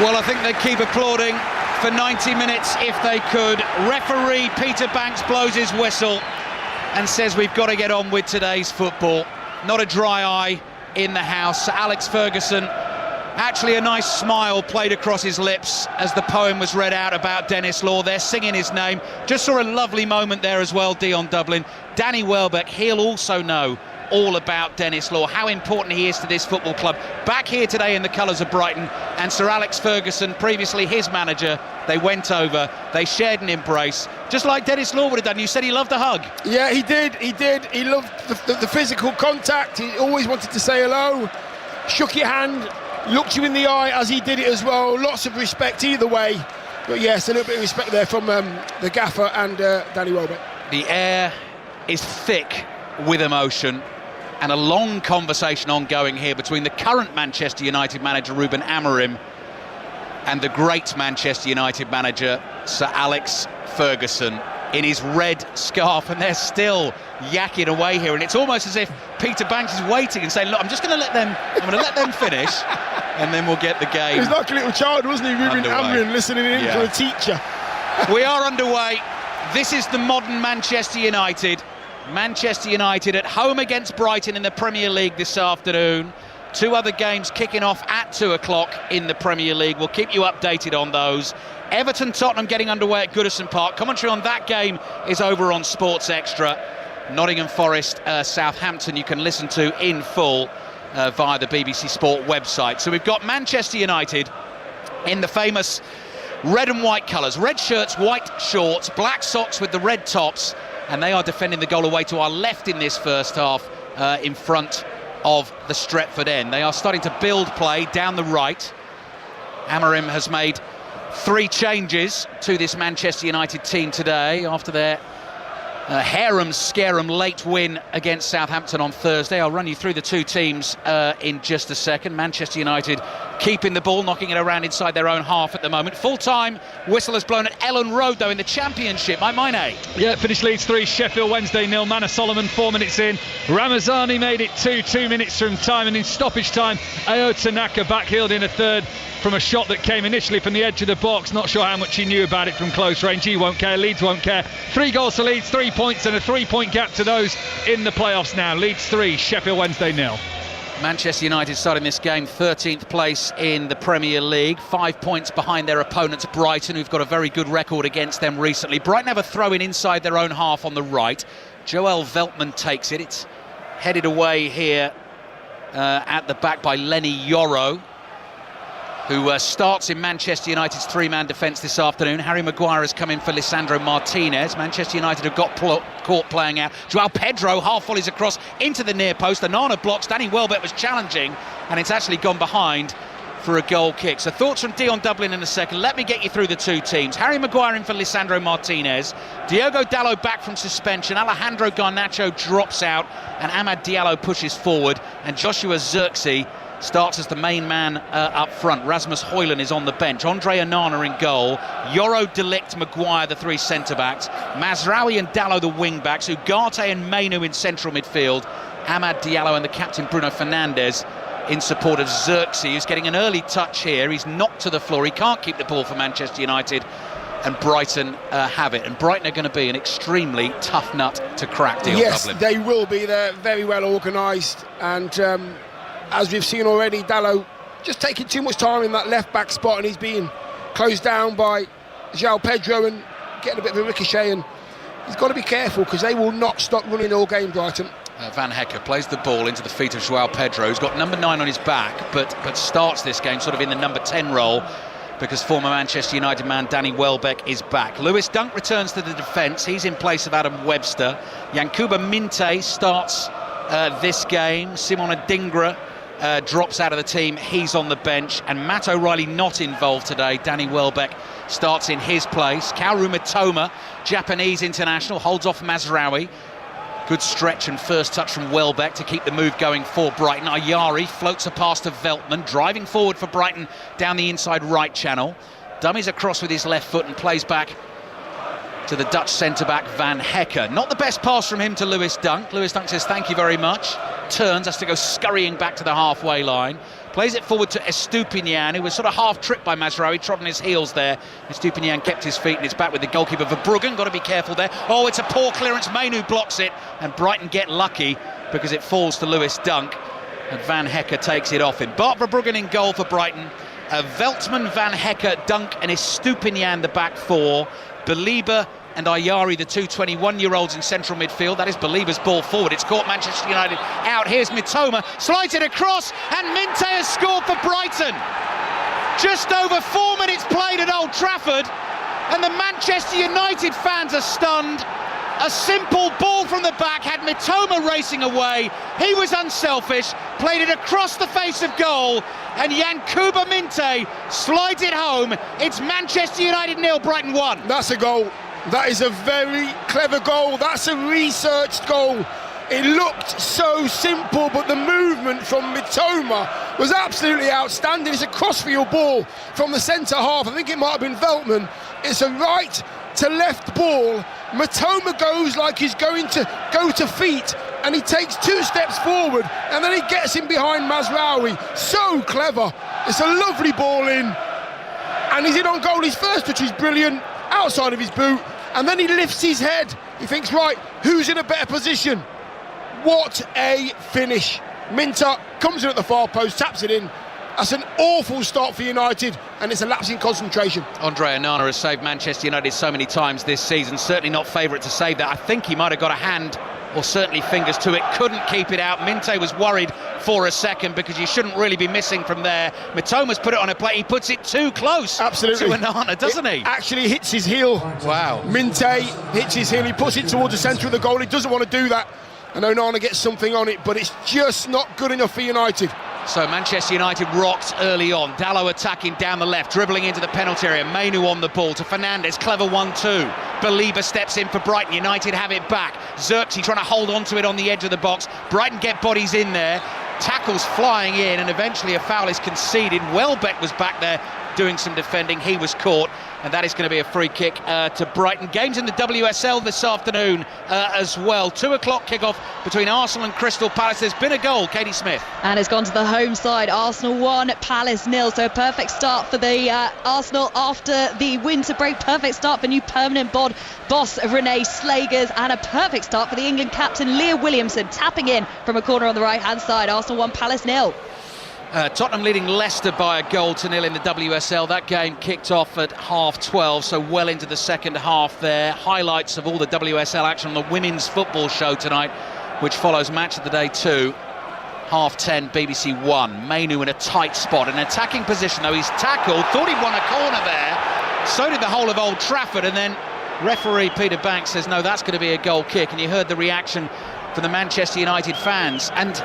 Well, I think they'd keep applauding for 90 minutes if they could. Referee Peter Banks blows his whistle and says we've got to get on with today's football. Not a dry eye in the house. Alex Ferguson, actually a nice smile played across his lips as the poem was read out about Denis Law. They're singing his name. Just saw a lovely moment there as well, Dion Dublin. Danny Welbeck, he'll also know all about Denis Law, how important he is to this football club. Back here today in the colours of Brighton, and Sir Alex Ferguson, previously his manager, they went over, they shared an embrace, just like Denis Law would have done. You said he loved a hug. Yeah, he did. He loved the physical contact. He always wanted to say hello, shook your hand, looked you in the eye as he did it as well. Lots of respect either way. But yes, a little bit of respect there from the gaffer and Danny Welbeck. The air is thick with emotion, and a long conversation ongoing here between the current Manchester United manager Ruben Amorim and the great Manchester United manager Sir Alex Ferguson in his red scarf, and they're still yakking away here, and it's almost as if Peter Banks is waiting and saying, look, I'm going to let them finish and then we'll get the game. He was like a little child, wasn't he, Ruben Amorim, listening in for a teacher. We are underway. This is the modern Manchester United. Manchester United at home against Brighton in the Premier League this afternoon. Two other games kicking off at 2 o'clock in the Premier League. We'll keep you updated on those. Everton Tottenham getting underway at Goodison Park. Commentary on that game is over on Sports Extra. Nottingham Forest Southampton you can listen to in full via the BBC Sport website. So we've got Manchester United in the famous red and white colours. Red shirts, white shorts, black socks with the red tops. And they are defending the goal away to our left in this first half, in front of the Stretford end. They are starting to build play down the right. Amorim has made 3 changes to this Manchester United team today after their harem-scarem late win against Southampton on Thursday. I'll run you through the two teams in just a second. Manchester United keeping the ball, knocking it around inside their own half at the moment. Full-time whistle has blown at Ellen Road, though, in the Championship. Mike Maine. Yeah, finished Leeds 3, Sheffield Wednesday 0. Manor Solomon 4 minutes in. Ramazani made it 2 minutes from time, and in stoppage time, Ayo Tanaka backheeled in a third from a shot that came initially from the edge of the box. Not sure how much he knew about it from close range. He won't care, Leeds won't care. 3 goals to Leeds, 3 points, and a 3-point gap to those in the playoffs now. Leeds 3, Sheffield Wednesday 0. Manchester United starting this game 13th place in the Premier League, 5 points behind their opponents Brighton, who've got a very good record against them recently. Brighton have a throw-in inside their own half on the right. Joel Veltman takes it. It's headed away here at the back by Lenny Yoro, who starts in Manchester United's 3-man defence this afternoon. Harry Maguire has come in for Lisandro Martinez. Manchester United have got caught playing out. Joao Pedro half volleys across into the near post. The Nana blocks. Danny Welbeck was challenging, and it's actually gone behind for a goal kick. So thoughts from Dion Dublin in a second. Let me get you through the two teams. Harry Maguire in for Lisandro Martinez. Diogo Dalot back from suspension. Alejandro Garnacho drops out, and Amad Diallo pushes forward, and Joshua Zirkzee starts as the main man up front. Rasmus Højlund is on the bench. Andre Onana in goal. Yoro, De Ligt, Maguire, the 3 centre-backs. Mazraoui and Dalot, the wing-backs. Ugarte and Mainu in central midfield. Amad Diallo and the captain Bruno Fernandes in support of Zirkzee, who's getting an early touch here. He's knocked to the floor. He can't keep the ball for Manchester United, and Brighton have it. And Brighton are going to be an extremely tough nut to crack, Dion Yes, Dublin. they will be. They're very well organised, and as we've seen already, Dalot just taking too much time in that left-back spot, and he's being closed down by Joao Pedro and getting a bit of a ricochet, and he's got to be careful because they will not stop running all game, Brighton. Van Hecke plays the ball into the feet of Joao Pedro, who's got number 9 on his back, but starts this game sort of in the number 10 role because former Manchester United man Danny Welbeck is back. Lewis Dunk returns to the defence. He's in place of Adam Webster. Yankuba Minte starts this game. Simon Adingra drops out of the team. He's on the bench, and Matt O'Reilly not involved today. Danny Welbeck starts in his place. Kaoru Mitoma, Japanese international, holds off Mazraoui. Good stretch and first touch from Welbeck to keep the move going for Brighton. Ayari floats a pass to Veltman, driving forward for Brighton down the inside right channel. Dummies across with his left foot and plays back to the Dutch centre-back Van Hecke. Not the best pass from him to Lewis Dunk. Lewis Dunk says thank you very much. turns, has to go scurrying back to the halfway line. Plays it forward to Estupinian, who was sort of half-tripped by Mazraoui, trod on his heels there. Estupinian kept his feet and his back with the goalkeeper Verbruggen. Got to be careful there. Oh, it's a poor clearance. Mainu blocks it, and Brighton get lucky because it falls to Lewis Dunk, and Van Hecke takes it off him. Bart Verbruggen in goal for Brighton. Veltman, Van Hecke, Dunk and Estupinian the back four. Belieber and Ayari, the two 21-year-olds in central midfield. That is Belieber's ball forward. It's caught Manchester United out. Here's Mitoma, slides it across, and Minte has scored for Brighton. Just over 4 minutes played at Old Trafford, and the Manchester United fans are stunned. A simple ball from the back had Mitoma racing away. He was unselfish, played it across the face of goal, and Yankuba Minte slides it home. It's Manchester United 0, Brighton 1. That's a goal. That is a very clever goal. That's a researched goal. It looked so simple, but the movement from Mitoma was absolutely outstanding. It's a crossfield ball from the centre half. I think it might have been Veltman. It's a right to left ball. Mitoma goes like he's going to go to feet, and he takes 2 steps forward, and then he gets in behind Mazraoui. So clever. It's a lovely ball in, and he's in on goal. His first touch is brilliant, outside of his boot, and then he lifts his head. He thinks, right, who's in a better position? What a finish. Minter comes in at the far post, taps it in. That's an awful start for United, and it's a lapse in concentration. Andre Onana has saved Manchester United so many times this season. Certainly not favourite to save that. I think he might have got a hand, or certainly fingers to it. Couldn't keep it out. Minte was worried for a second, because you shouldn't really be missing from there. Mitoma's put it on a plate. He puts it too close. Absolutely. To Onana, doesn't he? Actually hits his heel. Wow. Minte hits his heel. He puts it towards the centre of the goal. He doesn't want to do that, and Onana gets something on it, but it's just not good enough for United. So Manchester United rocked early on. Dalot attacking down the left, dribbling into the penalty area. Mainu on the ball to Fernandes. Clever 1-2. Belieber steps in for Brighton. United have it back. Xerxes trying to hold on to it on the edge of the box. Brighton get bodies in there. Tackles flying in, and eventually a foul is conceded. Welbeck was back there doing some defending. He was caught, and that is going to be a free kick to Brighton. Games in the WSL this afternoon as well. 2 o'clock kickoff between Arsenal and Crystal Palace. There's been a goal, Katie Smith. And it's gone to the home side. Arsenal 1, Palace 0. So a perfect start for the Arsenal after the winter break. Perfect start for new permanent boss Renee Slagers, and a perfect start for the England captain Leah Williamson, tapping in from a corner on the right hand side. Arsenal 1, Palace 0. Tottenham leading Leicester by 1-0 in the WSL. That game kicked off at 12:30, so well into the second half there. Highlights of all the WSL action on the women's football show tonight, which follows Match of the Day 2, 10:30 BBC 1. Mainu in a tight spot, an attacking position though. He's tackled, thought he'd won a corner there. So did the whole of Old Trafford, and then referee Peter Banks says no, that's going to be a goal kick. And you heard the reaction from the Manchester United fans, and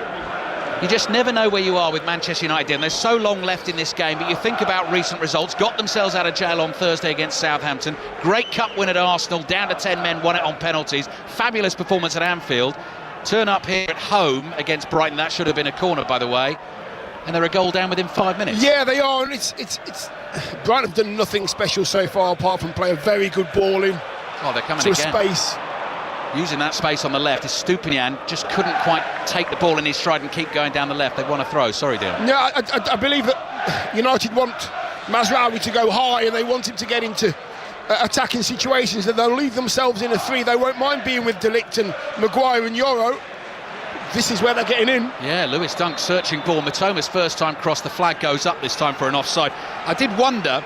you just never know where you are with Manchester United, and there's so long left in this game. But you think about recent results. Got themselves out of jail on Thursday against Southampton. Great cup win at Arsenal, down to 10 men, won it on penalties. Fabulous performance at Anfield. Turn up here at home against Brighton. That should have been a corner, by the way. And they're a goal down within 5 minutes. Yeah, they are, and it's Brighton have done nothing special so far apart from play a very good ball in. Oh, they're coming to again. Space. Using that space on the left, Estupinian just couldn't quite take the ball in his stride and keep going down the left. They want to throw. Sorry, Dion. No, I believe that United want Mazraoui to go high, and they want him to get into attacking situations that they'll leave themselves in a 3. They won't mind being with De Ligt and Maguire and Yoro. This is where they're getting in. Yeah, Lewis Dunk searching ball. Mitoma's first time cross. The flag goes up this time for an offside. I did wonder,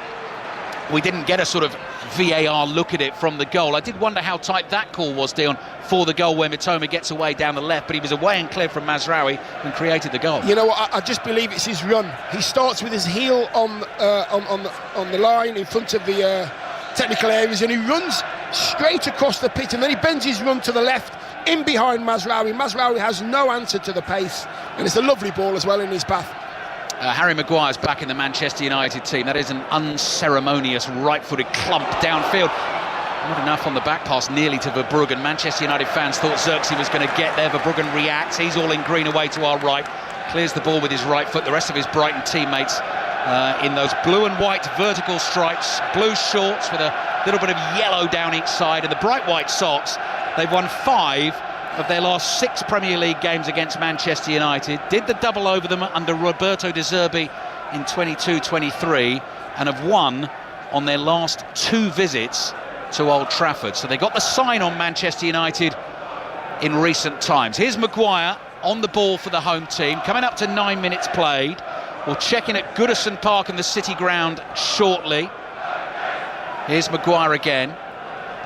we didn't get a sort of VAR look at it from the goal. I did wonder how tight that call was, Dion, for the goal where Mitoma gets away down the left, but he was away and clear from Mazraoui and created the goal. You know what? I just believe it's his run. He starts with his heel on the line in front of the technical areas, and he runs straight across the pitch, and then he bends his run to the left in behind Mazraoui. Mazraoui has no answer to the pace, and it's a lovely ball as well in his path. Harry Maguire's back in the Manchester United team. That is an unceremonious right-footed clump downfield. Not enough on the back pass, nearly to Verbruggen. Manchester United fans thought Xerxes was going to get there. Verbruggen reacts. He's all in green away to our right. Clears the ball with his right foot. The rest of his Brighton teammates in those blue and white vertical stripes, blue shorts with a little bit of yellow down each side, and the bright white socks. They've won 5 of their last 6 Premier League games against Manchester United, did the double over them under Roberto De Zerbi in 22-23, and have won on their last 2 visits to Old Trafford. So they got the sign on Manchester United in recent times. Here's Maguire on the ball for the home team, coming up to 9 minutes played. We'll check in at Goodison Park and the City Ground shortly. Here's Maguire again.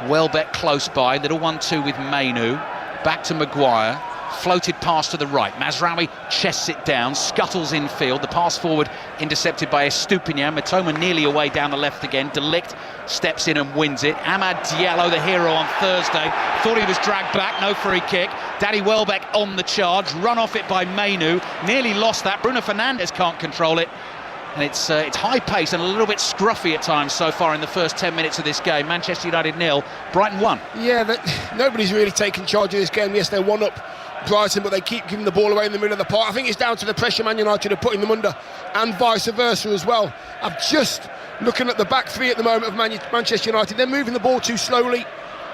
Welbeck close by, little 1-2 with Mainu. Back to Maguire, floated pass to the right. Mazraoui chests it down, scuttles infield. The pass forward intercepted by Estupiñán. Mitoma nearly away down the left again. De Ligt steps in and wins it. Amad Diallo, the hero on Thursday, thought he was dragged back, no free kick. Danny Welbeck on the charge, run off it by Mainu, nearly lost that. Bruno Fernandes can't control it. And it's high pace and a little bit scruffy at times so far in the first 10 minutes of this game. Manchester United 0, Brighton 1. Yeah, nobody's really taken charge of this game. Yes, they're 1 up Brighton, but they keep giving the ball away in the middle of the park. I think it's down to the pressure Man United are putting them under, and vice versa as well. I'm just looking at the back 3 at the moment of Manchester United. They're moving the ball too slowly.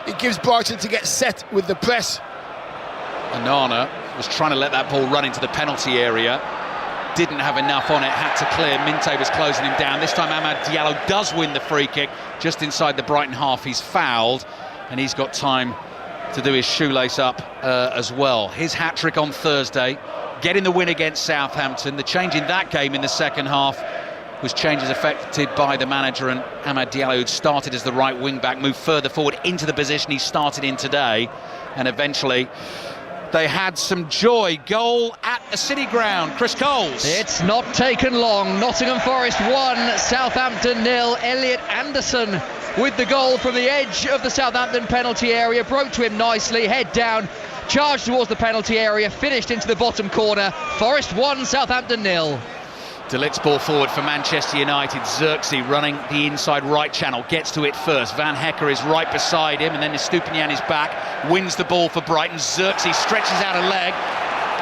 It gives Brighton to get set with the press. Onana was trying to let that ball run into the penalty area. Didn't have enough on it, had to clear. Minte was closing him down. This time Amad Diallo does win the free kick just inside the Brighton half. He's fouled and he's got time to do his shoelace up as well. His hat-trick on Thursday, getting the win against Southampton. The change in that game in the second half was changes effected by the manager, and Amad Diallo, who'd started as the right wing-back, moved further forward into the position he started in today, and eventually they had some joy. Goal at the City Ground. Chris Coles. It's not taken long. Nottingham Forest 1, Southampton 0. Elliot Anderson with the goal from the edge of the Southampton penalty area. Broke to him nicely, head down, charged towards the penalty area, finished into the bottom corner. Forest 1, Southampton 0. De Ligt's ball forward for Manchester United. Xerxes running the inside right channel, gets to it first. Van Hecker is right beside him, and then Estupiñán is back, wins the ball for Brighton. Xerxes stretches out a leg,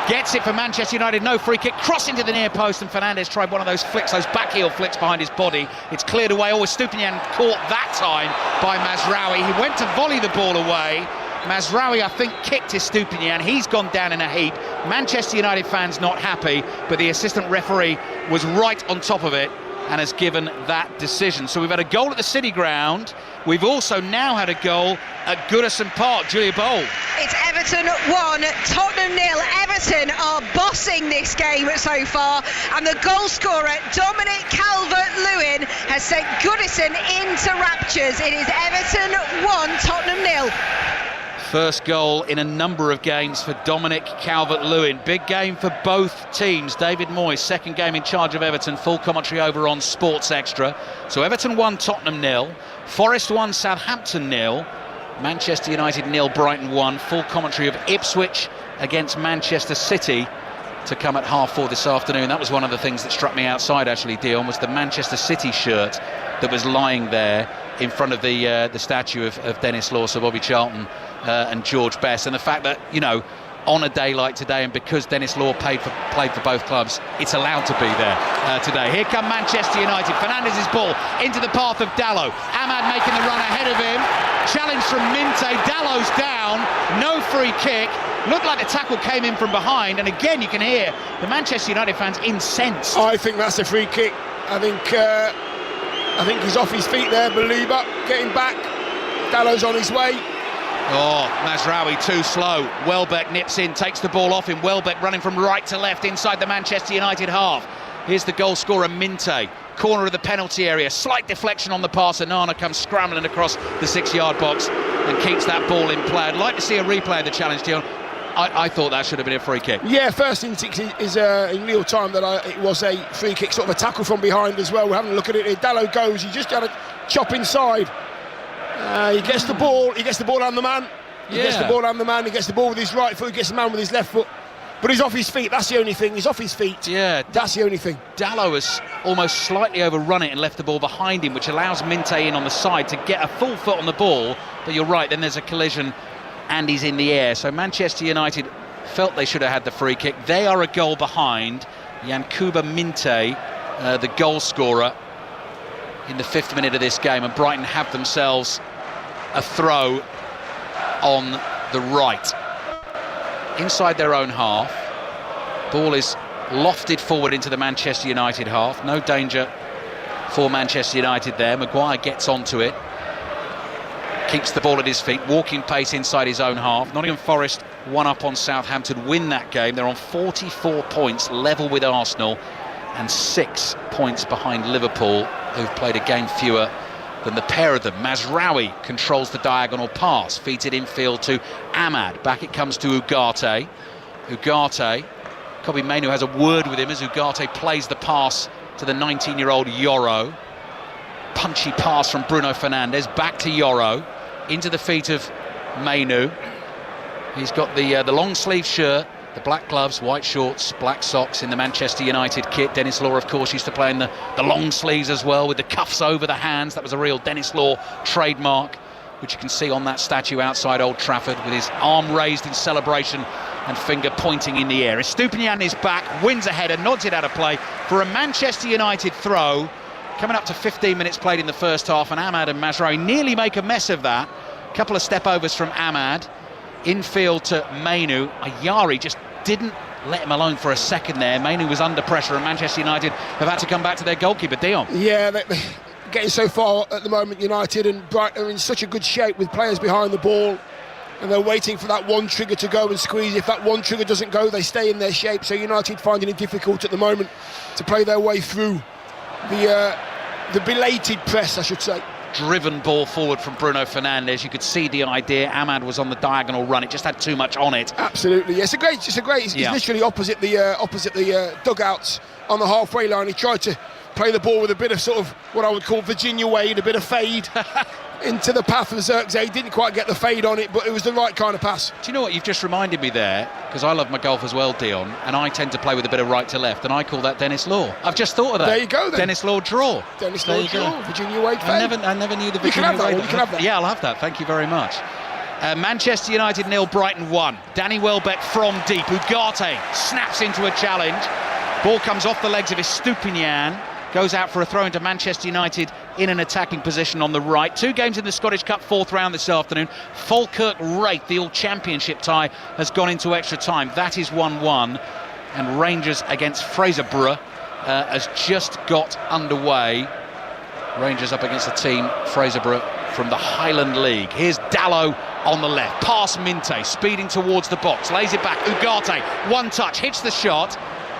gets it for Manchester United, no free kick, cross into the near post, and Fernandes tried one of those flicks, those backheel flicks behind his body. It's cleared away. Estupiñán caught that time by Mazraoui. He went to volley the ball away. Mazraoui, I think, kicked Estupiñán. He's gone down in a heap. Manchester United fans not happy, but the assistant referee was right on top of it and has given that decision. So we've had a goal at the City Ground. We've also now had a goal at Goodison Park. Julia Bold. It's Everton 1, Tottenham 0. Everton are bossing this game so far, and the goal scorer, Dominic Calvert-Lewin, has sent Goodison into raptures. It is Everton 1, Tottenham 0. First goal in a number of games for Dominic Calvert-Lewin. Big game for both teams. David Moyes, second game in charge of Everton. Full commentary over on Sports Extra. So Everton 1, Tottenham 0. Forest 1, Southampton 0. Manchester United 0, Brighton 1. Full commentary of Ipswich against Manchester City to come at 4:30 this afternoon. That was one of the things that struck me outside, actually, Dion, was the Manchester City shirt that was lying there in front of the statue of Dennis Law, Sir Bobby Charlton and George Best, and the fact that, you know, on a day like today, and because Dennis Law played for both clubs, it's allowed to be there today. Here come Manchester United. Fernandes' ball into the path of Dalot. Amad making the run ahead of him. Challenge from Minte. Dallow's down. No free kick. Looked like the tackle came in from behind, and again you can hear the Manchester United fans incensed. I think that's a free kick. I think he's off his feet there. Belieber getting back. Dallow's on his way. Oh, Mazraoui too slow. Welbeck nips in, takes the ball off him. Welbeck running from right to left inside the Manchester United half. Here's the goal scorer, Minte. Corner of the penalty area. Slight deflection on the pass. Onana comes scrambling across the 6-yard box and keeps that ball in play. I'd like to see a replay of the challenge, Dion. I thought that should have been a free kick. Yeah, first instinct is in real time that it was a free kick, sort of a tackle from behind as well. We're having a look at it. Dalot goes. He just had a chop inside. He gets the ball. He gets the ball and the man. He gets the ball and the man. He gets the ball with his right foot. He gets the man with his left foot. But he's off his feet. That's the only thing. He's off his feet. Yeah, that's the only thing. Dalot has almost slightly overrun it and left the ball behind him, which allows Minte in on the side to get a full foot on the ball. But you're right. Then there's a collision, and he's in the air. So Manchester United felt they should have had the free kick. They are a goal behind. Yankuba Minte, the goal scorer, in the 5th minute of this game, and Brighton have themselves a throw on the right. inside their own half. Ball is lofted forward into the Manchester United half. No danger for Manchester United there. Maguire gets onto it, keeps the ball at his feet, walking pace inside his own half. Nottingham Forest 1 up on Southampton, win that game. They're on 44 points, level with Arsenal, and 6 points behind Liverpool, who've played a game fewer than the pair of them. Mazraoui controls the diagonal pass, feeds it infield to Ahmad. Back it comes to Ugarte. Kobe Mainoo has a word with him as Ugarte plays the pass to the 19-year-old Yoro. Punchy pass from Bruno Fernandes, back to Yoro, into the feet of Mainoo. He's got the long sleeve shirt, the black gloves, white shorts, black socks in the Manchester United kit. Dennis Law, of course, used to play in the long sleeves as well, with the cuffs over the hands. That was a real Dennis Law trademark, which you can see on that statue outside Old Trafford, with his arm raised in celebration and finger pointing in the air. Estupiñán is back, wins a header, nods it out of play for a Manchester United throw. Coming up to 15 minutes played in the first half, and Ahmad and Mazraoui nearly make a mess of that. A couple of step overs from Ahmad, infield to Mainoo. Ayari just didn't let him alone for a second there. Mainoo was under pressure, and Manchester United have had to come back to their goalkeeper, Dion. Yeah, they're getting so far at the moment. United and Brighton are in such a good shape with players behind the ball, and they're waiting for that one trigger to go and squeeze. If that one trigger doesn't go, they stay in their shape. So United finding it difficult at the moment to play their way through the belated press, I should say. Driven ball forward from Bruno Fernandes. You could see the idea. Ahmad was on the diagonal run. It just had too much on it. Absolutely, yes. It's literally opposite the dugouts on the halfway line. He tried to play the ball with a bit of sort of what I would call Virginia Wade, a bit of fade into the path of Zirkzee. Didn't quite get the fade on it, but it was the right kind of pass. Do you know what? You've just reminded me there, because I love my golf as well, Dion, and I tend to play with a bit of right to left, and I call that Dennis Law. I've just thought of that. There you go then. Dennis Law draw. Dennis Law draw. Virginia Wade fade. I never knew the Virginia Wade. You can have that. Yeah, I'll have that. Thank you very much. Manchester United 0, Brighton 1. Danny Welbeck from deep. Ugarte snaps into a challenge. Ball comes off the legs of Estupiñán. Goes out for a throw into Manchester United in an attacking position on the right. 2 games in the Scottish Cup, 4th round this afternoon. Falkirk Wraith, the all-championship tie, has gone into extra time. That is 1-1. And Rangers against Fraserburgh has just got underway. Rangers up against the team, Fraserburgh, from the Highland League. Here's Dalot on the left. Pass Minte, speeding towards the box. Lays it back. Ugarte, one touch, hits the shot.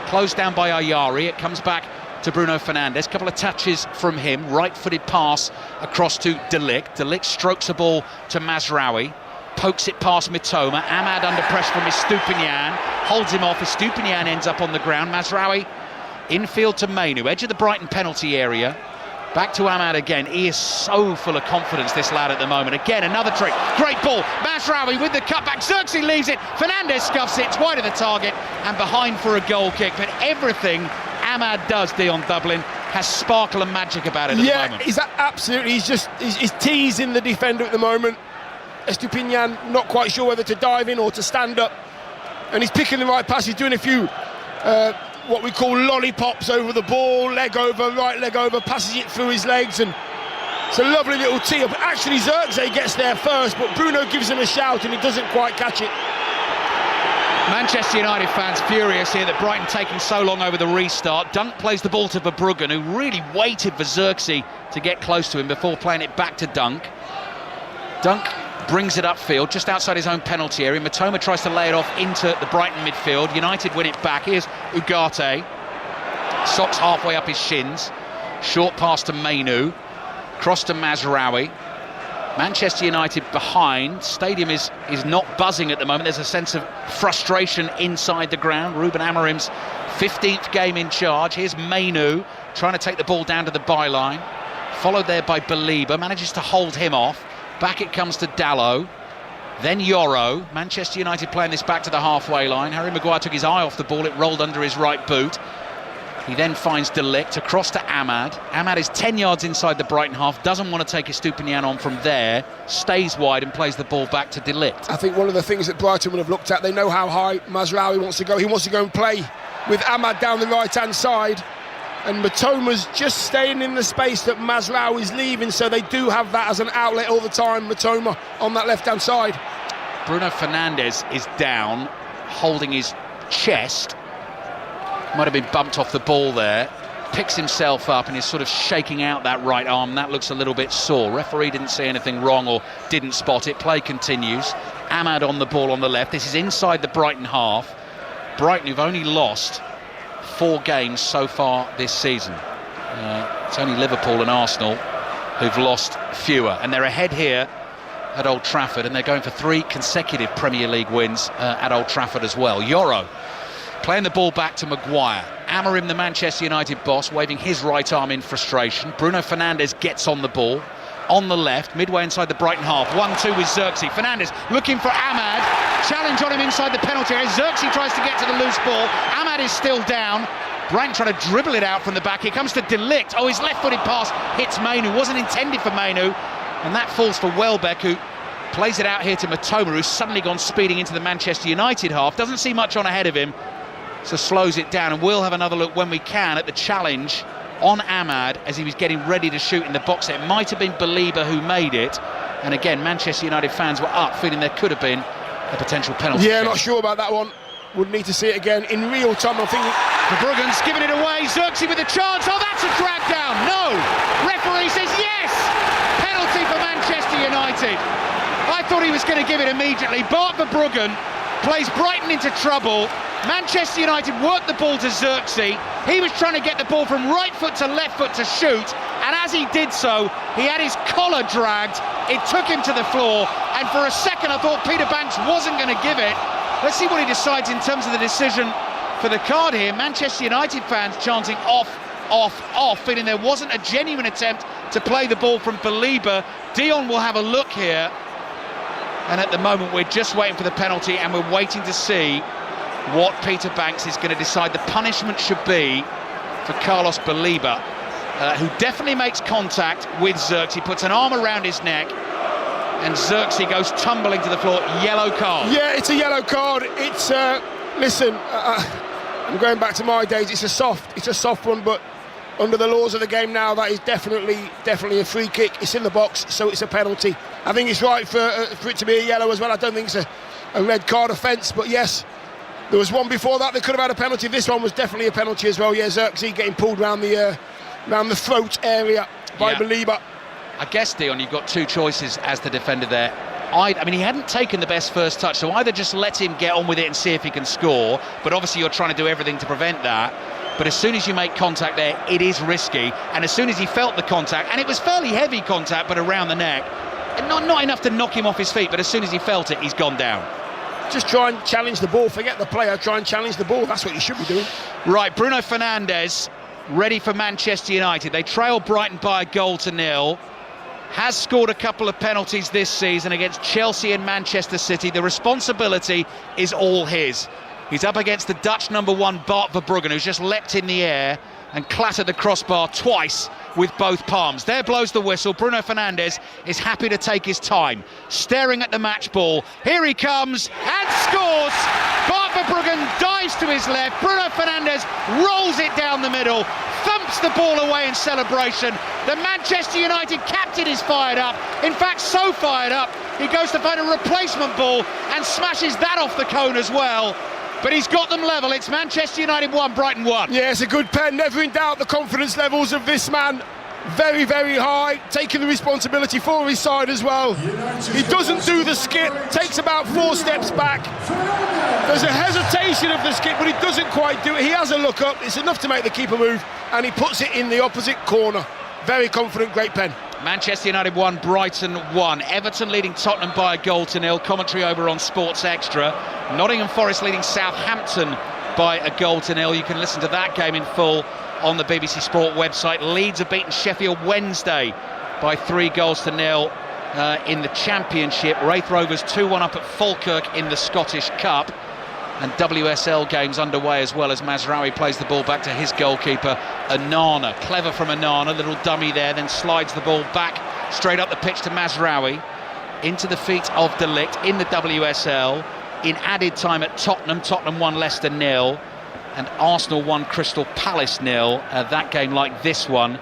Closed down by Ayari. It comes back to Bruno Fernandes. Couple of touches from him. Right-footed pass across to De Ligt. De Ligt strokes the ball to Mazraoui. Pokes it past Mitoma. Ahmad under pressure from Estupiñán. Holds him off. Estupiñán ends up on the ground. Mazraoui infield to Mainoo. Edge of the Brighton penalty area. Back to Ahmad again. He is so full of confidence, this lad, at the moment. Again, another trick. Great ball. Mazraoui with the cutback. Zirkzee leaves it. Fernandes scuffs it. It's wide of the target and behind for a goal kick. But everything Ahmad does, Dion Dublin, has sparkle and magic about it at the moment. Yeah, absolutely. He's teasing the defender at the moment. Estupiñán not quite sure whether to dive in or to stand up. And he's picking the right pass. He's doing a few what we call lollipops over the ball, leg over, right leg over, passes it through his legs, and it's a lovely little tee up. Actually, Zirkzee gets there first, but Bruno gives him a shout and he doesn't quite catch it. Manchester United fans furious here that Brighton taking so long over the restart. Dunk plays the ball to Verbruggen, who really waited for Zirkzee to get close to him before playing it back to Dunk. Dunk brings it upfield, just outside his own penalty area. Mitoma tries to lay it off into the Brighton midfield. United win it back. Here's Ugarte. Socks halfway up his shins. Short pass to Mainoo. Cross to Mazraoui. Manchester United behind. Stadium is not buzzing at the moment. There's a sense of frustration inside the ground. Ruben Amorim's 15th game in charge. Here's Mainoo trying to take the ball down to the byline. Followed there by Baliba. Manages to hold him off. Back it comes to Dalot. Then Yoro. Manchester United playing this back to the halfway line. Harry Maguire took his eye off the ball. It rolled under his right boot. He then finds De Ligt across to Ahmad. Ahmad is 10 yards inside the Brighton half. Doesn't want to take Estupiñán on from there. Stays wide and plays the ball back to De Ligt. I think one of the things that Brighton would have looked at, they know how high Mazraoui wants to go. He wants to go and play with Ahmad down the right-hand side. And Mitoma's just staying in the space that Mazraoui's leaving, so they do have that as an outlet all the time. Mitoma on that left-hand side. Bruno Fernandes is down. holding his chest. Might have been bumped off the ball there. Picks himself up and is sort of shaking out that right arm. That looks a little bit sore. Referee didn't see anything wrong or didn't spot it. Play continues. Ahmad on the ball on the left. This is inside the Brighton half. Brighton, who've only lost 4 games so far this season. It's only Liverpool and Arsenal who've lost fewer, and they're ahead here at Old Trafford, and they're going for 3 consecutive Premier League wins at Old Trafford as well. Yoro playing the ball back to Maguire. Amorim, the Manchester United boss, waving his right arm in frustration. Bruno Fernandes gets on the ball on the left, midway inside the Brighton half. 1-2 with Xerxes. Fernandes looking for Ahmad. Challenge on him inside the penalty area. Xerxes tries to get to the loose ball. Ahmad is still down. Brighton trying to dribble it out from the back. Here comes to De Ligt. Oh, his left-footed pass hits Mainu. Wasn't intended for Mainu. And that falls for Welbeck, who plays it out here to Matoma, who's suddenly gone speeding into the Manchester United half. Doesn't see much on ahead of him, so slows it down. And we'll have another look when we can at the challenge on Ahmad as he was getting ready to shoot in the box. It might have been Belieber who made it. And again, Manchester United fans were up, feeling there could have been a potential penalty. Yeah, not sure about that one. Would need to see it again in real time. I think Verbruggen's giving it away. Xerxes with a chance. Oh, that's a drag down. No. Referee says yes. Penalty for Manchester United. I thought he was going to give it immediately. Bart Verbruggen plays Brighton into trouble. Manchester United worked the ball to Xerxes. He was trying to get the ball from right foot to left foot to shoot, and as he did so, he had his collar dragged. It took him to the floor, and for a second I thought Peter Banks wasn't going to give it. Let's see what he decides in terms of the decision for the card here. Manchester United fans chanting off, off, off, feeling there wasn't a genuine attempt to play the ball from Belieber. Dion will have a look here, and at the moment we're just waiting for the penalty, and we're waiting to see what Peter Banks is going to decide the punishment should be for Carlos Belieber, who definitely makes contact with Xerxes. He puts an arm around his neck, and Xerxes goes tumbling to the floor. Yellow card. Yeah, it's a yellow card. It's listen, I'm going back to my days. It's a soft one, but under the laws of the game now, that is definitely a free kick. It's in the box, so it's a penalty. I think it's right for it to be a yellow as well. I don't think it's a red card offence, but yes, there was one before that. They could have had a penalty. This one was definitely a penalty as well. Yeah, Xerxes getting pulled round the throat area by Belieber. I guess, Dion, you've got 2 choices as the defender there. I mean, he hadn't taken the best first touch, so either just let him get on with it and see if he can score, but obviously you're trying to do everything to prevent that. But as soon as you make contact there, it is risky. And as soon as he felt the contact, and it was fairly heavy contact, but around the neck, and not enough to knock him off his feet, but as soon as he felt it, he's gone down. Just try and challenge the ball. Forget the player. Try and challenge the ball. That's what you should be doing. Right, Bruno Fernandes ready for Manchester United. They trail Brighton by 1-0. Has scored a couple of penalties this season against Chelsea and Manchester City. The responsibility is all his. He's up against the Dutch number 1, Bart Verbruggen, who's just leapt in the air and clattered the crossbar twice with both palms. There blows the whistle. Bruno Fernandes is happy to take his time, staring at the match ball. Here he comes and scores. Bart Verbruggen dives to his left. Bruno Fernandes rolls it down the middle, thumps the ball away in celebration. The Manchester United captain is fired up. In fact, so fired up, he goes to find a replacement ball and smashes that off the cone as well. But he's got them level. It's Manchester United 1, Brighton 1. Yeah, it's a good pen. Never in doubt the confidence levels of this man. Very, very high. Taking the responsibility for his side as well. He doesn't do the skip. Takes about 4 steps back. There's a hesitation of the skip, but he doesn't quite do it. He has a look up. It's enough to make the keeper move, and he puts it in the opposite corner. Very confident, great pen. Manchester United 1, Brighton 1. Everton leading Tottenham by 1-0. Commentary over on Sports Extra. Nottingham Forest leading Southampton by 1-0. You can listen to that game in full on the BBC Sport website. Leeds have beaten Sheffield Wednesday by 3-0 in the Championship. Wraith Rovers 2-1 up at Falkirk in the Scottish Cup. And WSL games underway as well as Mazraoui plays the ball back to his goalkeeper, Onana. Clever from Onana, little dummy there, then slides the ball back straight up the pitch to Mazraoui. Into the feet of De Ligt in the WSL. In added time at Tottenham, Tottenham 1, Leicester 0. And Arsenal 1, Crystal Palace 0. That game, like this one,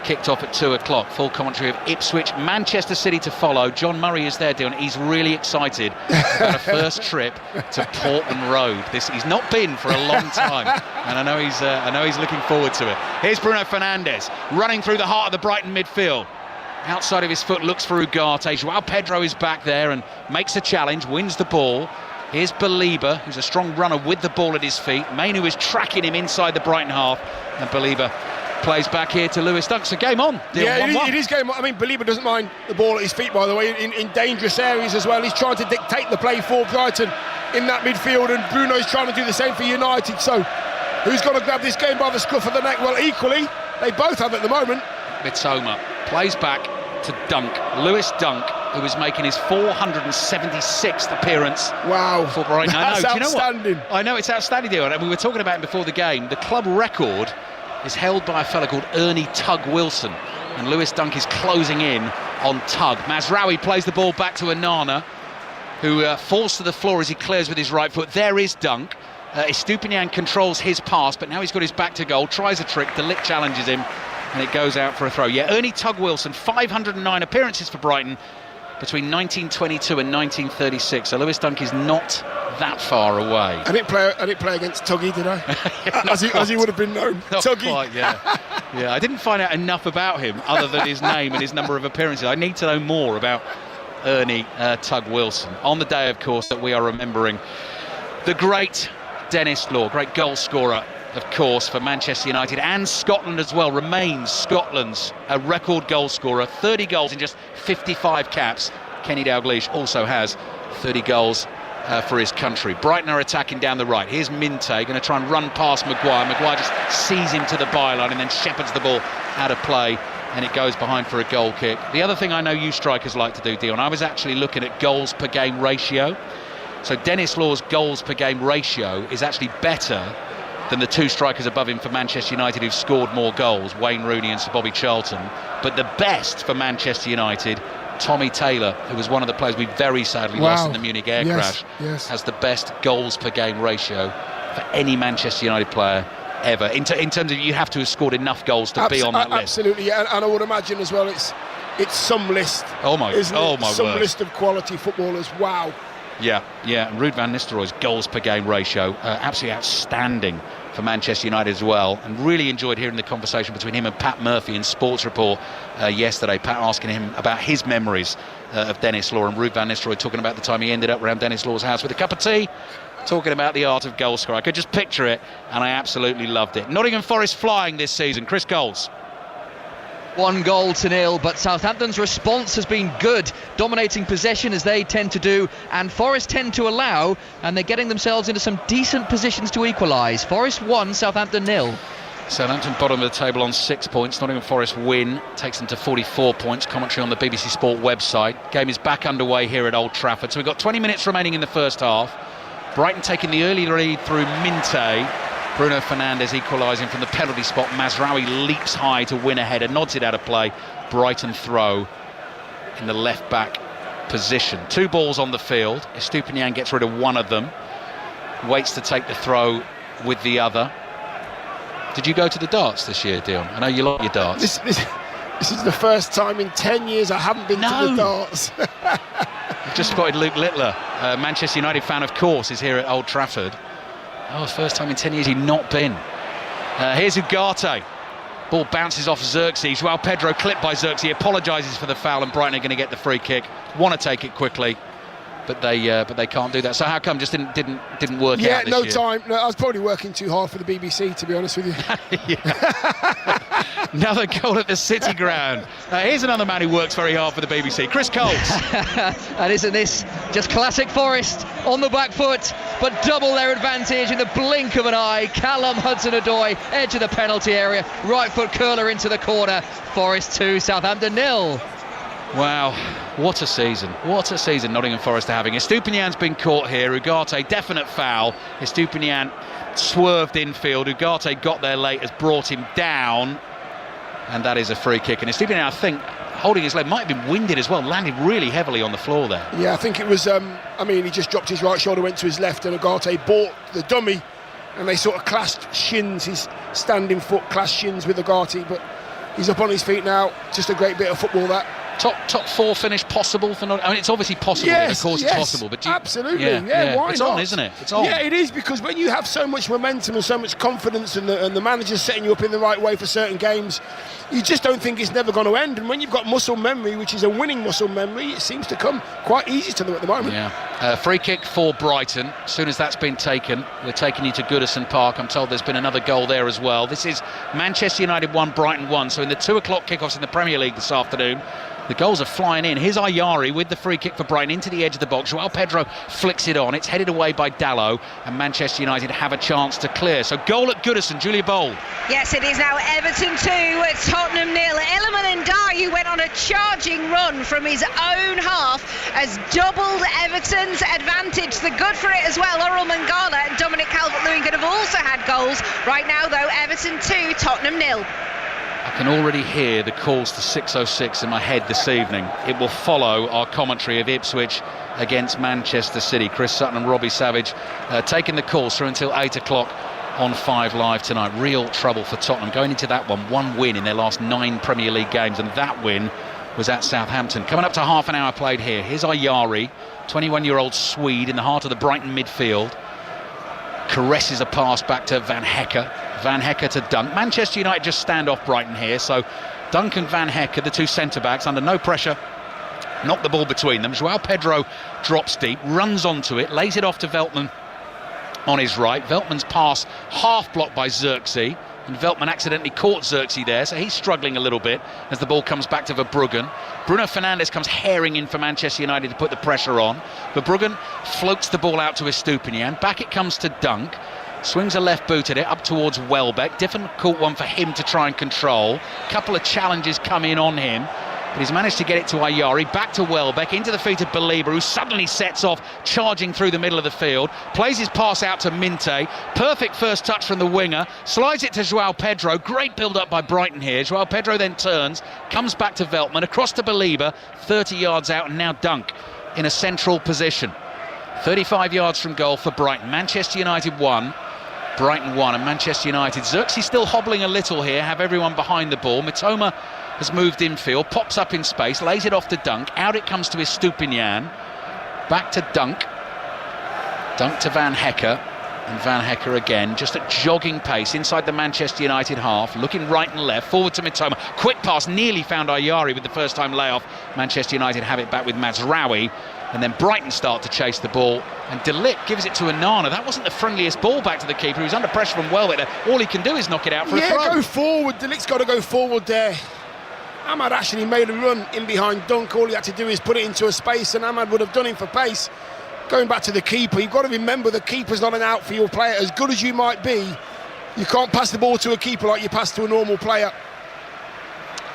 kicked off at 2 o'clock. Full commentary of Ipswich, Manchester City to follow. John Murray is there, Dion. He's really excited about a first trip to Portman Road. He's not been for a long time, and I know he's looking forward to it. Here's Bruno Fernandes running through the heart of the Brighton midfield. Outside of his foot, looks for Ugarte. Joao Pedro is back there and makes a challenge, wins the ball. Here's Belieber, who's a strong runner with the ball at his feet. Mainu is tracking him inside the Brighton half, and Belieber plays back here to Lewis Dunk. So game on. Yeah, it is game on. I mean, Belieber doesn't mind the ball at his feet, by the way, in dangerous areas as well. He's trying to dictate the play for Brighton in that midfield, and Bruno's trying to do the same for United. So who's going to grab this game by the scruff of the neck? Well, equally, they both have at the moment. Mitoma plays back to Dunk. Lewis Dunk, who is making his 476th appearance. Wow, for Brighton. that's I know. outstanding. Do you know what? I know it's outstanding, deal. And we were talking about him before the game. The club record is held by a fella called Ernie Tug Wilson, and Lewis Dunk is closing in on Tug. Mazraoui plays the ball back to Onana, who falls to the floor as he clears with his right foot. There is Dunk. Estupiñán controls his pass, but now he's got his back to goal, tries a trick, De Ligt challenges him, and it goes out for a throw. Yeah, Ernie Tug Wilson, 509 appearances for Brighton between 1922 and 1936. So Lewis Dunk is not that far away. I didn't play against Tuggy, did I? as he would have been known. Not Tuggy. quite, yeah. Yeah, I didn't find out enough about him other than his name and his number of appearances. I need to know more about Ernie Tug Wilson. On the day, of course, that we are remembering the great Dennis Law, great goal scorer, of course, for Manchester United and Scotland as well, remains Scotland's record goal scorer. 30 goals in just 55 caps. Kenny Dalglish also has 30 goals for his country. Brighton are attacking down the right. Here's Minte, going to try and run past Maguire. Maguire just sees him to the byline and then shepherds the ball out of play, and it goes behind for a goal kick. The other thing I know you strikers like to do, Dion, I was actually looking at goals per game ratio. So Dennis Law's goals per game ratio is actually better than the two strikers above him for Manchester United who've scored more goals, Wayne Rooney and Sir Bobby Charlton. But the best for Manchester United, Tommy Taylor, who was one of the players we very sadly lost in the Munich air crash, has the best goals per game ratio for any Manchester United player ever. In terms of, you have to have scored enough goals to be on that list. Absolutely, yeah. And I would imagine as well it's some list. Oh my some word. list of quality footballers. Wow. Yeah, and Ruud van Nistelrooy's goals per game ratio, absolutely outstanding for Manchester United as well, and really enjoyed hearing the conversation between him and Pat Murphy in Sports Report yesterday. Pat asking him about his memories of Dennis Law, and Ruud van Nistelrooy talking about the time he ended up around Dennis Law's house with a cup of tea, talking about the art of goal scoring. I could just picture it, and I absolutely loved it. Nottingham Forest flying this season. Chris Coles. 1-0, but Southampton's response has been good, dominating possession as they tend to do, and Forest tend to allow, and they're getting themselves into some decent positions to equalise. Forest 1, Southampton 0. Southampton bottom of the table on 6 points. Nottingham Forest win takes them to 44 points. Commentary on the BBC Sport website. Game is back underway here at Old Trafford. So we've got 20 minutes remaining in the first half. Brighton taking the early lead through Minte. Bruno Fernandes equalising from the penalty spot. Mazraoui leaps high to win a header, nods it out of play. Brighton throw in the left back position. 2 balls on the field. Estupiñán gets rid of one of them, waits to take the throw with the other. Did you go to the darts this year, Dion? I know you like your darts. This is the first time in 10 years I haven't been to the darts. I've just spotted Luke Littler, Manchester United fan, of course, is here at Old Trafford. Oh, first time in 10 years he'd not been. Here's Ugarte. Ball bounces off Xerxes. Joao Pedro clipped by Xerxes. He apologises for the foul, and Brighton are going to get the free kick. Want to take it quickly, but they can't do that. So how come just didn't work out this year? No time. No, I was probably working too hard for the BBC, to be honest with you. Another goal at the City ground. Here's another man who works very hard for the BBC, Chris Coles. And isn't this just classic Forest on the back foot, but double their advantage in the blink of an eye. Callum Hudson-Odoi, edge of the penalty area, right foot curler into the corner. Forest 2, Southampton 0. Wow, what a season Nottingham Forest are having. Estupiñán's been caught here. Ugarte, definite foul. Estupiñán swerved infield. Ugarte got there late, has brought him down, and that is a free kick. And Estupiñán, I think, holding his leg, might have been winded as well, landed really heavily on the floor there. Yeah, I think it was, he just dropped his right shoulder, went to his left, and Ugarte bought the dummy, and they sort of clashed shins, his standing foot clashed shins with Ugarte, but He's up on his feet now. Just a great bit of football, that. Top four finish possible for not. I mean, it's obviously possible. Yes, of course, yes, it's possible. But absolutely, why it's not? on, isn't it? It's on. Yeah, it is, because when you have so much momentum and so much confidence, and the manager's setting you up in the right way for certain games, you just don't think it's never going to end. And when you've got muscle memory, which is a winning muscle memory, it seems to come quite easy to them at the moment. Yeah. Free kick for Brighton. As soon as that's been taken, we're taking you to Goodison Park. I'm told there's been another goal there as well. This is Manchester United 1, Brighton 1. So in the 2 o'clock kickoffs in the Premier League this afternoon, the goals are flying in. Here's Ayari with the free kick for Brighton into the edge of the box. Joao Pedro flicks it on. It's headed away by Dalot, and Manchester United have a chance to clear. So goal at Goodison, Julia Bold. Yes, it is now Everton 2, Tottenham 0. Iliman Ndiaye went on a charging run from his own half, has doubled Everton's advantage. The good for it as well. Oral Mangala and Dominic Calvert-Lewin could have also had goals. Right now, though, Everton 2, Tottenham 0. I can already hear the calls to 6:06 in my head this evening. It will follow our commentary of Ipswich against Manchester City. Chris Sutton and Robbie Savage taking the calls through until 8 o'clock on 5 Live tonight. Real trouble for Tottenham going into that one win in their last 9 Premier League games, and that win was at Southampton. Coming up to half an hour played here. Here's Ayari, 21-year-old Swede in the heart of the Brighton midfield. Caresses a pass back to Van Hecke. Van Hecke to Dunk. Manchester United just stand off Brighton here, so Dunk and Van Hecke, the two centre-backs, under no pressure, knock the ball between them. Joao Pedro drops deep, runs onto it, lays it off to Veltman on his right. Veltman's pass half blocked by Xerxes, and Veltman accidentally caught Xerxes there, so he's struggling a little bit as the ball comes back to Verbruggen. Bruno Fernandes comes herring in for Manchester United to put the pressure on. Verbruggen floats the ball out to Estupiñán. Back it comes to Dunk. Swings a left boot at it up towards Welbeck. Difficult one for him to try and control. Couple of challenges come in on him, but he's managed to get it to Ayari. Back to Welbeck, into the feet of Belieber, who suddenly sets off, charging through the middle of the field. Plays his pass out to Minte. Perfect first touch from the winger. Slides it to Joao Pedro. Great build-up by Brighton here. Joao Pedro then turns, comes back to Veltman, across to Belieber, 30 yards out, and now Dunk in a central position. 35 yards from goal for Brighton. Manchester United 1. Brighton 1, and Manchester United. Xerxes still hobbling a little here, have everyone behind the ball. Mitoma has moved infield, pops up in space, lays it off to Dunk. Out it comes to Estupiñán. Back to Dunk. Dunk to Van Hecke. And Van Hecke again, just at jogging pace inside the Manchester United half, looking right and left, forward to Mitoma. Quick pass, nearly found Ayari with the first time layoff. Manchester United have it back with Mazraoui. And then Brighton start to chase the ball, and De Ligt gives it to Onana. That wasn't the friendliest ball back to the keeper. He was under pressure from Welbeck. All he can do is knock it out for a throw. Yeah, go forward. De Ligt's got to go forward there. Ahmad actually made a run in behind Dunk. All he had to do is put it into a space, and Ahmad would have done him for pace. Going back to the keeper, you've got to remember the keeper's not an outfield player. As good as you might be, you can't pass the ball to a keeper like you pass to a normal player.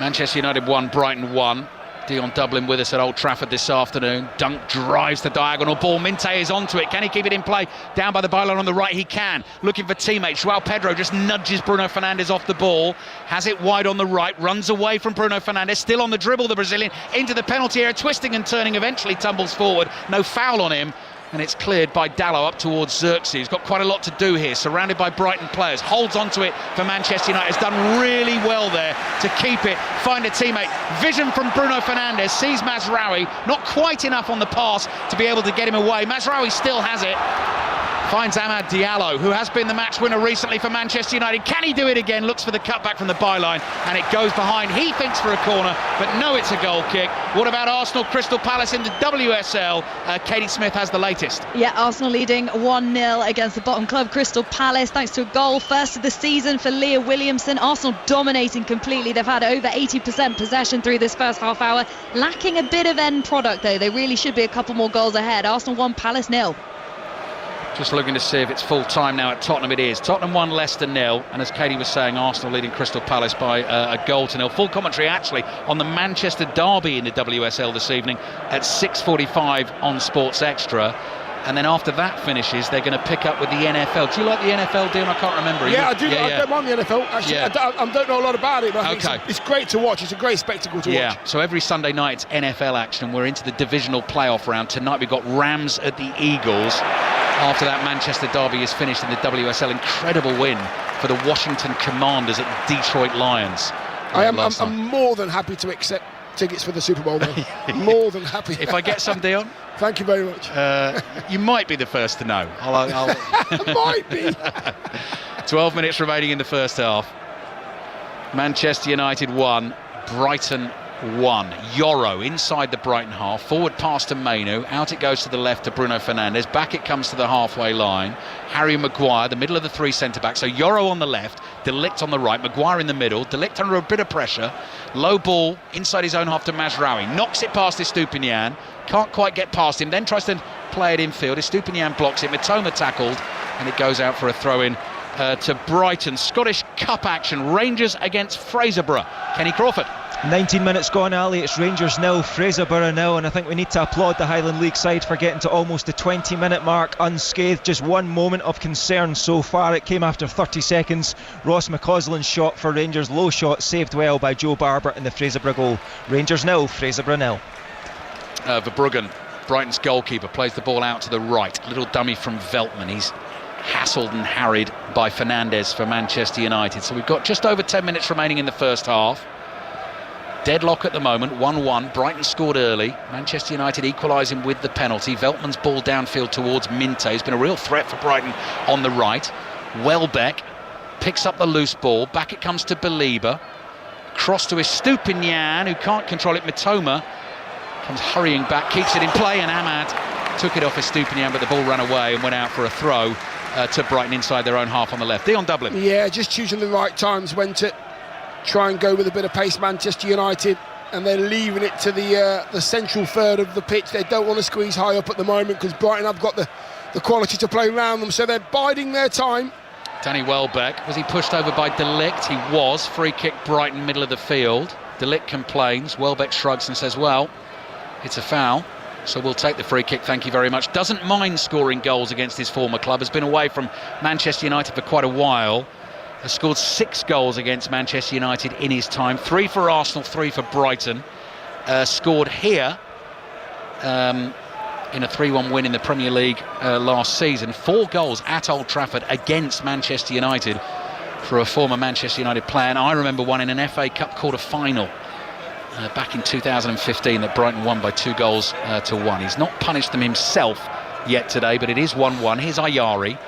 Manchester United 1, Brighton 1. Dion Dublin with us at Old Trafford this afternoon. Dunk drives the diagonal ball. Minte is onto it. Can he keep it in play? Down by the byline on the right, he can. Looking for teammates. Joao Pedro just nudges Bruno Fernandes off the ball. Has it wide on the right. Runs away from Bruno Fernandes. Still on the dribble, the Brazilian. Into the penalty area. Twisting and turning. Eventually tumbles forward. No foul on him. And it's cleared by Dalot up towards Xerxes. He's got quite a lot to do here, surrounded by Brighton players. Holds onto it for Manchester United. Has done really well there to keep it, find a teammate. Vision from Bruno Fernandes, sees Mazraoui. Not quite enough on the pass to be able to get him away. Mazraoui still has it. Finds Amad Diallo, who has been the match winner recently for Manchester United. Can he do it again? Looks for the cutback from the byline, and it goes behind. He thinks for a corner, but no, it's a goal kick. What about Arsenal Crystal Palace in the WSL? Katie Smith has the latest. Yeah, Arsenal leading 1-0 against the bottom club Crystal Palace, thanks to a goal first of the season for Leah Williamson. Arsenal dominating completely. They've had over 80% possession through this first half hour. Lacking a bit of end product though. They really should be a couple more goals ahead. Arsenal 1, Palace 0. Just looking to see if it's full time now at Tottenham. It is. Tottenham 1, Leicester 0. And as Katie was saying, Arsenal leading Crystal Palace by a goal to 0. Full commentary actually on the Manchester derby in the WSL this evening at 6:45 on Sports Extra. And then after that finishes, they're going to pick up with the NFL. Do you like the NFL, Dion? I can't remember. Yeah, I do. I don't mind the NFL. Actually, Yeah. I don't know a lot about it, but I think it's great to watch. It's a great spectacle to watch. Yeah, so every Sunday night it's NFL action, and we're into the divisional playoff round. Tonight we've got Rams at the Eagles. After that, Manchester derby is finished in the WSL. Incredible win for the Washington Commanders at the Detroit Lions. I'm more than happy to accept tickets for the Super Bowl, though. More than happy. If I get some, Dion? Thank you very much. You might be the first to know. Might be. 12 minutes remaining in the first half. Manchester United 1, Brighton 1. Yoro inside the Brighton half, forward pass to Mainu, out it goes to the left to Bruno Fernandes, back it comes to the halfway line. Harry Maguire, the middle of the three centre-backs, so Yoro on the left, De Ligt on the right, Maguire in the middle, De Ligt under a bit of pressure, low ball inside his own half to Mazraoui, knocks it past Estupiñán, can't quite get past him, then tries to play it infield, Estupiñán blocks it, Mitoma tackled, and it goes out for a throw-in to Brighton. Scottish Cup action, Rangers against Fraserburgh. Kenny Crawford. 19 minutes gone, Ali. It's Rangers 0, Fraserburgh 0, and I think we need to applaud the Highland League side for getting to almost the 20-minute mark unscathed. Just one moment of concern so far. It came after 30 seconds. Ross McCausland's shot for Rangers, low shot, saved well by Joe Barber in the Fraserburgh goal. Rangers 0, Fraserburgh 0. Verbruggen, Brighton's goalkeeper, plays the ball out to the right. A little dummy from Veltman. He's hassled and harried by Fernandes for Manchester United. So we've got just over 10 minutes remaining in the first half. Deadlock at the moment, 1-1. Brighton scored early. Manchester United equalising with the penalty. Veltman's ball downfield towards Minte. He's been a real threat for Brighton on the right. Welbeck picks up the loose ball. Back it comes to Belieber. Cross to Estupiñán, who can't control it. Mitoma comes hurrying back, keeps it in play, and Ahmad took it off Estupiñán, but the ball ran away and went out for a throw to Brighton inside their own half on the left. Dion Dublin. Yeah, just choosing the right times when to try and go with a bit of pace, Manchester United, and they're leaving it to the central third of the pitch. They don't want to squeeze high up at the moment because Brighton have got the quality to play around them, so they're biding their time. Danny Welbeck, was he pushed over by De Ligt? He was. Free kick Brighton, middle of the field. De Ligt complains, Welbeck shrugs and says, well, it's a foul, so we'll take the free kick, thank you very much. Doesn't mind scoring goals against his former club, has been away from Manchester United for quite a while. Has scored 6 goals against Manchester United in his time, 3 for Arsenal, 3 for Brighton. Scored here in a 3-1 win in the Premier League last season. 4 goals at Old Trafford against Manchester United for a former Manchester United player. And I remember one in an FA Cup quarter-final back in 2015 that Brighton won by 2 goals to 1. He's not punished them himself yet today, but it is 1-1. Here's Ayari.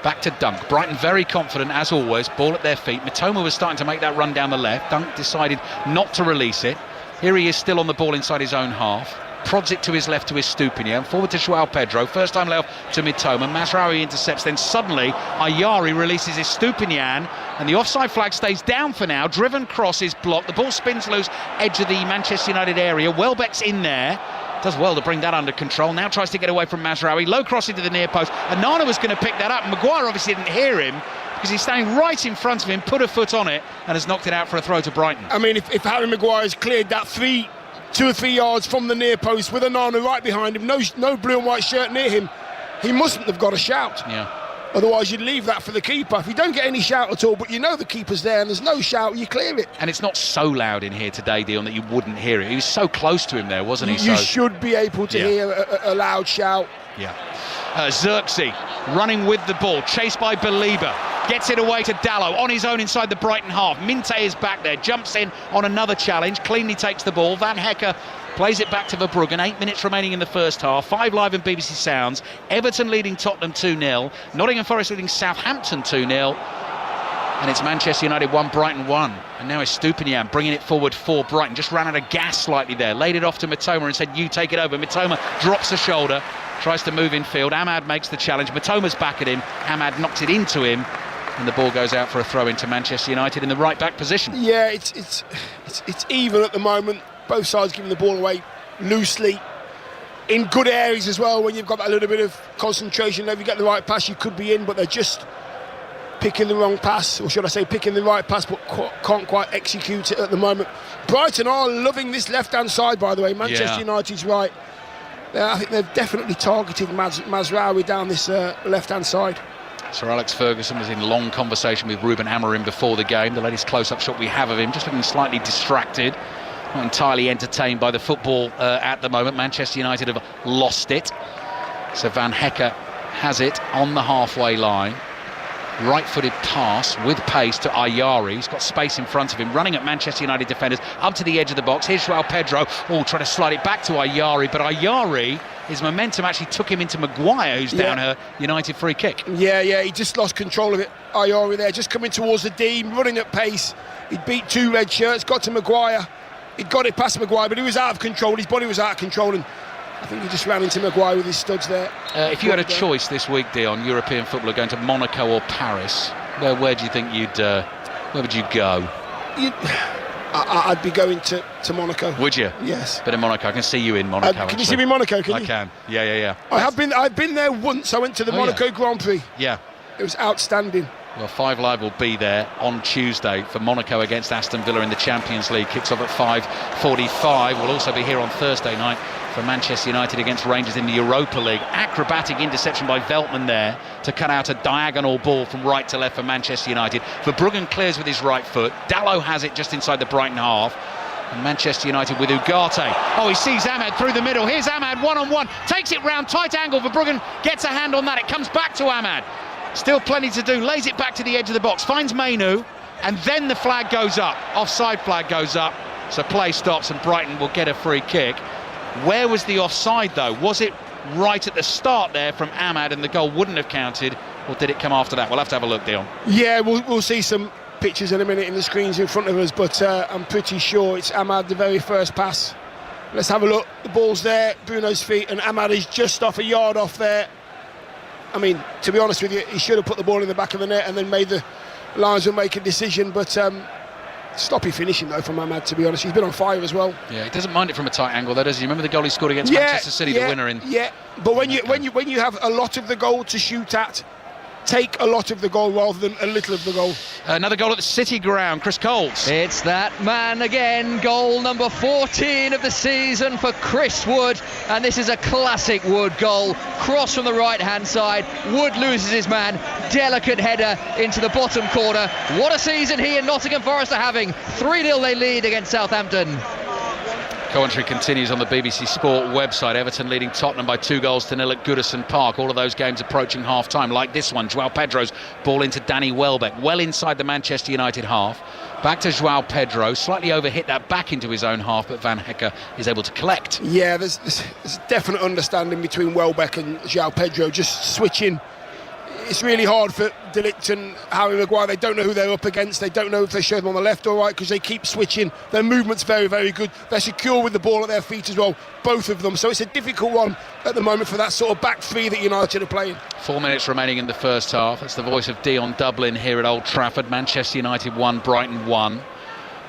Back to Dunk. Brighton very confident as always, ball at their feet. Mitoma was starting to make that run down the left. Dunk decided not to release it. Here he is still on the ball inside his own half. Prods it to his left to Estupiñán. Forward to João Pedro. First time layoff to Mitoma. Mazraoui intercepts. Then suddenly Ayari releases Estupiñán and the offside flag stays down for now. Driven cross is blocked. The ball spins loose. Edge of the Manchester United area. Welbeck's in there. Does well to bring that under control. Now tries to get away from Mazraoui. Low cross into the near post. Anana was going to pick that up. Maguire obviously didn't hear him because he's standing right in front of him, put a foot on it and has knocked it out for a throw to Brighton. I mean, if Harry Maguire's cleared that 2 or 3 yards from the near post with Anana right behind him, no blue and white shirt near him, he mustn't have got a shout. Yeah. Otherwise you'd leave that for the keeper. If you don't get any shout at all, but you know the keeper's there and there's no shout, you clear it. And it's not so loud in here today, Dion, that you wouldn't hear it. He was so close to him there, wasn't he? You should be able to hear a loud shout. Yeah. Xerxes running with the ball, chased by Belieber. Gets it away to Dalot on his own inside the Brighton half. Minte is back there, jumps in on another challenge, cleanly takes the ball. Van Hecker plays it back to Verbruggen. 8 minutes remaining in the first half. 5 live and BBC Sounds. Everton leading Tottenham 2-0. Nottingham Forest leading Southampton 2-0. And it's Manchester United 1, Brighton 1. And now it's Estupiñán bringing it forward for Brighton. Just ran out of gas slightly there. Laid it off to Mitoma and said, you take it over. Mitoma drops the shoulder, tries to move infield. Ahmad makes the challenge. Mitoma's back at him. Ahmad knocks it into him. And the ball goes out for a throw into Manchester United in the right back position. Yeah, it's even at the moment. Both sides giving the ball away loosely. In good areas as well, when you've got that little bit of concentration. If you get the right pass, you could be in, but they're just picking the wrong pass, or should I say picking the right pass, but can't quite execute it at the moment. Brighton are loving this left-hand side, by the way. Manchester United's right. I think they've definitely targeted Mazraoui down this left-hand side. Sir Alex Ferguson was in long conversation with Ruben Amorim before the game. The latest close-up shot we have of him, just looking slightly distracted, not entirely entertained by the football at the moment. Manchester United have lost it. So Van Hecker has it on the halfway line. right-footed pass with pace to Ayari. He's got space in front of him, running at Manchester United defenders up to the edge of the box. Here's Joao Pedro, trying to slide it back to Ayari, but Ayari, his momentum actually took him into Maguire, who's down her United free kick. Yeah, he just lost control of it. Ayari there, just coming towards the D, running at pace. He beat 2 red shirts, got to Maguire. He got it past Maguire, but he was out of control. His body was out of control, and I think he just ran into Maguire with his studs there. If you had a choice this week, Dion, European footballer going to Monaco or Paris, where do you think where would you go? I'd be going to Monaco. Would you? Yes. But in Monaco, I can see you in Monaco. Can you see me in Monaco? I can. Yeah. I've been there once. I went to the Monaco Grand Prix. Yeah. It was outstanding. Well, 5 Live will be there on Tuesday for Monaco against Aston Villa in the Champions League. Kicks off at 5:45. We'll also be here on Thursday night for Manchester United against Rangers in the Europa League. Acrobatic interception by Veltman there to cut out a diagonal ball from right to left for Manchester United. Verbruggen clears with his right foot. Dalot has it just inside the Brighton half. And Manchester United with Ugarte. He sees Ahmad through the middle. Here's Ahmad one-on-one. Takes it round, tight angle. Verbruggen gets a hand on that. It comes back to Ahmad. Still plenty to do. Lays it back to the edge of the box. Finds Mainu. And then the flag goes up. Offside flag goes up. So play stops and Brighton will get a free kick. Where was the offside though? Was it right at the start there from Ahmad and the goal wouldn't have counted, or did it come after that? We'll have to have a look, Dion. Yeah, we'll see some pictures in a minute in the screens in front of us, but I'm pretty sure it's Ahmad, the very first pass. Let's have a look. The ball's there, Bruno's feet, and Ahmad is just off a yard off there. I mean, to be honest with you, he should have put the ball in the back of the net and then made the linesman make a decision, but sloppy finishing though from Ahmad, to be honest. He's been on fire as well. Yeah, he doesn't mind it from a tight angle though, does he? Remember the goal he scored against Manchester City, the winner in... Yeah, but when you have a lot of the goal to shoot at, take a lot of the goal rather than a little of the goal. Another goal at the City ground, Chris Coles. It's that man again, goal number 14 of the season for Chris Wood, and this is a classic Wood goal. Cross from the right hand side, Wood loses his man, delicate header into the bottom corner. What a season he and Nottingham Forest are having. 3-0 they lead against Southampton. Commentary continues on the BBC Sport website. Everton leading Tottenham by 2-0 at Goodison Park. All of those games approaching half-time, like this one. Joao Pedro's ball into Danny Welbeck, well inside the Manchester United half. Back to Joao Pedro, slightly overhit that back into his own half, but Van Hecke is able to collect. Yeah, there's definite understanding between Welbeck and Joao Pedro, just switching. It's really hard for De Ligt and Harry Maguire. They don't know who they're up against. They don't know if they show them on the left or right because they keep switching. Their movement's very, very good. They're secure with the ball at their feet as well, both of them. So it's a difficult one at the moment for that sort of back three that United are playing. 4 minutes remaining in the first half. That's the voice of Dion Dublin here at Old Trafford. Manchester United 1, Brighton 1.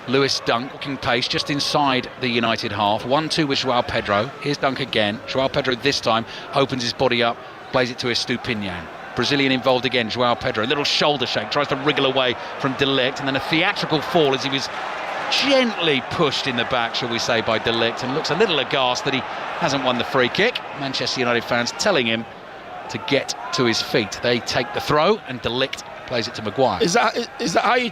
Lewis Dunk, walking pace just inside the United half. 1-2 with Joao Pedro. Here's Dunk again. Joao Pedro this time opens his body up, plays it to Estupinian. Brazilian involved again, Joao Pedro. A little shoulder shake, tries to wriggle away from De Ligt, and then a theatrical fall as he was gently pushed in the back, shall we say, by De Ligt, and looks a little aghast that he hasn't won the free kick. Manchester United fans telling him to get to his feet. They take the throw, and De Ligt plays it to Maguire. Is that how you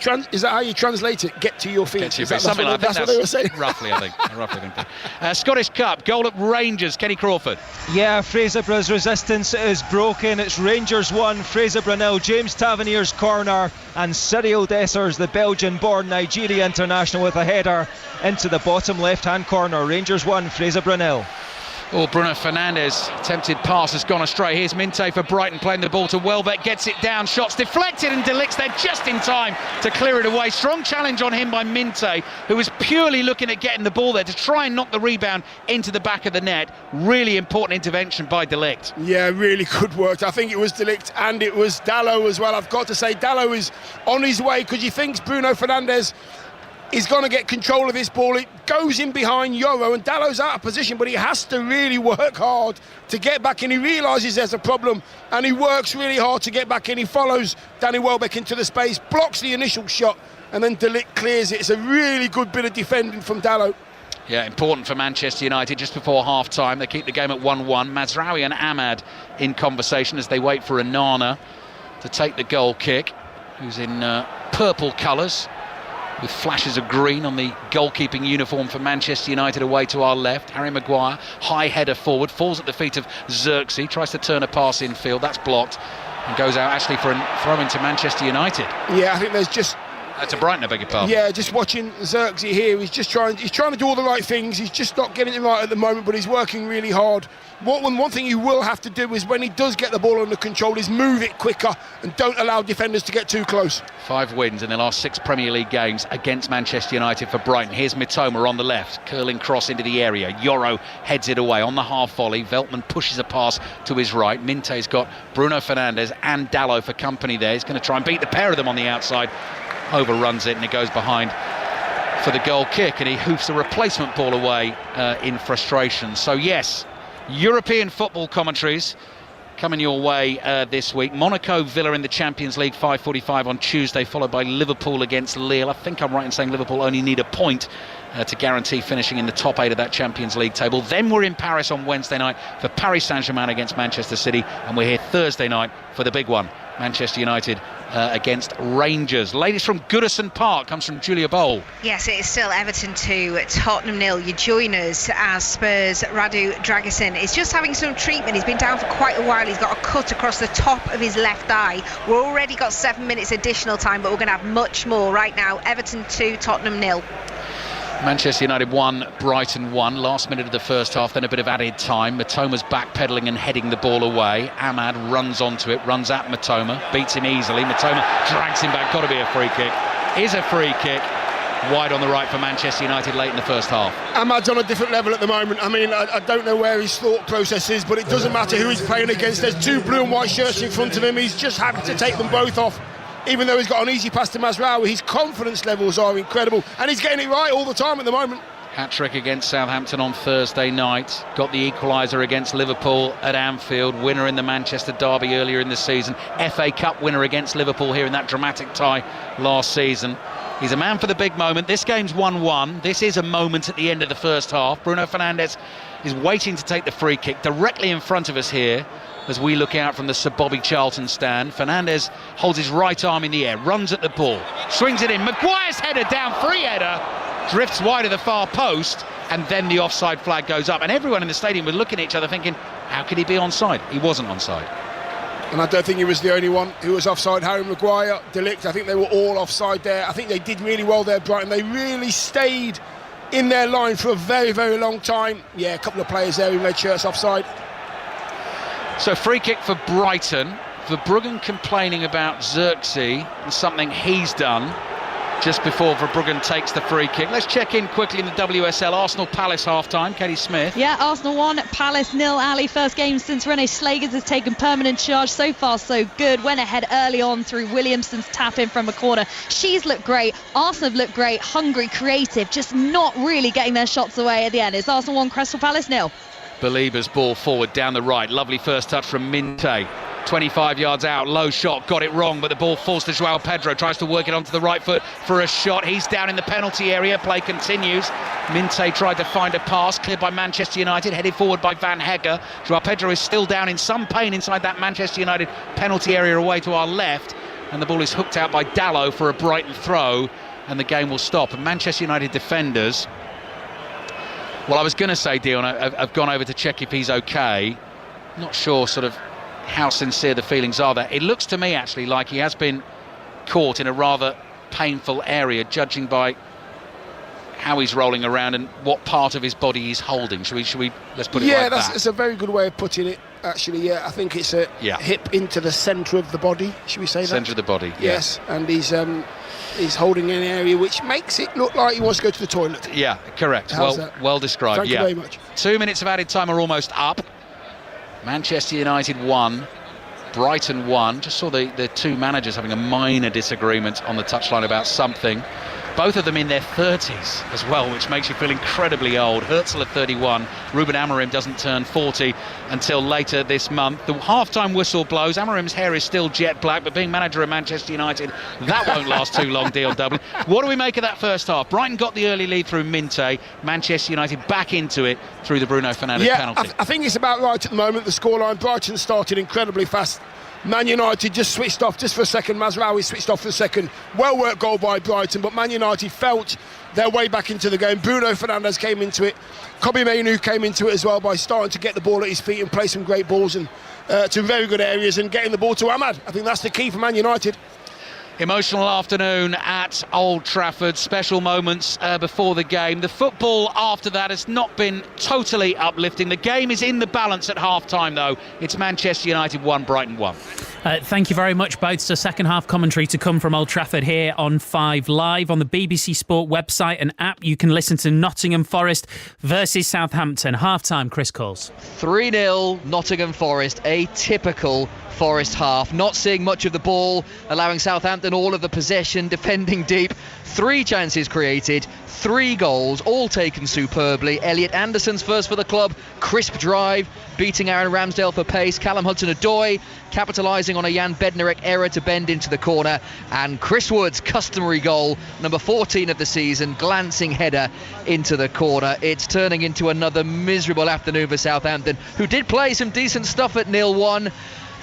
translate it? Get to your feet. Get to your feet. Something like that. That's what they were saying. Roughly, I think. Scottish Cup goal at Rangers. Kenny Crawford. Yeah, Fraserborough's resistance is broken. It's Rangers 1, Fraserburgh 0. James Tavernier's corner, and Cyril Dessers, the Belgian-born Nigeria international, with a header into the bottom left-hand corner. Rangers 1, Fraserburgh 0. Bruno Fernandes, attempted pass has gone astray. Here's Minte for Brighton, playing the ball to Welbeck, gets it down, shots deflected, and De Ligt's there just in time to clear it away. Strong challenge on him by Minte, who was purely looking at getting the ball there to try and knock the rebound into the back of the net. Really important intervention by De Ligt. Yeah, really good work. I think it was De Ligt and it was Dalot as well. I've got to say, Dalot is on his way because he thinks Bruno Fernandes is going to get control of this ball. It goes in behind Yoro and Dalot's out of position, but he has to really work hard to get back in. He realises there's a problem and he works really hard to get back in. He follows Danny Welbeck into the space, blocks the initial shot, and then De Ligt clears it. It's a really good bit of defending from Dalot. Yeah, important for Manchester United just before half-time. They keep the game at 1-1. Mazraoui and Ahmad in conversation as they wait for Onana to take the goal kick, who's in purple colours. with flashes of green on the goalkeeping uniform for Manchester United away to our left. Harry Maguire, high header forward, falls at the feet of Xerxes, tries to turn a pass infield, that's blocked, and goes out actually for a throw into Manchester United. Yeah, I think there's just... To Brighton, I beg your pardon. Yeah, just watching Xerxes here, he's trying to do all the right things. He's just not getting it right at the moment, but he's working really hard. One thing you will have to do is when he does get the ball under control is move it quicker and don't allow defenders to get too close. 5 wins in the last 6 Premier League games against Manchester United for Brighton. Here's Mitoma on the left, curling cross into the area. Yoro heads it away on the half volley. Veltman pushes a pass to his right. Minte's got Bruno Fernandes and Dalot for company there. He's going to try and beat the pair of them on the outside. Overruns it and it goes behind for the goal kick, and he hoofs a replacement ball away in frustration. So yes, European football commentaries coming your way this week. Monaco Villa in the Champions League, 5:45 on Tuesday, followed by Liverpool against Lille. I think I'm right in saying Liverpool only need a point to guarantee finishing in the top 8 of that Champions League table. Then we're in Paris on Wednesday night for Paris Saint-Germain against Manchester City, and we're here Thursday night for the big one, Manchester United against Rangers. Latest from Goodison Park comes from Julia Bowl. Yes, it is still Everton 2, Tottenham 0. You join us as Spurs' Radu Dragusin is just having some treatment. He's been down for quite a while. He's got a cut across the top of his left eye. We've already got 7 minutes additional time, but we're going to have much more right now. Everton 2, Tottenham 0. Manchester United 1, Brighton 1. Last minute of the first half, then a bit of added time. Mitoma's backpedaling and heading the ball away. Ahmad runs onto it, runs at Mitoma, beats him easily. Mitoma drags him back. Got to be a free kick. Is a free kick. Wide on the right for Manchester United late in the first half. Ahmad's on a different level at the moment. I mean, I don't know where his thought process is, but it doesn't matter who he's playing against. There's 2 blue and white shirts in front of him. He's just happy to take them both off. Even though he's got an easy pass to Mazraoui, his confidence levels are incredible, and he's getting it right all the time at the moment. Hat-trick against Southampton on Thursday night. Got the equaliser against Liverpool at Anfield. Winner in the Manchester derby earlier in the season. FA Cup winner against Liverpool here in that dramatic tie last season. He's a man for the big moment. This game's 1-1. This is a moment at the end of the first half. Bruno Fernandes is waiting to take the free kick directly in front of us here as we look out from the Sir Bobby Charlton stand. Fernandes holds his right arm in the air, runs at the ball, swings it in. Maguire's header down, free header, drifts wide of the far post, and then the offside flag goes up. And everyone in the stadium was looking at each other thinking, how could he be onside? He wasn't onside. And I don't think he was the only one who was offside. Harry Maguire, De Ligt, I think they were all offside there. I think they did really well there, Brighton. They really stayed in their line for a very, very long time. Yeah, a couple of players there who made shirts offside. So free kick for Brighton. Verbruggen complaining about Xerxes and something he's done just before Verbruggen takes the free kick. Let's check in quickly in the WSL. Arsenal Palace half-time. Katie Smith. Yeah, Arsenal 1, Palace 0. Ali, first game since Renee Slagers has taken permanent charge. So far, so good. Went ahead early on through Williamson's tap-in from a corner. She's looked great. Arsenal have looked great. Hungry, creative, just not really getting their shots away at the end. It's Arsenal 1, Crystal Palace 0. Believers ball forward down the right. Lovely first touch from Minte. 25 yards out, low shot, got it wrong, but the ball falls to Joao Pedro, tries to work it onto the right foot for a shot. He's down in the penalty area, play continues. Minte tried to find a pass, cleared by Manchester United, headed forward by Van Hegger. Joao Pedro is still down in some pain inside that Manchester United penalty area away to our left, and the ball is hooked out by Dalot for a Brighton throw, and the game will stop. And Manchester United defenders, well, I was going to say, Dion, I've gone over to check if he's okay. Not sure sort of how sincere the feelings are there. It looks to me actually like he has been caught in a rather painful area, judging by how he's rolling around and what part of his body he's holding. Should we let's put it like that. That's a very good way of putting it, actually. Yeah, I think it's a hip into the centre of the body, should we say that? Centre of the body, yes. And he's holding an area which makes it look like he wants to go to the toilet. Yeah, correct. Well described. Thank you very much. 2 minutes of added time are almost up. Manchester United 1, Brighton 1. Just saw the two managers having a minor disagreement on the touchline about something. Both of them in their 30s as well, which makes you feel incredibly old. Herzl at 31, Ruben Amorim doesn't turn 40 until later this month. The half-time whistle blows. Amorim's hair is still jet black, but being manager of Manchester United, that won't last too long, Dion Dublin. What do we make of that first half? Brighton got the early lead through Minte, Manchester United back into it through the Bruno Fernandes penalty. I think it's about right at the moment, the scoreline. Brighton started incredibly fast. Man United just switched off just for a second. Mazraoui switched off for a second. Well worked goal by Brighton, but Man United felt their way back into the game. Bruno Fernandes came into it. Kobbie Mainoo came into it as well by starting to get the ball at his feet and play some great balls and to very good areas and getting the ball to Ahmad. I think that's the key for Man United. Emotional afternoon at Old Trafford. Special moments before the game. The football after that has not been totally uplifting. The game is in the balance at half-time, though. It's Manchester United 1, Brighton 1. Thank you very much both. So second half commentary to come from Old Trafford here on 5 Live. On the BBC Sport website and app, you can listen to Nottingham Forest versus Southampton. Half-time, Chris Coles. 3-0 Nottingham Forest, a typical Forest half. Not seeing much of the ball, allowing Southampton all of the possession, defending deep. 3 chances created, 3 goals, all taken superbly. Elliot Anderson's first for the club, crisp drive, beating Aaron Ramsdale for pace. Callum Hudson-Odoi capitalising on a Jan Bednarek error to bend into the corner, and Chris Wood's customary goal, number 14 of the season, glancing header into the corner. It's turning into another miserable afternoon for Southampton, who did play some decent stuff at 0-1.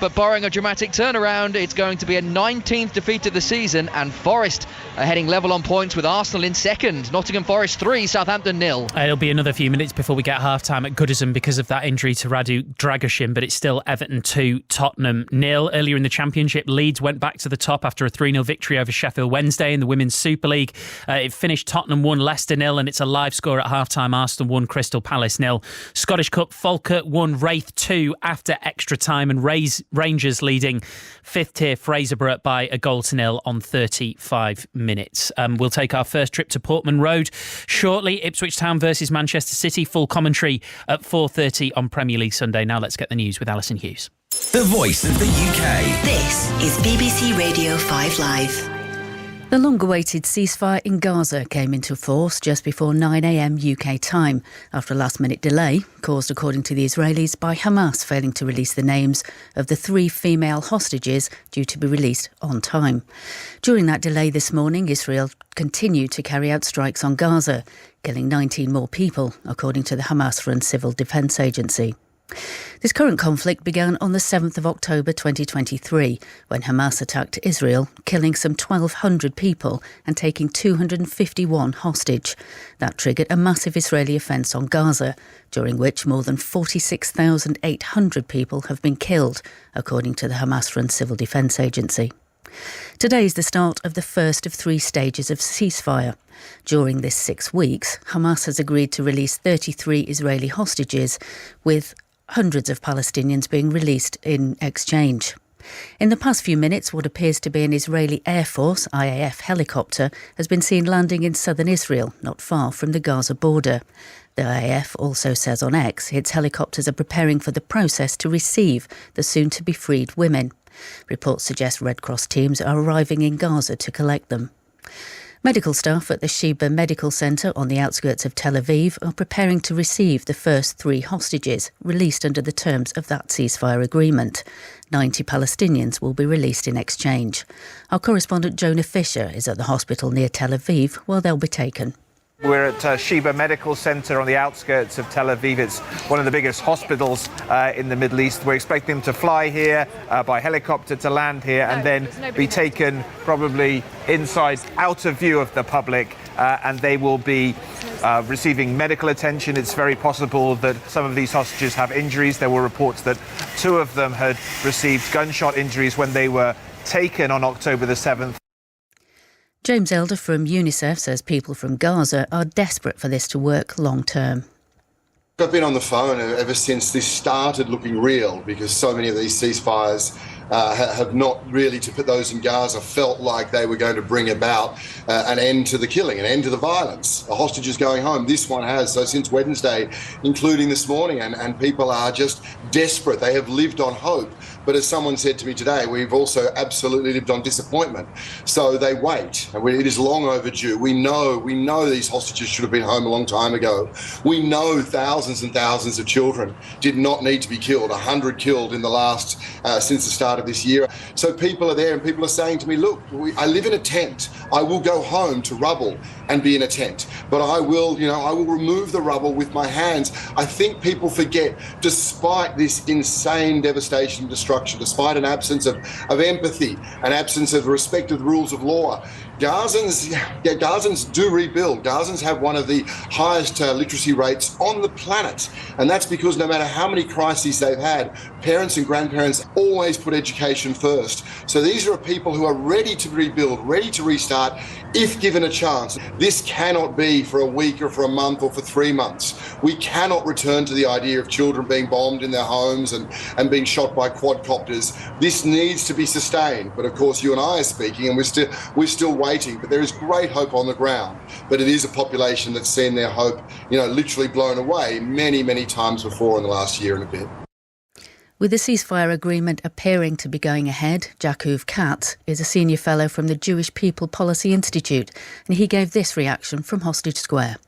But barring a dramatic turnaround, it's going to be a 19th defeat of the season, and Forest are heading level on points with Arsenal in second. Nottingham Forest 3, Southampton 0. It'll be another few minutes before we get half-time at Goodison because of that injury to Radu Dragusin, but it's still Everton 2, Tottenham 0. Earlier in the Championship, Leeds went back to the top after a 3-0 victory over Sheffield Wednesday in the Women's Super League. It finished Tottenham 1, Leicester 0, and it's a live score at half-time. Arsenal 1, Crystal Palace 0. Scottish Cup, Falkirk 1, Wraith 2 after extra time, and Rangers leading 5th tier Fraserburgh by a 1-0 on 35 minutes. We'll take our first trip to Portman Road shortly. Ipswich Town versus Manchester City. Full commentary at 4:30 on Premier League Sunday. Now let's get the news with Alison Hughes. The voice of the UK. This is BBC Radio 5 Live. The long-awaited ceasefire in Gaza came into force just before 9 a.m. UK time after a last-minute delay caused, according to the Israelis, by Hamas failing to release the names of the 3 female hostages due to be released on time. During that delay this morning, Israel continued to carry out strikes on Gaza, killing 19 more people, according to the Hamas-run Civil Defence Agency. This current conflict began on the 7th of October 2023 when Hamas attacked Israel, killing some 1,200 people and taking 251 hostage. That triggered a massive Israeli offence on Gaza, during which more than 46,800 people have been killed, according to the Hamas-run Civil Defence Agency. Today is the start of the first of 3 stages of ceasefire. During this 6 weeks, Hamas has agreed to release 33 Israeli hostages, with hundreds of Palestinians being released in exchange. In the past few minutes, what appears to be an Israeli Air Force IAF helicopter has been seen landing in southern Israel, not far from the Gaza border. The IAF also says on X its helicopters are preparing for the process to receive the soon-to-be-freed women. Reports suggest Red Cross teams are arriving in Gaza to collect them. Medical staff at the Sheba Medical Centre on the outskirts of Tel Aviv are preparing to receive the first 3 hostages released under the terms of that ceasefire agreement. 90 Palestinians will be released in exchange. Our correspondent Jonah Fisher is at the hospital near Tel Aviv where they'll be taken. We're at Sheba Medical Centre on the outskirts of Tel Aviv. It's one of the biggest hospitals in the Middle East. We're expecting them to fly here by helicopter to land here and then be taken probably inside, out of view of the public, and they will be receiving medical attention. It's very possible that some of these hostages have injuries. There were reports that 2 of them had received gunshot injuries when they were taken on October the 7th. James Elder from UNICEF says people from Gaza are desperate for this to work long term. I've been on the phone ever since this started looking real, because so many of these ceasefires have not really, to put those in Gaza, felt like they were going to bring about an end to the killing, an end to the violence. The hostages going home. This one has, so since Wednesday, including this morning, and people are just desperate. They have lived on hope. But as someone said to me today, we've also absolutely lived on disappointment. So they wait. It is long overdue. We know these hostages should have been home a long time ago. We know thousands and thousands of children did not need to be killed, 100 killed in the last, since the start of this year. So people are there and people are saying to me, look, I live in a tent. I will go home to rubble and be in a tent. But I will remove the rubble with my hands. I think people forget, despite this insane devastation and destruction infrastructure, despite an absence of empathy, an absence of respect of the rules of law. Gazans do rebuild. Gazans have one of the highest literacy rates on the planet. And that's because no matter how many crises they've had, parents and grandparents always put education first. So these are people who are ready to rebuild, ready to restart, if given a chance. This cannot be for a week or for a month or for 3 months. We cannot return to the idea of children being bombed in their homes and being shot by quadcopters. This needs to be sustained. But of course, you and I are speaking, and we're still waiting. But there is great hope on the ground. But it is a population that's seen their hope, literally blown away many, many times before in the last year and a bit. With the ceasefire agreement appearing to be going ahead, Yaakov Katz is a senior fellow from the Jewish People Policy Institute, and he gave this reaction from Hostage Square.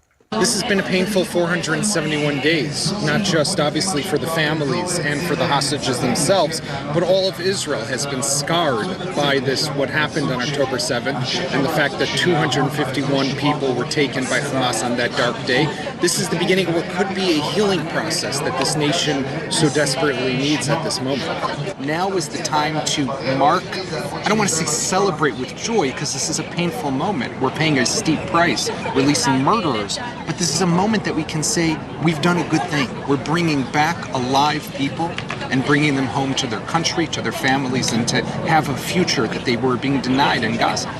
This has been a painful 471 days, not just obviously for the families and for the hostages themselves, but all of Israel has been scarred by what happened on October 7th and the fact that 251 people were taken by Hamas on that dark day. This is the beginning of what could be a healing process that this nation so desperately needs at this moment. Now is the time to mark, I don't want to say celebrate with joy, because this is a painful moment. We're paying a steep price, releasing murderers. But this is a moment that we can say we've done a good thing. We're bringing back alive people and bringing them home to their country, to their families, and to have a future that they were being denied in Gaza.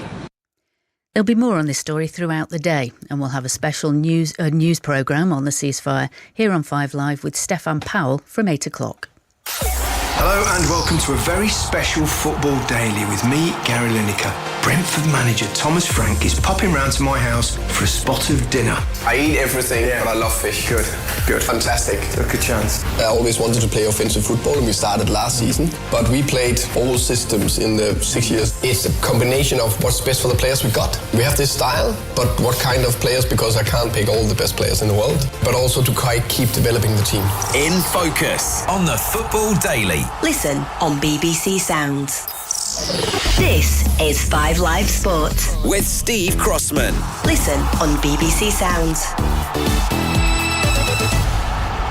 There'll be more on this story throughout the day, and we'll have a special news programme on the ceasefire here on 5 Live with Stefan Powell from 8 o'clock. Hello and welcome to a very special Football Daily with me, Gary Lineker. Brentford manager Thomas Frank is popping round to my house for a spot of dinner. I eat everything, but I love fish. Good. Fantastic. Took a chance. I always wanted to play offensive football, and we started last season, but we played all systems in the 6 years. It's a combination of what's best for the players we got. We have this style, but what kind of players, because I can't pick all the best players in the world, but also to keep developing the team. In Focus on the Football Daily. Listen on BBC Sounds. This is 5 Live Sport with Steve Crossman. Listen on BBC Sounds.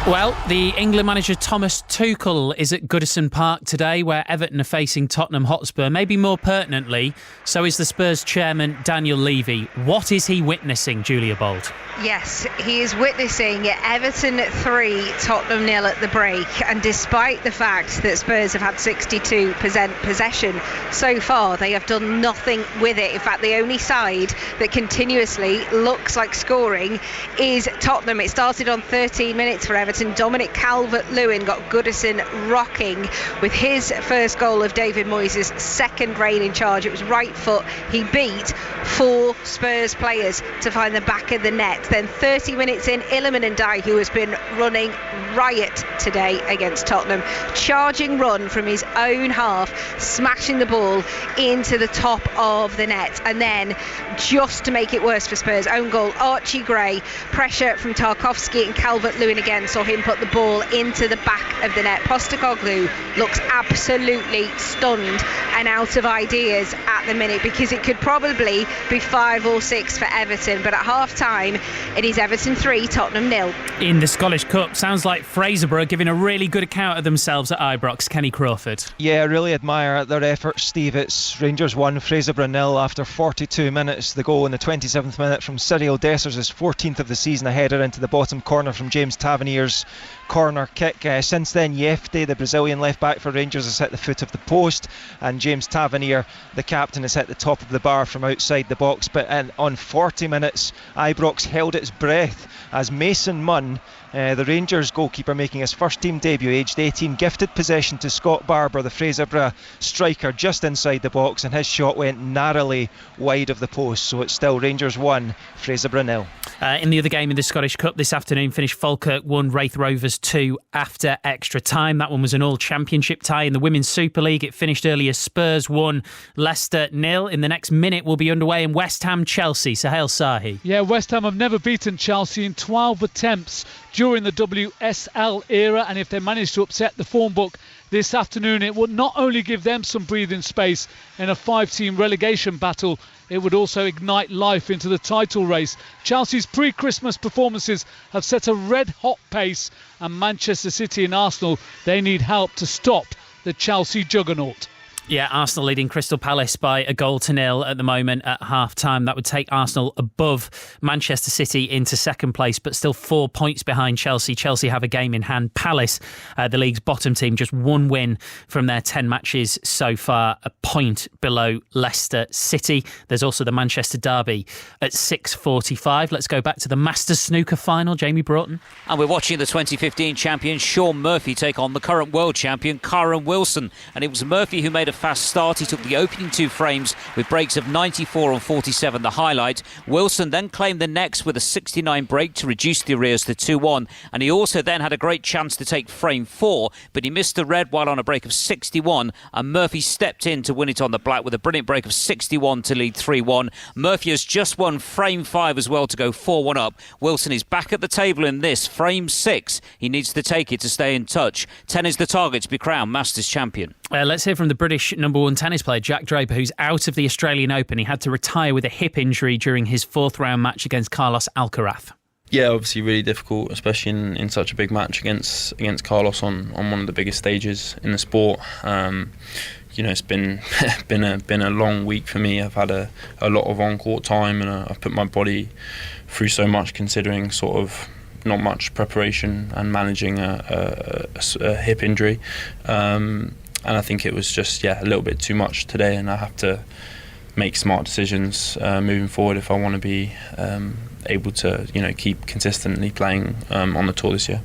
Well, the England manager Thomas Tuchel is at Goodison Park today, where Everton are facing Tottenham Hotspur. Maybe more pertinently, so is the Spurs chairman Daniel Levy. What is he witnessing, Julia Bold? Yes, he is witnessing Everton 3, Tottenham 0 at the break. And despite the fact that Spurs have had 62% possession so far, they have done nothing with it. In fact, the only side that continuously looks like scoring is Tottenham. It started on 13 minutes for Everton. Dominic Calvert-Lewin got Goodison rocking with his first goal of David Moyes' second reign in charge. It was right foot. He beat 4 Spurs players to find the back of the net. Then 30 minutes in, Iliman Ndiaye, who has been running riot today against Tottenham, charging run from his own half, smashing the ball into the top of the net. And then, just to make it worse for Spurs, own goal, Archie Gray, pressure from Tarkowski, and Calvert-Lewin again saw him put the ball into the back of the net. Postecoglou looks absolutely stunned and out of ideas at the minute, because it could probably be 5 or 6 for Everton. But at half-time, it is Everton 3, Tottenham 0. In the Scottish Cup, sounds like Fraserburgh giving a really good account of themselves at Ibrox. Kenny Crawford. Yeah, I really admire their efforts, Steve. It's Rangers 1, Fraserburgh 0 after 42 minutes. The goal in the 27th minute from Cyril Dessers, his 14th of the season, a header into the bottom corner from James Tavernier's corner kick. Since then, Yefte, the Brazilian left-back for Rangers, has hit the foot of the post, and James Tavernier, the captain, has hit the top of the bar from outside the box. But on 40 minutes, Ibrox held its breath as Mason Munn, the Rangers goalkeeper, making his first team debut, aged 18, gifted possession to Scott Barber, the Fraserburgh striker, just inside the box, and his shot went narrowly wide of the post. So it's still Rangers 1, Fraserburgh 0. In the other game in the Scottish Cup this afternoon, finished Falkirk 1, Wraith Rovers 2 after extra time. That one was an all-championship tie. In the Women's Super League, it finished earlier, Spurs 1, Leicester 0. In the next minute, we'll be underway in West Ham Chelsea. Sahel Sahi. Yeah, West Ham have never beaten Chelsea in 12 attempts during the WSL era, and if they manage to upset the form book this afternoon, it would not only give them some breathing space in a 5-team relegation battle, it would also ignite life into the title race. Chelsea's pre-Christmas performances have set a red-hot pace, and Manchester City and Arsenal, they need help to stop the Chelsea juggernaut. Yeah, Arsenal leading Crystal Palace by 1-0 at the moment at half-time. That would take Arsenal above Manchester City into second place, but still 4 points behind Chelsea. Chelsea have a game in hand. Palace, the league's bottom team, just one win from their 10 matches so far, a point below Leicester City. There's also the Manchester derby at 6:45. Let's go back to the Masters Snooker final. Jamie Broughton. And we're watching the 2015 champion Shaun Murphy take on the current world champion Kyren Wilson. And it was Murphy who made a fast start. He took the opening 2 frames with breaks of 94 and 47, the highlight. Wilson then claimed the next with a 69 break to reduce the arrears to 2-1, and he also then had a great chance to take frame 4, but he missed the red while on a break of 61, and Murphy stepped in to win it on the black with a brilliant break of 61 to lead 3-1. Murphy has just won frame 5 as well to go 4-1 up. Wilson is back at the table in this frame 6. He needs to take it to stay in touch. 10 is the target to be crowned Masters champion. Let's hear from the British number 1 tennis player Jack Draper, who's out of the Australian Open. He had to retire with a hip injury during his 4th round match against Carlos Alcaraz. Yeah, obviously really difficult, especially in such a big match against Carlos on one of the biggest stages in the sport. It's been been a long week for me. I've had a lot of on-court time, and I've put my body through so much, considering sort of not much preparation and managing a hip injury. And I think it was just, a little bit too much today, and I have to make smart decisions moving forward if I want to be able to, keep consistently playing on the tour this year.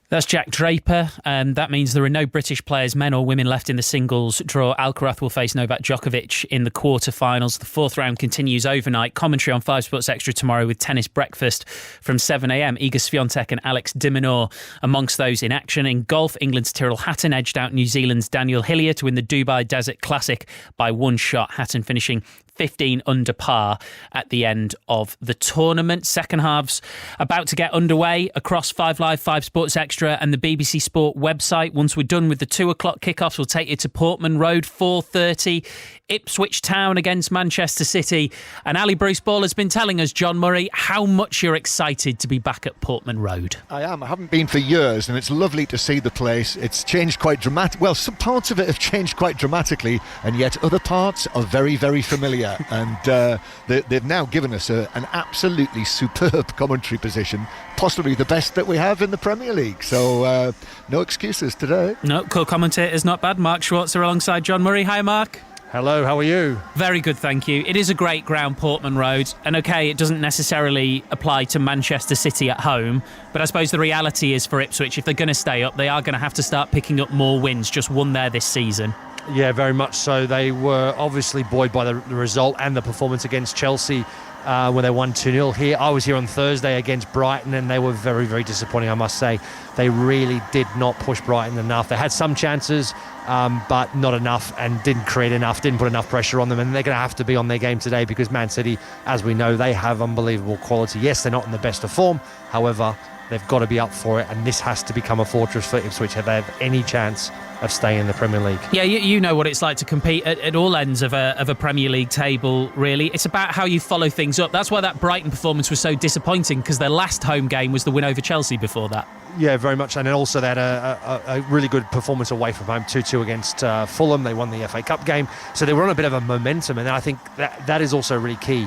That's Jack Draper, and that means there are no British players, men or women, left in the singles draw. Alcaraz will face Novak Djokovic in the quarterfinals. The 4th round continues overnight. Commentary on 5 Sports Extra tomorrow with tennis breakfast from 7 a.m. Iga Swiatek and Alex de Minaur amongst those in action. In golf, England's Tyrrell Hatton edged out New Zealand's Daniel Hillier to win the Dubai Desert Classic by 1 shot. Hatton finishing 15 under par at the end of the tournament. Second halves about to get underway across 5 Live, 5 Sports Extra and the BBC Sport website. Once we're done with the 2 o'clock kickoffs, we'll take you to Portman Road, 4:30, Ipswich Town against Manchester City. And Ali Bruce Ball has been telling us, John Murray, how much you're excited to be back at Portman Road. I am. I haven't been for years, and it's lovely to see the place. It's changed quite dramatically. Well, some parts of it have changed quite dramatically, and yet other parts are very, very familiar. And they've now given us an absolutely superb commentary position, possibly the best that we have in the Premier League. So no excuses today. No, co-commentator's not bad. Mark Schwarzer alongside John Murray. Hi, Mark. Hello, how are you? Very good, thank you. It is a great ground, Portman Road, and okay, it doesn't necessarily apply to Manchester City at home, but I suppose the reality is for Ipswich, if they're going to stay up, they are going to have to start picking up more wins. Just one there this season. Yeah, very much so. They were obviously buoyed by the result and the performance against Chelsea when they won 2-0 here. I was here on Thursday against Brighton, and they were very, very disappointing, I must say. They really did not push Brighton enough. They had some chances, but not enough, and didn't create enough, didn't put enough pressure on them, and they're going to have to be on their game today because Man City, as we know, they have unbelievable quality. Yes, they're not in the best of form, however, they've got to be up for it, and this has to become a fortress for Ipswich if they have any chance of staying in the Premier League. Yeah, you know what it's like to compete at all ends of a Premier League table, really. It's about how you follow things up. That's why that Brighton performance was so disappointing, because their last home game was the win over Chelsea before that. Yeah, very much. And then also they had a really good performance away from home, 2-2 against Fulham. They won the FA Cup game. So they were on a bit of a momentum, and I think that is also really key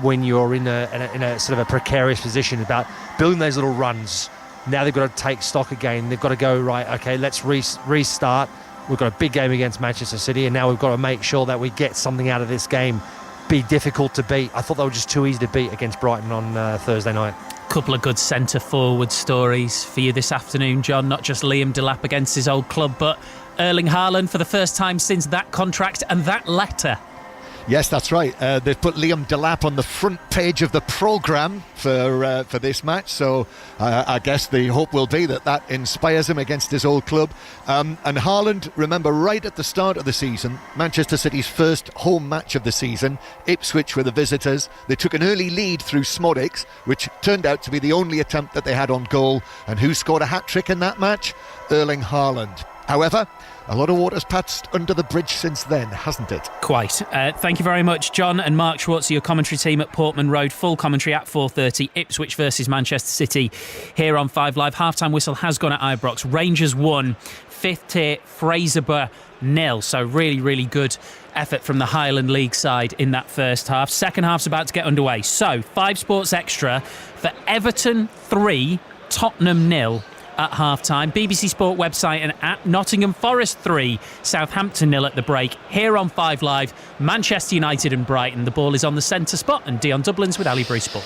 when you're in a sort of a precarious position about building those little runs. Now they've got to take stock again. They've got to go, right, okay, let's restart. We've got a big game against Manchester City, and now we've got to make sure that we get something out of this game. Be difficult to beat. I thought they were just too easy to beat against Brighton on Thursday night. Couple of good centre-forward stories for you this afternoon, John. Not just Liam Delap against his old club, but Erling Haaland for the first time since that contract and that letter. Yes, that's right. They've put Liam Delap on the front page of the programme for this match, so I guess the hope will be that inspires him against his old club. And Haaland, remember, right at the start of the season, Manchester City's first home match of the season, Ipswich were the visitors. They took an early lead through Smodics, which turned out to be the only attempt that they had on goal. And who scored a hat-trick in that match? Erling Haaland. However, a lot of water's passed under the bridge since then, hasn't it? Quite. Thank you very much, John and Mark Schwartz, your commentary team at Portman Road. Full commentary at 4:30. Ipswich versus Manchester City here on 5 Live. Half-time whistle has gone at Ibrox. Rangers 1, 5th tier Fraserburgh 0. So really, really good effort from the Highland League side in that first half. Second half's about to get underway. So 5 Sports Extra for Everton 3, Tottenham 0 at half-time. BBC Sport website and app. Nottingham Forest 3, Southampton 0 at the break. Here on 5 Live, Manchester United and Brighton. The ball is on the centre spot, and Dion Dublin's with Ali Bruceport.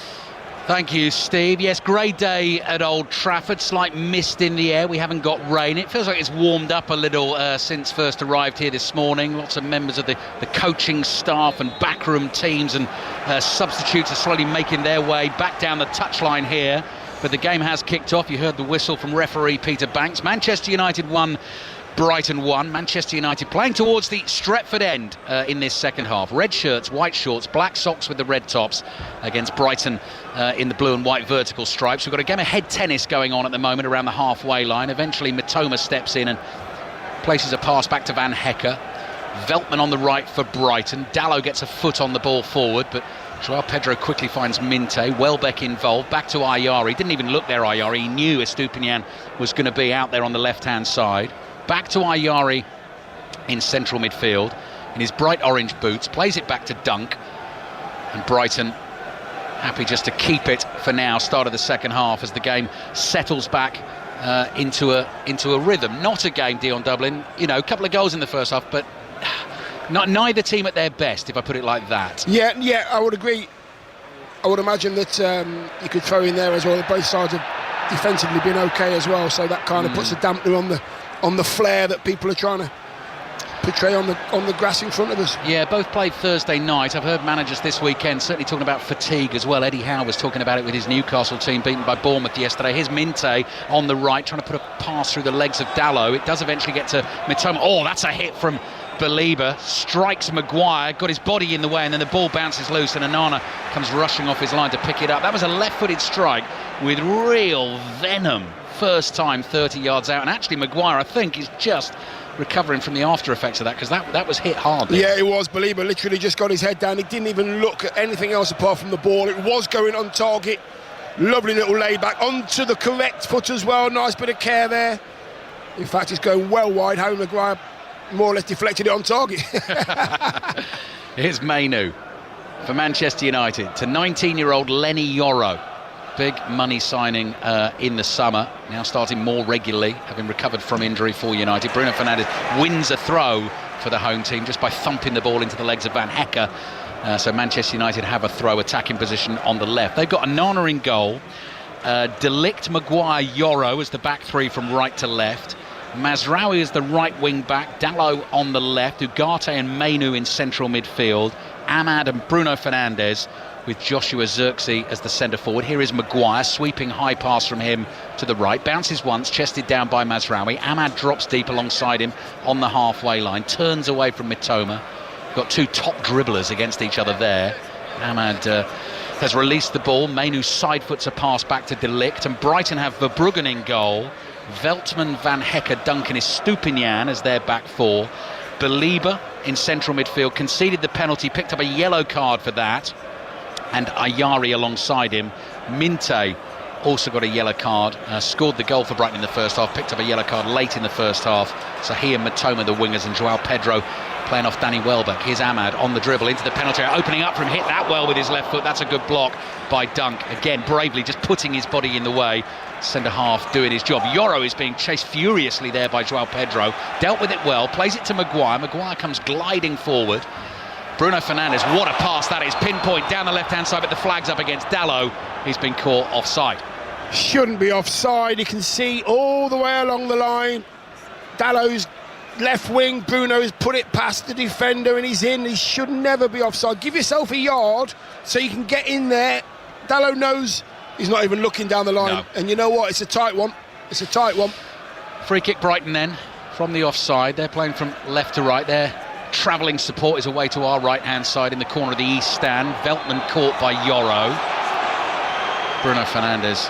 Thank you, Steve. Yes, grey day at Old Trafford. Slight mist in the air. We haven't got rain. It feels like it's warmed up a little since first arrived here this morning. Lots of members of the coaching staff and backroom teams and substitutes are slowly making their way back down the touchline here. But the game has kicked off. You heard the whistle from referee Peter Banks. Manchester United 1, Brighton 1. Manchester United playing towards the Stretford end in this second half. Red shirts, white shorts, black socks with the red tops against Brighton in the blue and white vertical stripes. We've got a game of head tennis going on at the moment around the halfway line. Eventually Mitoma steps in and places a pass back to Van Hecke. Veltman on the right for Brighton. Dalot gets a foot on the ball forward, but Joao Pedro quickly finds Minte. Welbeck involved. Back to Ayari. Didn't even look there, Ayari. He knew Estupiñán was going to be out there on the left-hand side. Back to Ayari in central midfield in his bright orange boots. Plays it back to Dunk. And Brighton happy just to keep it for now. Start of the second half as the game settles back into a rhythm. Not a game, Dion Dublin. You know, a couple of goals in the first half, but neither team at their best, if I put it like that. Yeah, I would agree. I would imagine that you could throw in there as well. Both sides have defensively been okay as well, so that kind of puts a dampener on the flair that people are trying to portray on the grass in front of us. Yeah, both played Thursday night. I've heard managers this weekend certainly talking about fatigue as well. Eddie Howe was talking about it with his Newcastle team beaten by Bournemouth yesterday. Here's Minte on the right trying to put a pass through the legs of Dalot. It does eventually get to Mitoma. Oh, that's a hit from Belieber. Strikes Maguire, got his body in the way, and then the ball bounces loose and Onana comes rushing off his line to pick it up. That was a left-footed strike with real venom. First time 30 yards out, and actually Maguire, I think, is just recovering from the after effects of that, because that was hit hard there. Yeah, it was. Belieber literally just got his head down. He didn't even look at anything else apart from the ball. It was going on target. Lovely little layback onto the correct foot as well. Nice bit of care there. In fact, it's going well wide. Harry Maguire more or less deflected it on target. Here's Mainu for Manchester United to 19-year-old Lenny Yoro. Big money signing in the summer, now starting more regularly, having recovered from injury for United. Bruno Fernandes wins a throw for the home team just by thumping the ball into the legs of Van Hecke. So Manchester United have a throw attacking position on the left. They've got Onana in goal. De Ligt, Maguire, Yoro as the back three from right to left. Mazraoui is the right wing back. Dalot on the left. Ugarte and Mainu in central midfield. Ahmad and Bruno Fernandes with Joshua Zirkzee as the centre forward. Here is Maguire, sweeping high pass from him to the right. Bounces once, chested down by Mazraoui. Ahmad drops deep alongside him on the halfway line. Turns away from Mitoma. Got two top dribblers against each other there. Ahmad has released the ball. Mainu side foots a pass back to De Ligt. And Brighton have Verbruggen in goal. Veltman, Van Hecke, Duncan, Estupiñán as their back four. Belieber in central midfield conceded the penalty, picked up a yellow card for that. And Ayari alongside him. Minte also got a yellow card, scored the goal for Brighton in the first half, picked up a yellow card late in the first half. So he and Mitoma, the wingers, and Joao Pedro playing off Danny Welbeck. Here's Ahmad on the dribble into the penalty area, opening up from hit that well with his left foot. That's a good block by Dunk. Again, bravely just putting his body in the way. Centre half doing his job. Yoro is being chased furiously there by Joao Pedro. Dealt with it well, plays it to Maguire. Maguire comes gliding forward. Bruno Fernandes, what a pass that is. Pinpoint down the left-hand side, but the flag's up against Dalot. He's been caught offside. Shouldn't be offside. You can see all the way along the line. Dalot's left wing, Bruno's put it past the defender and he's in. He should never be offside. Give yourself a yard so you can get in there. Dalot knows he's not even looking down the line. No. And you know what? It's a tight one. It's a tight one. Free kick Brighton then from the offside. They're playing from left to right. Their travelling support is away to our right-hand side in the corner of the east stand. Veltman caught by Yoro. Bruno Fernandes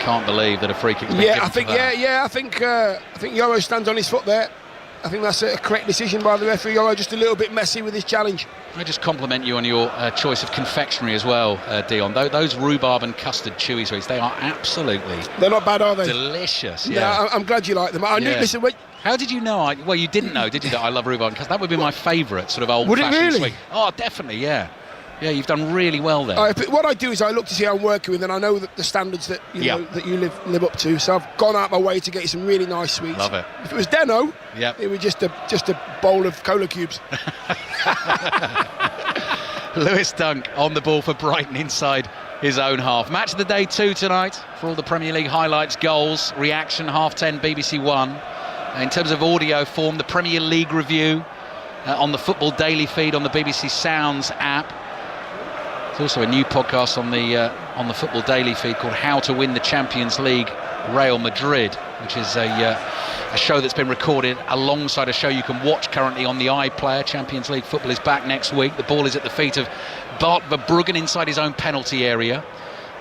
can't believe that a free kick's been given I think Yoro stands on his foot there. I think that's a correct decision by the referee, although just a little bit messy with his challenge. I just compliment you on your choice of confectionery as well, Dion. Those rhubarb and custard chewy sweets, they are absolutely... They're not bad, are they? Delicious, yeah. Yeah, I'm glad you like them. I knew, listen, wait. How did you know? Well, you didn't know, did you, that I love rhubarb? Because that would be my favourite sort of old-fashioned really? sweet. Oh, definitely, yeah. Yeah, you've done really well there. What I do is I look to see how I'm working with, and I know that the standards that you know that you live up to. So I've gone out my way to get you some really nice sweets. Love it. If it was Deno, it would just a bowl of cola cubes. Lewis Dunk on the ball for Brighton inside his own half. Match of the day 2 tonight for all the Premier League highlights, goals, reaction, 10:30 BBC One. In terms of audio form, the Premier League review on the Football Daily feed on the BBC Sounds app. There's also a new podcast on the Football Daily feed called How to Win the Champions League Real Madrid, which is a show that's been recorded alongside a show you can watch currently on the iPlayer. Champions League football is back next week. The ball is at the feet of Bart Verbruggen inside his own penalty area.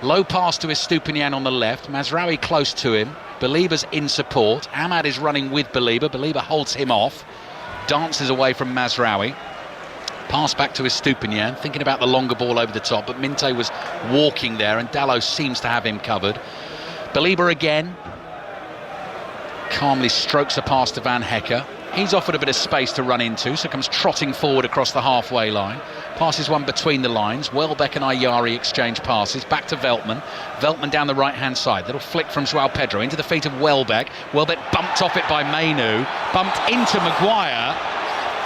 Low pass to Estupiñán on the left. Mazraoui close to him. Belieber's in support. Ahmad is running with Belieber. Belieber holds him off. Dances away from Mazraoui. Pass back to Estupiñán, thinking about the longer ball over the top, but Minte was walking there and Dalot seems to have him covered. Belieber again calmly strokes a pass to Van Hecke. He's offered a bit of space to run into, so comes trotting forward across the halfway line. Passes one between the lines. Welbeck and Ayari exchange passes. Back to Veltman. Veltman down the right-hand side. Little flick from João Pedro into the feet of Welbeck. Welbeck bumped off it by Mainu. Bumped into Maguire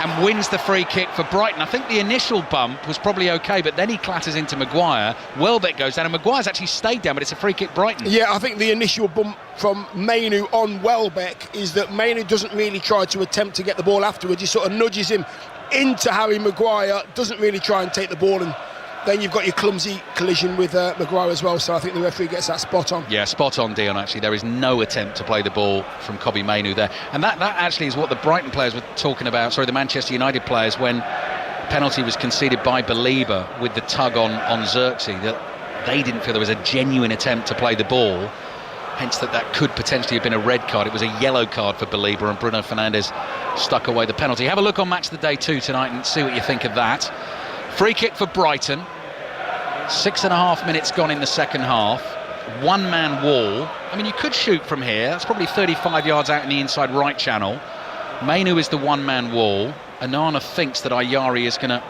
and wins the free kick for Brighton. I think the initial bump was probably okay, but then he clatters into Maguire. Welbeck goes down, and Maguire's actually stayed down, but it's a free kick Brighton. Yeah, I think the initial bump from Mainu on Welbeck is that Mainu doesn't really try to attempt to get the ball afterwards. He sort of nudges him into Harry Maguire, doesn't really try and take the ball, and then you've got your clumsy collision with Maguire as well, so I think the referee gets that spot on. Yeah, spot on, Dion, actually. There is no attempt to play the ball from Kobbie Mainoo there. And that actually is what the Brighton players were talking about, the Manchester United players, when penalty was conceded by Belieber with the tug on Xerxes, that they didn't feel there was a genuine attempt to play the ball, hence that could potentially have been a red card. It was a yellow card for Belieber, and Bruno Fernandes stuck away the penalty. Have a look on Match of the Day 2 tonight and see what you think of that. Free kick for Brighton. 6.5 minutes gone in the second half. One-man wall. I mean, you could shoot from here. That's probably 35 yards out in the inside right channel. Mainu is the one-man wall. Onana thinks that Ayari is going to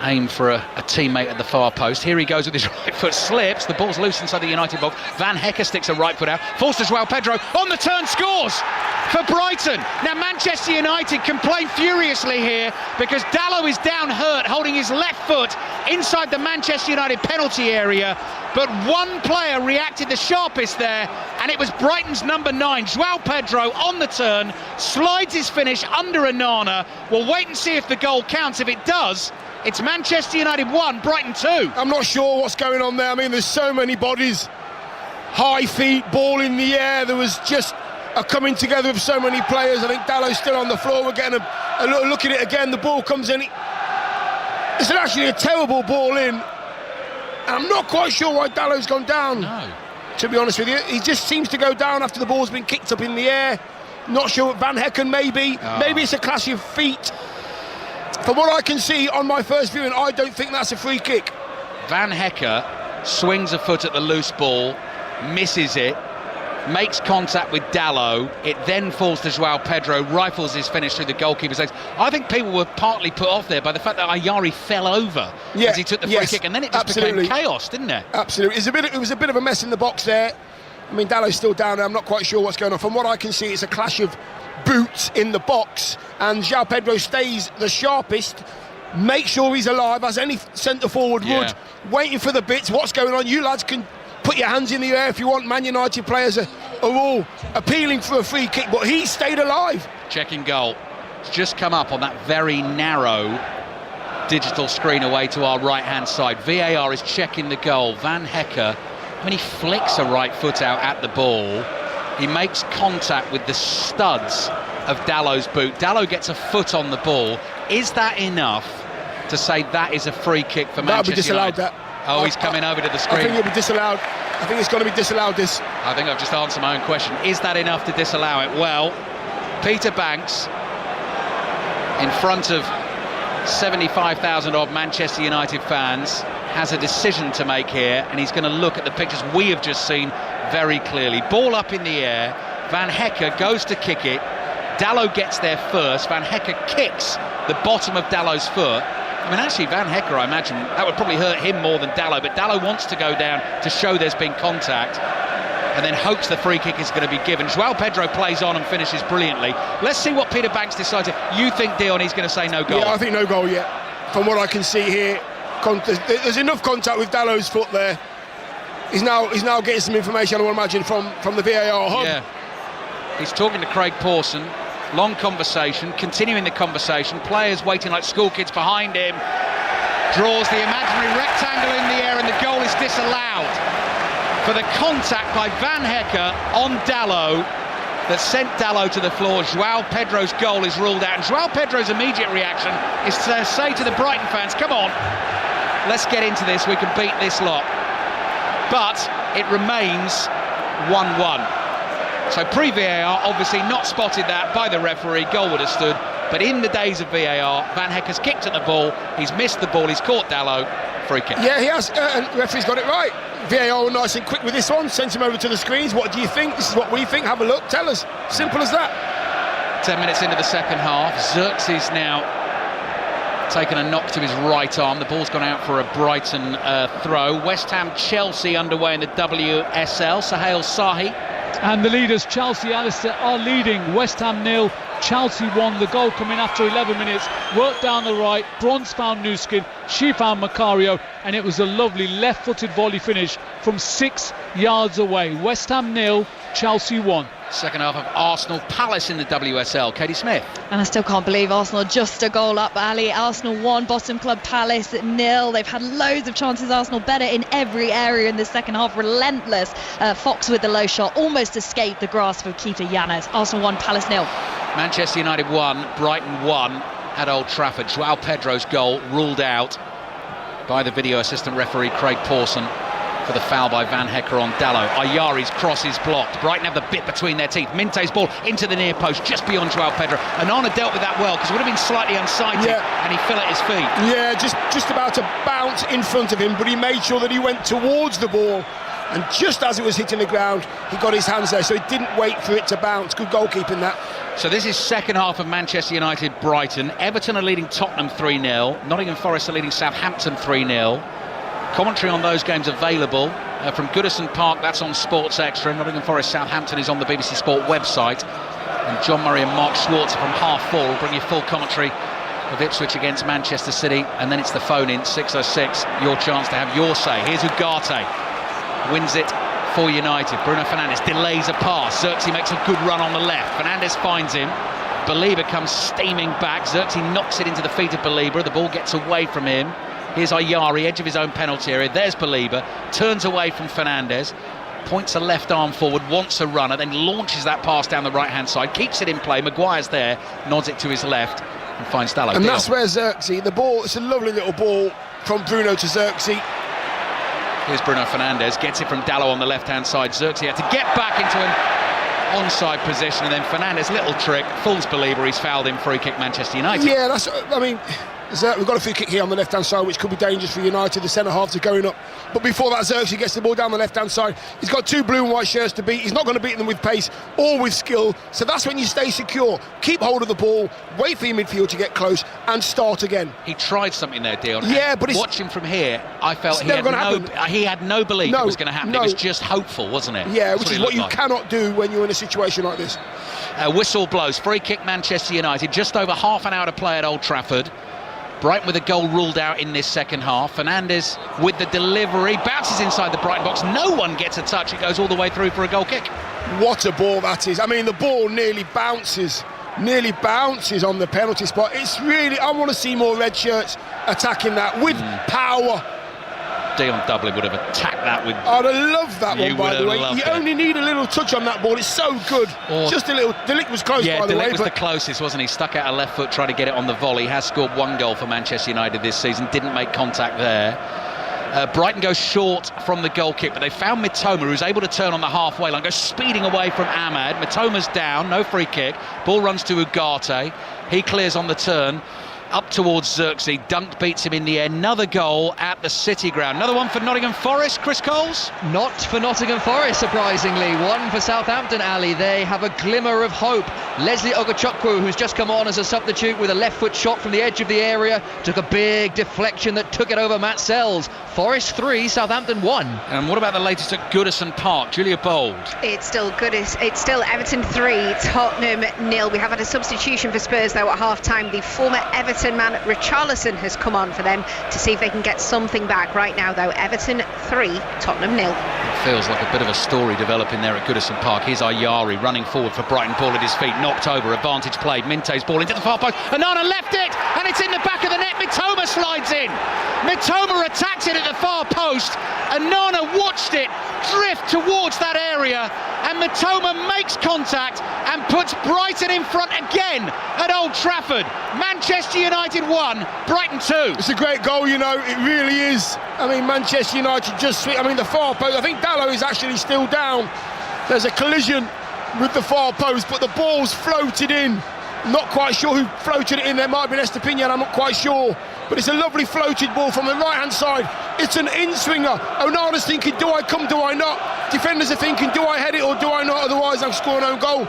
aim for a teammate at the far post. Here he goes with his right foot, slips. The ball's loose inside the United box. Van Hecke sticks a right foot out. Forced as well. Pedro on the turn, scores for Brighton. Now Manchester United complain furiously here because Dalot is down hurt, holding his left foot inside the Manchester United penalty area. But one player reacted the sharpest there, and it was Brighton's number 9, João Pedro, on the turn, slides his finish under Onana. We'll wait and see if the goal counts. If it does, it's Manchester United 1, Brighton 2. I'm not sure what's going on there. I mean, there's so many bodies. High feet, ball in the air. There was just a coming together of so many players. I think Dalot's still on the floor. We're getting a look at it again. The ball comes in. It's actually a terrible ball in. And I'm not quite sure why Dalot's gone down. No. To be honest with you, he just seems to go down after the ball's been kicked up in the air. Not sure what Van Hecken maybe. Maybe it's a clash of feet. From what I can see on my first viewing, I don't think that's a free kick. Van Hecke swings a foot at the loose ball, misses it, makes contact with Dalot. It then falls to João Pedro, rifles his finish through the goalkeeper's legs. I think people were partly put off there by the fact that Ayari fell over as he took the free kick, and then it just became chaos, didn't it? Absolutely. It was a bit of a mess in the box there. I mean, Dalot's still down there. I'm not quite sure what's going on. From what I can see, it's a clash of boots in the box, and João Pedro stays the sharpest, makes sure he's alive, as any centre forward would, waiting for the bits. What's going on? You lads can put your hands in the air if you want. Man United players are all appealing for a free kick, but he stayed alive. Checking goal. It's just come up on that very narrow digital screen away to our right hand side. VAR is checking the goal. Van Hecke, when he flicks a right foot out at the ball, he makes contact with the studs of Dalot's boot. Dalot gets a foot on the ball. Is that enough to say that is a free kick for Manchester United? That. Oh, he's coming over to the screen. I think it'll be disallowed. I think it's going to be disallowed, this. I think I've just answered my own question. Is that enough to disallow it? Well, Peter Banks, in front of 75,000 odd Manchester United fans, has a decision to make here, and he's going to look at the pictures we have just seen very clearly. Ball up in the air, Van Hecke goes to kick it, Dalot gets there first, Van Hecke kicks the bottom of Dalot's foot. I mean, actually, Van Hecke, I imagine, that would probably hurt him more than Dalot, but Dalot wants to go down to show there's been contact, and then hopes the free kick is going to be given. João Pedro plays on and finishes brilliantly. Let's see what Peter Banks decides. You think, Dion, he's going to say no goal? Yeah, I think no goal yet. From what I can see here, there's enough contact with Dalot's foot there. He's now getting some information, I would imagine, from the VAR hub. Yeah. He's talking to Craig Pawson. Long conversation, continuing the conversation. Players waiting like school kids behind him. Draws the imaginary rectangle in the air, and the goal is disallowed for the contact by Van Hecke on Dalot that sent Dalot to the floor. João Pedro's goal is ruled out, and João Pedro's immediate reaction is to say to the Brighton fans, come on, let's get into this, we can beat this lot. But it remains 1-1. So pre-VAR, obviously not spotted that by the referee, goal would have stood. But in the days of VAR, Van Hecke's kicked at the ball, he's missed the ball, he's caught Dalot, free kick. Yeah, he has, and the referee's got it right. VAR were nice and quick with this one, sent him over to the screens. What do you think? This is what we think, have a look, tell us. Simple as that. 10 minutes into the second half, Xerxes now taken a knock to his right arm. The ball's gone out for a Brighton throw. West Ham Chelsea underway in the WSL. Sahel Sahi. And the leaders, Chelsea, Alistair, are leading. West Ham 0, Chelsea 1. The goal coming after 11 minutes. Worked down the right. Bronze found Nuskin. She found Macario. And it was a lovely left-footed volley finish from 6 yards away. West Ham 0, Chelsea 1. Second half of Arsenal Palace in the WSL. Katie Smith. And I still can't believe Arsenal just a goal up, Ali. Arsenal 1, bottom club Palace 0. They've had loads of chances. Arsenal better in every area in the second half. Relentless. Fox with the low shot. Almost escaped the grasp of Keita Yanes. Arsenal 1, Palace 0. Manchester United 1, Brighton 1 at Old Trafford. João Pedro's goal ruled out by the video assistant referee Craig Pawson for the foul by Van Hecke on Dalot. Ayari's cross is blocked. Brighton have the bit between their teeth. Minte's ball into the near post, just beyond João Pedro. Onana dealt with that well, because it would have been slightly unsighted, and he fell at his feet. Yeah, just about to bounce in front of him, but he made sure that he went towards the ball, and just as it was hitting the ground, he got his hands there, so he didn't wait for it to bounce. Good goalkeeping that. So this is second half of Manchester United Brighton. Everton are leading Tottenham 3-0. Nottingham Forest are leading Southampton 3-0. Commentary on those games available from Goodison Park, that's on Sports Extra. Nottingham Forest Southampton is on the BBC Sport website. And John Murray and Mark Schwartz from 4:30 will bring you full commentary of Ipswich against Manchester City. And then it's the phone in 606, your chance to have your say. Here's Ugarte, wins it for United. Bruno Fernandes delays a pass. Xerxes makes a good run on the left. Fernandes finds him. Belieber comes steaming back. Xerxes knocks it into the feet of Belieber. The ball gets away from him. Here's Ayari, edge of his own penalty area. There's Belieber, turns away from Fernandes, points a left arm forward, wants a runner, then launches that pass down the right-hand side, keeps it in play. Maguire's there, nods it to his left, and finds Dalot. And that's where Xerxes, the ball, it's a lovely little ball from Bruno to Xerxes. Here's Bruno Fernandes, gets it from Dalot on the left-hand side. Xerxes had to get back into an onside position, and then Fernandes, little trick, fools Belieber, he's fouled him, free kick Manchester United. Yeah, we've got a free kick here on the left-hand side, which could be dangerous for United. The centre-halves are going up. But before that, Xerxes gets the ball down the left-hand side. He's got 2 blue and white shirts to beat. He's not going to beat them with pace or with skill. So that's when you stay secure. Keep hold of the ball, wait for your midfield to get close, and start again. He tried something there, Dion. Yeah, but watching from here, I felt he had no belief it was going to happen. It was just hopeful, wasn't it? Yeah, which is what you cannot do when you're in a situation like this. Whistle blows. Free kick Manchester United. Just over half an hour to play at Old Trafford. Brighton with a goal ruled out in this second half. Fernandes with the delivery, bounces inside the Brighton box. No one gets a touch. It goes all the way through for a goal kick. What a ball that is. I mean, the ball nearly bounces on the penalty spot. It's really, I want to see more red shirts attacking that with power. Dion Dublin would have attacked that with... I'd have loved that one, by the way. You only need a little touch on that ball. It's so good. Just a little... Delic was close, by the way. Yeah, Delic was the closest, wasn't he? Stuck out a left foot, trying to get it on the volley. Has scored 1 goal for Manchester United this season. Didn't make contact there. Brighton goes short from the goal kick, but they found Mitoma, who's able to turn on the halfway line, goes speeding away from Ahmad. Mitoma's down, no free kick. Ball runs to Ugarte. He clears on the turn. Up towards Xerxes, Dunk beats him in the air. Another goal at the City Ground. Another one for Nottingham Forest, Chris Coles? Not for Nottingham Forest, surprisingly. One for Southampton, Ali. They have a glimmer of hope. Leslie Ogachukwu, who's just come on as a substitute with a left foot shot from the edge of the area, took a big deflection that took it over Matt Sells. Forest 3, Southampton 1. And what about the latest at Goodison Park? Julia Bold. It's still Everton 3, Tottenham 0. We have had a substitution for Spurs though at half-time. The former Everton man Richarlison has come on for them to see if they can get something back. Right now though, Everton 3, Tottenham 0. It feels like a bit of a story developing there at Goodison Park. Here's Ayari running forward for Brighton. Ball at his feet, knocked over, advantage played. Minte's ball into the far post. Onana left it, and it's in the back of the net. Mitoma slides in. Mitoma attacks it at the far post. Onana watched it drift towards that area, and Mitoma makes contact and puts Brighton in front again at Old Trafford. Manchester United 1, Brighton 2. It's a great goal, you know, it really is. I mean, Manchester United just sweet. I mean, the far post, I think Dalot is actually still down. There's a collision with the far post, but the ball's floated in. Not quite sure who floated it in. There might be Estepinian, I'm not quite sure. But it's a lovely floated ball from the right-hand side. It's an in-swinger. Onana's thinking, do I come, do I not? Defenders are thinking, do I head it or do I not? Otherwise, I'm scoring an own goal.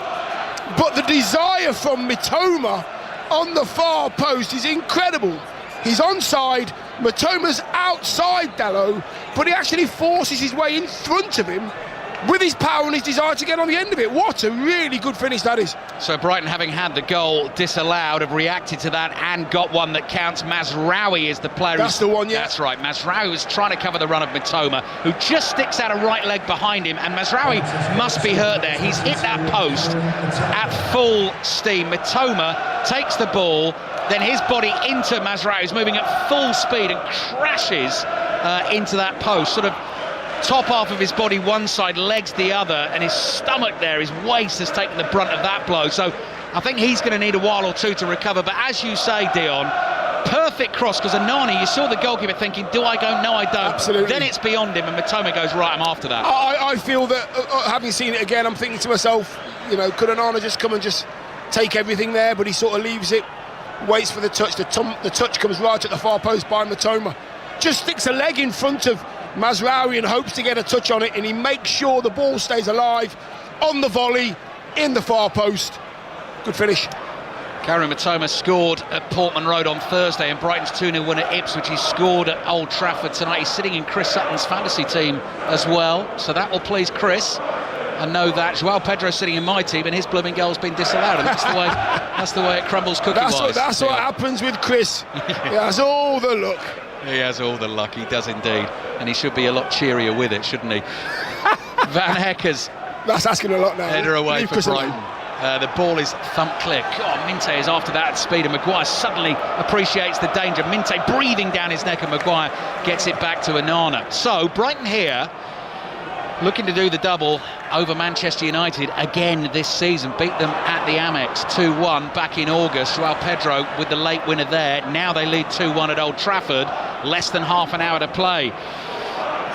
But the desire from Mitoma on the far post is incredible. He's onside, Mitoma's outside Dalot, but he actually forces his way in front of him with his power and his desire to get on the end of it. What a really good finish that is. So Brighton, having had the goal disallowed, have reacted to that and got one that counts. Mazraoui is the player. That's the one, yeah. That's right. Mazraoui was trying to cover the run of Mitoma, who just sticks out a right leg behind him, and Mazraoui must be hurt there. He's hit that post at full steam. Mitoma takes the ball, then his body into Mazraoui, who's moving at full speed and crashes into that post, sort of top half of his body one side, legs the other, and his stomach there, his waist has taken the brunt of that blow. So I think he's going to need a while or two to recover. But as you say, Dion, perfect cross, because Onana, you saw the goalkeeper thinking, do I go? No, I don't. Absolutely. Then it's beyond him, and Mitoma goes, right, I'm after that. I feel that, having seen it again, I'm thinking to myself, you know, could Onana just come and just take everything there? But he sort of leaves it, waits for the touch. The touch comes right at the far post by Mitoma. Just sticks a leg in front of Mazraoui and hopes to get a touch on it, and he makes sure the ball stays alive on the volley in the far post. Good finish. Karim Mitoma scored at Portman Road on Thursday, and Brighton's 2-0 win at Ipswich. He scored at Old Trafford tonight. He's sitting in Chris Sutton's fantasy team as well, so that will please Chris. I know that. Joao Pedro's sitting in my team, and his blooming goal's been disallowed, and that's the way it crumbles cookie-wise. That's what happens with Chris. He has all the luck. He has all the luck, he does indeed. And he should be a lot cheerier with it, shouldn't he? Van Heckers. That's asking a lot now. Header away for Brighton. The ball is thumped clear. God, Minte is after that at speed, and Maguire suddenly appreciates the danger. Minte breathing down his neck, and Maguire gets it back to Onana. So Brighton here, looking to do the double over Manchester United again this season. Beat them at the Amex 2-1 back in August. Joao Pedro with the late winner there. Now they lead 2-1 at Old Trafford. Less than half an hour to play.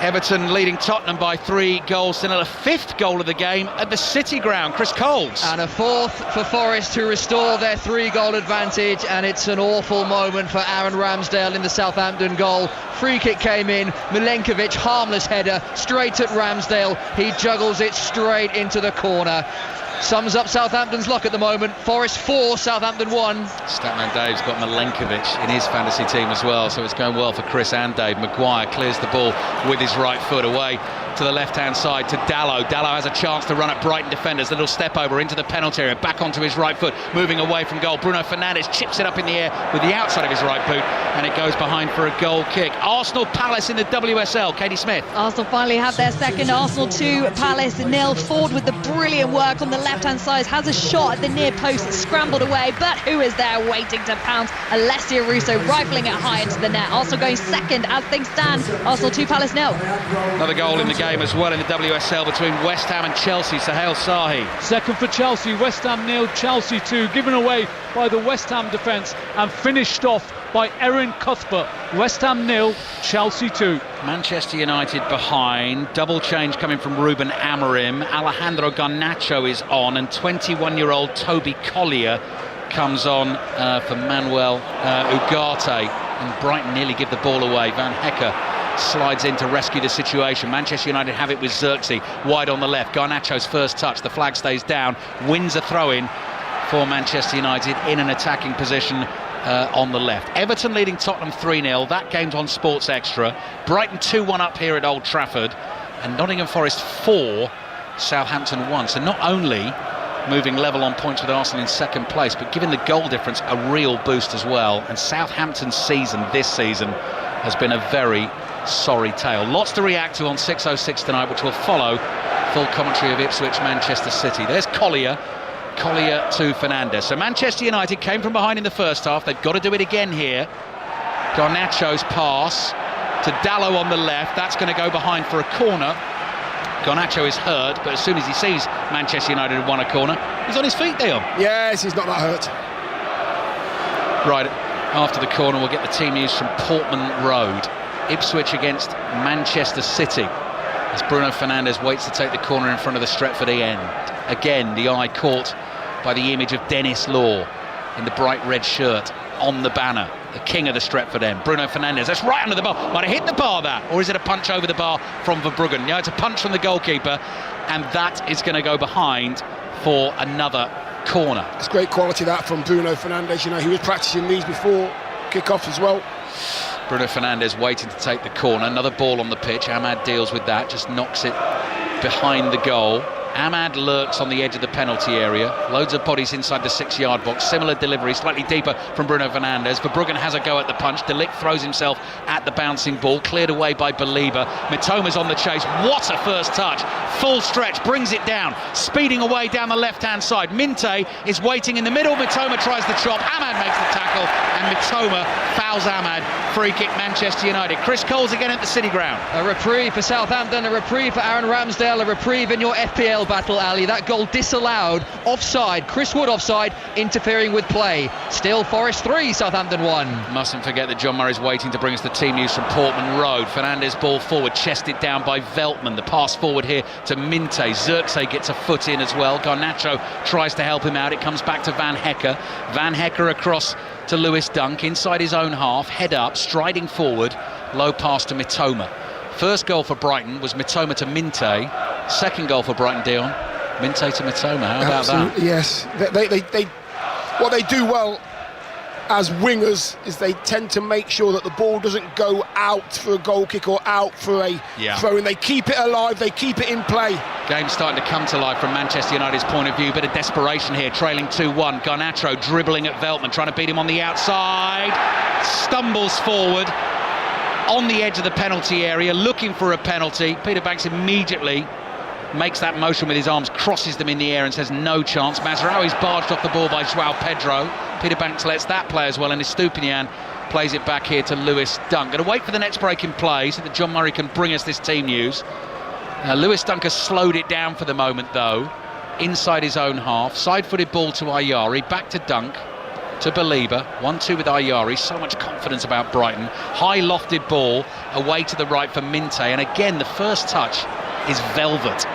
Everton leading Tottenham by 3 goals to nil. A 5th goal of the game at the City Ground. Chris Coles. And a 4th for Forest to restore their 3-goal advantage, and it's an awful moment for Aaron Ramsdale in the Southampton goal. Free kick came in, Milenkovic, harmless header, straight at Ramsdale. He juggles it straight into the corner. Sums up Southampton's luck at the moment. Forest 4, Southampton 1. Statman Dave's got Milenkovic in his fantasy team as well, so it's going well for Chris and Dave. Maguire clears the ball with his right foot away to the left-hand side to Dalot. Dalot has a chance to run at Brighton defenders. Little step over into the penalty area, back onto his right foot, moving away from goal. Bruno Fernandes chips it up in the air with the outside of his right boot, and it goes behind for a goal kick. Arsenal Palace in the WSL. Katie Smith. Arsenal finally have their second. Arsenal 2, Palace 0. Ford with the brilliant work on the left-hand side, has a shot at the near post, scrambled away, but who is there waiting to pounce? Alessia Russo rifling it high into the net. Arsenal going second as things stand. Arsenal 2, Palace 0. Another goal in the game game as well in the WSL between West Ham and Chelsea. Sahel Sahi. Second for Chelsea, West Ham 0, Chelsea 2, given away by the West Ham defence and finished off by Erin Cuthbert. West Ham 0, Chelsea 2. Manchester United behind. Double change coming from Ruben Amorim. Alejandro Garnacho is on, and 21-year-old Toby Collier comes on for Manuel Ugarte. And Brighton nearly give the ball away. Van Hecker slides in to rescue the situation. Manchester United have it with Xerxes wide on the left. Garnacho's first touch, the flag stays down, wins a throw-in for Manchester United in an attacking position on the left. Everton leading Tottenham 3-0. That game's on Sports Extra. Brighton 2-1 up here at Old Trafford, and Nottingham Forest 4, Southampton 1. So not only moving level on points with Arsenal in second place, but giving the goal difference a real boost as well. And Southampton's season this season has been a very sorry tale. Lots to react to on 6:06 tonight, which will follow full commentary of Ipswich Manchester City. There's Collier to Fernandes. So Manchester United came from behind in the first half. They've got to do it again here. Garnacho's pass to Dalot on the left. That's going to go behind for a corner. Garnacho is hurt, but as soon as he sees Manchester United have won a corner, he's on his feet, Dion. Yes, he's not that hurt. Right, after the corner, we'll get the team news from Portman Road. Ipswich against Manchester City, as Bruno Fernandes waits to take the corner in front of the Stretford end. Again, the eye caught by the image of Dennis Law in the bright red shirt on the banner, the king of the Stretford end. Bruno Fernandes, that's right under the bar. Might have hit the bar, that, or is it a punch over the bar from Verbruggen? Yeah, it's a punch from the goalkeeper, and that is going to go behind for another corner. It's great quality, that, from Bruno Fernandes. You know, he was practicing these before kick-off as well. Bruno Fernandes waiting to take the corner. Another ball on the pitch. Ahmad deals with that, just knocks it behind the goal. Ahmad lurks on the edge of the penalty area. Loads of bodies inside the 6-yard box. Similar delivery, slightly deeper from Bruno Fernandes. Verbruggen has a go at the punch. De Ligt throws himself at the bouncing ball. Cleared away by Belieber. Mitoma's on the chase. What a first touch. Full stretch, brings it down. Speeding away down the left-hand side. Minte is waiting in the middle. Mitoma tries the chop. Ahmad makes the tackle. And Mitoma fouls Ahmad. Free kick, Manchester United. Chris Coles again at the City Ground. A reprieve for Southampton, a reprieve for Aaron Ramsdale, a reprieve in your FPL battle, Ali. That goal disallowed, offside, Chris Wood offside, interfering with play. Still Forest 3, Southampton 1. Mustn't forget that John Murray's waiting to bring us the team news from Portman Road. Fernandes ball forward, chested down by Veltman. The pass forward here to Minte. Xerxes gets a foot in as well. Garnacho tries to help him out. It comes back to Van Hecker. Van Hecker across to Lewis Dunk inside his own half, head up, striding forward, low pass to Mitoma. First goal for Brighton was Mitoma to Minte. Second goal for Brighton, Dion, Minte to Mitoma. How about that? Yes, they what they do well as wingers is they tend to make sure that the ball doesn't go out for a goal kick or out for a throw in. They keep it alive, they keep it in play. Game starting to come to life from Manchester United's point of view. Bit of desperation here, trailing 2-1. Garnacho dribbling at Veltman, trying to beat him on the outside. Stumbles forward on the edge of the penalty area, looking for a penalty. Peter Banks immediately makes that motion with his arms, crosses them in the air and says no chance. Mazraoui's barged off the ball by Joao Pedro. Peter Banks lets that play as well, and Estupiñán plays it back here to Lewis Dunk. Going to wait for the next break in play so that John Murray can bring us this team news. Lewis Dunk has slowed it down for the moment though, inside his own half. Side-footed ball to Ayari, back to Dunk, to Belieber. 1-2 with Ayari. So much confidence about Brighton. High lofted ball away to the right for Minte, and again the first touch is velvet.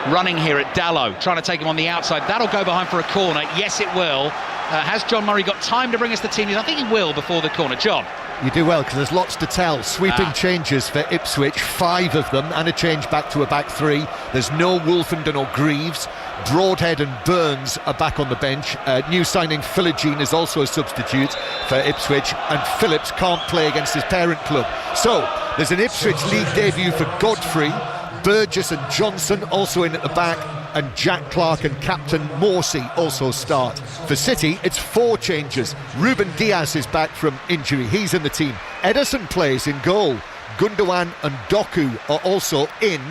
Running here at Dalot, trying to take him on the outside. That'll go behind for a corner. Yes, it will. Has John Murray got time to bring us the team news? I think he will before the corner. John? You do well, because there's lots to tell. Sweeping changes for Ipswich, 5 of them, and a change back to a back 3. There's no Wolfenden or Greaves. Broadhead and Burns are back on the bench. New signing Philogene is also a substitute for Ipswich, and Phillips can't play against his parent club. So there's an Ipswich League debut for Godfrey. Burgess and Johnson also in at the back, and Jack Clark and Captain Morsey also start. For City, it's 4 changes. Ruben Diaz is back from injury, he's in the team. Ederson plays in goal. Gundogan and Doku are also in,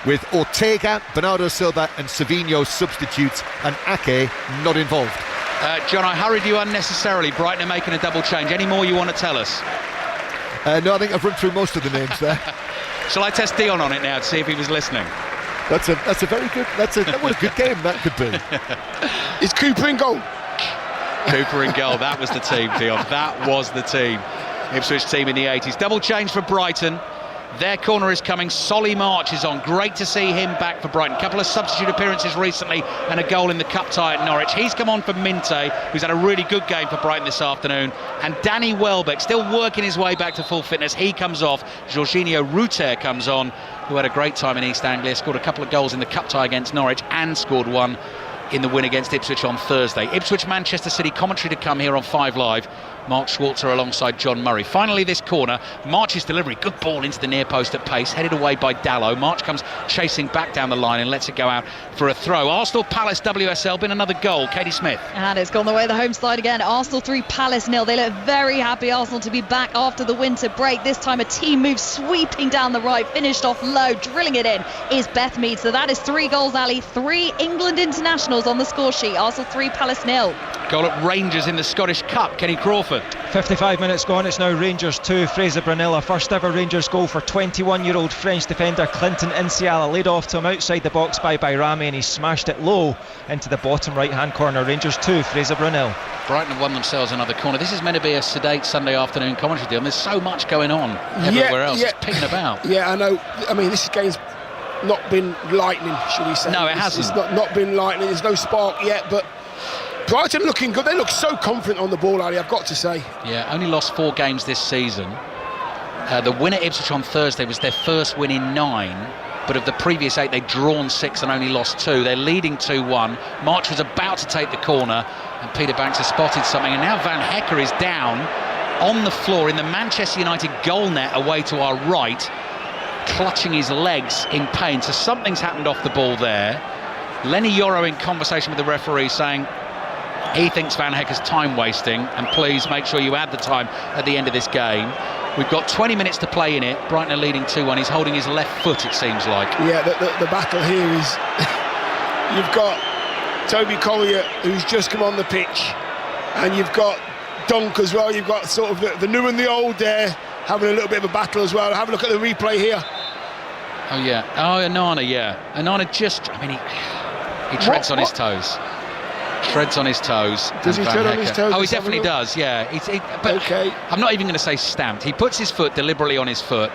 with Ortega, Bernardo Silva and Savinho substitutes, and Ake not involved. John, I hurried you unnecessarily. Brighton are making a double change. Any more you want to tell us? No, I think I've run through most of the names there. Shall I test Dion on it now to see if he was listening? That's a very good. What a good game that could be. Is Cooper in goal? Cooper in goal. That was the team, Dion. That was the team. Ipswich team in the 80s. Double change for Brighton. Their corner is coming. Solly March is on. Great to see him back for Brighton. Couple of substitute appearances recently and a goal in the cup tie at Norwich. He's come on for Minte, who's had a really good game for Brighton this afternoon. And Danny Welbeck, still working his way back to full fitness. He comes off. Jorginho Ruter comes on, who had a great time in East Anglia. Scored a couple of goals in the cup tie against Norwich and scored one in the win against Ipswich on Thursday. Ipswich Manchester City commentary to come here on 5 Live. Mark Schwarzer alongside John Murray. Finally this corner, March's delivery, good ball into the near post at pace, headed away by Dallow. March comes chasing back down the line and lets it go out for a throw. Arsenal Palace WSL, been another goal. Katie Smith. And it's gone the way of the home side again. Arsenal 3, Palace 0. They look very happy, Arsenal, to be back after the winter break. This time a team move sweeping down the right, finished off low, drilling it in is Beth Mead. So that is 3 goals, Ali. 3 England internationals on the score sheet. Arsenal 3, Palace 0. Goal at Rangers in the Scottish Cup, Kenny Crawford. 55 minutes gone, it's now Rangers 2, Fraser Brunella. First ever Rangers goal for 21-year-old French defender Clinton Inciala. Laid off to him outside the box by Bayrami, and he smashed it low into the bottom right hand corner. Rangers 2, Fraser Brunel. Brighton have won themselves another corner. This is meant to be a sedate Sunday afternoon commentary deal, and there's so much going on everywhere else. It's picking about. Yeah, I know. I mean, this game's not been lightning, should we say. No, it hasn't. It's not been lightning. There's no spark yet, but Brighton looking good. They look so confident on the ball, Ali, I've got to say. Yeah, only lost 4 games this season. The win at Ipswich on Thursday was their first win in 9, but of the previous 8 they'd drawn 6 and only lost 2. They're leading 2-1. March was about to take the corner and Peter Banks has spotted something, and now Van Hecker is down on the floor in the Manchester United goal net away to our right, clutching his legs in pain. So something's happened off the ball there. Lenny Yoro in conversation with the referee saying he thinks Van Hecker's time wasting, and please make sure you add the time at the end of this game. We've got 20 minutes to play in it. Brighton are leading 2-1. He's holding his left foot, it seems like. Yeah, the battle here is you've got Toby Collier, who's just come on the pitch, and you've got Dunk as well. You've got sort of the new and the old there having a little bit of a battle as well. Have a look at the replay here. Oh yeah, Anana, yeah. Anana just, I mean, he treads on his toes. Treads on his toes. Does he tread on his toes? Oh, he definitely does, yeah. But okay. I'm not even going to say stamped. He puts his foot deliberately on his foot,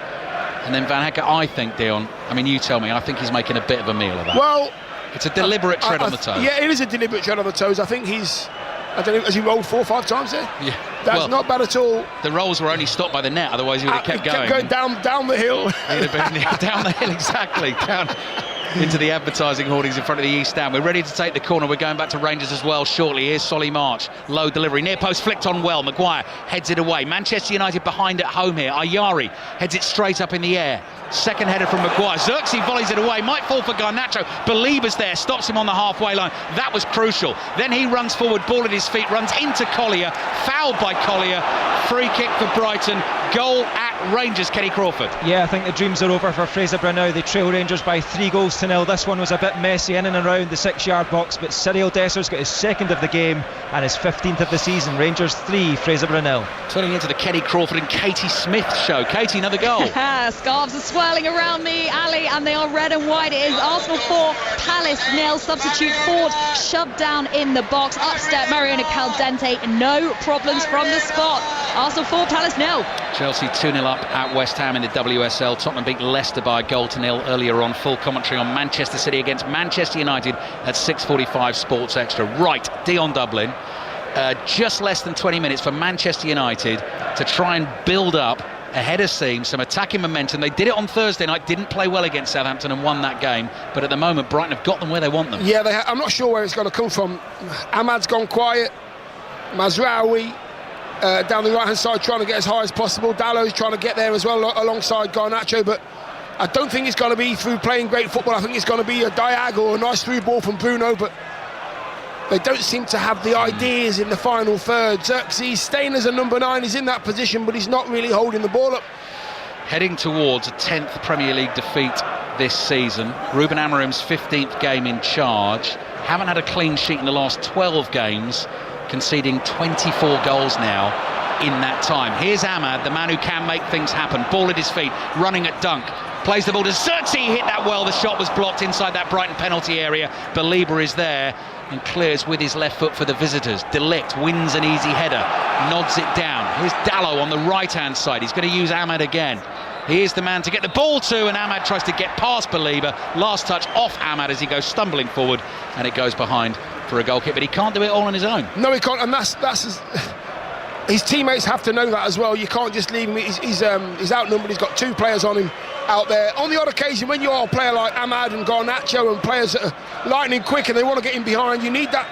and then Van Hecker, I think, Dion, I mean, you tell me, I think he's making a bit of a meal of that. Well, it's a deliberate tread on the toes. Yeah, it is a deliberate tread on the toes. I think he's, I don't know, has he rolled 4 or 5 times there? Yeah. That's not bad at all. The rolls were only stopped by the net, otherwise he would have kept going. Going down the hill. He'd have been down the hill, exactly. Down into the advertising hoardings in front of the East Stand. We're ready to take the corner. We're going back to Rangers as well shortly. Here's Solly March. Low delivery. Near post flicked on well. Maguire heads it away. Manchester United behind at home here. Ayari heads it straight up in the air. Second header from Maguire. Xerxes volleys it away. Might fall for Garnacho. Believers there. Stops him on the halfway line. That was crucial. Then he runs forward. Ball at his feet. Runs into Collier. Fouled by Collier. Free kick for Brighton. Goal at Rangers. Kenny Crawford. Yeah, I think the dreams are over for Fraser Brunel. They trail Rangers by 3-0. This one was a bit messy in and around the 6-yard box, but Cyril Desser's got his 2nd of the game and his 15th of the season. Rangers 3, Fraser Brunel. Turning into the Kenny Crawford and Katie Smith show. Katie, another goal. Scarves are swirling around me, Ali, and they are red and white. It is Arsenal 4, Palace 0. Substitute Ford shoved down in the box. Upstep Mariona Caldente, no problems from the spot. Arsenal 4, Palace 0. Chelsea 2-0 up at West Ham in the WSL. Tottenham beat Leicester by 1-0 earlier on. Full commentary on Manchester City against Manchester United at 6:45 Sports Extra. Right, Dion Dublin. Just less than 20 minutes for Manchester United to try and build up ahead of steam, some attacking momentum. They did it on Thursday night, didn't play well against Southampton and won that game, but at the moment Brighton have got them where they want them. Yeah, I'm not sure where it's going to come from. Ahmad's gone quiet. Mazraoui down the right hand side trying to get as high as possible. Dallow's trying to get there as well alongside Garnacho, but I don't think it's going to be through playing great football. I think it's going to be a diagonal, a nice through ball from Bruno, but they don't seem to have the ideas in the final third. Xerxes staying as a number 9, he's in that position, but he's not really holding the ball up. Heading towards a 10th Premier League defeat this season. Ruben Amorim's 15th game in charge. Haven't had a clean sheet in the last 12 games, conceding 24 goals now in that time. Here's Ahmad, the man who can make things happen. Ball at his feet, running at Dunk. Plays the ball to Xerxes, hit that well. The shot was blocked inside that Brighton penalty area. Belieber is there and clears with his left foot for the visitors. De Ligt wins an easy header, nods it down. Here's Dalot on the right-hand side. He's going to use Ahmad again. He is the man to get the ball to, and Ahmad tries to get past Belieber. Last touch off Ahmad as he goes stumbling forward, and it goes behind for a goal kick. But he can't do it all on his own. No, he can't, and that's his teammates have to know that as well. You can't just leave him. He's outnumbered. He's got two players on him out there. On the odd occasion, when you're a player like Ahmad and Garnacho and players that are lightning quick and they want to get in behind, you need that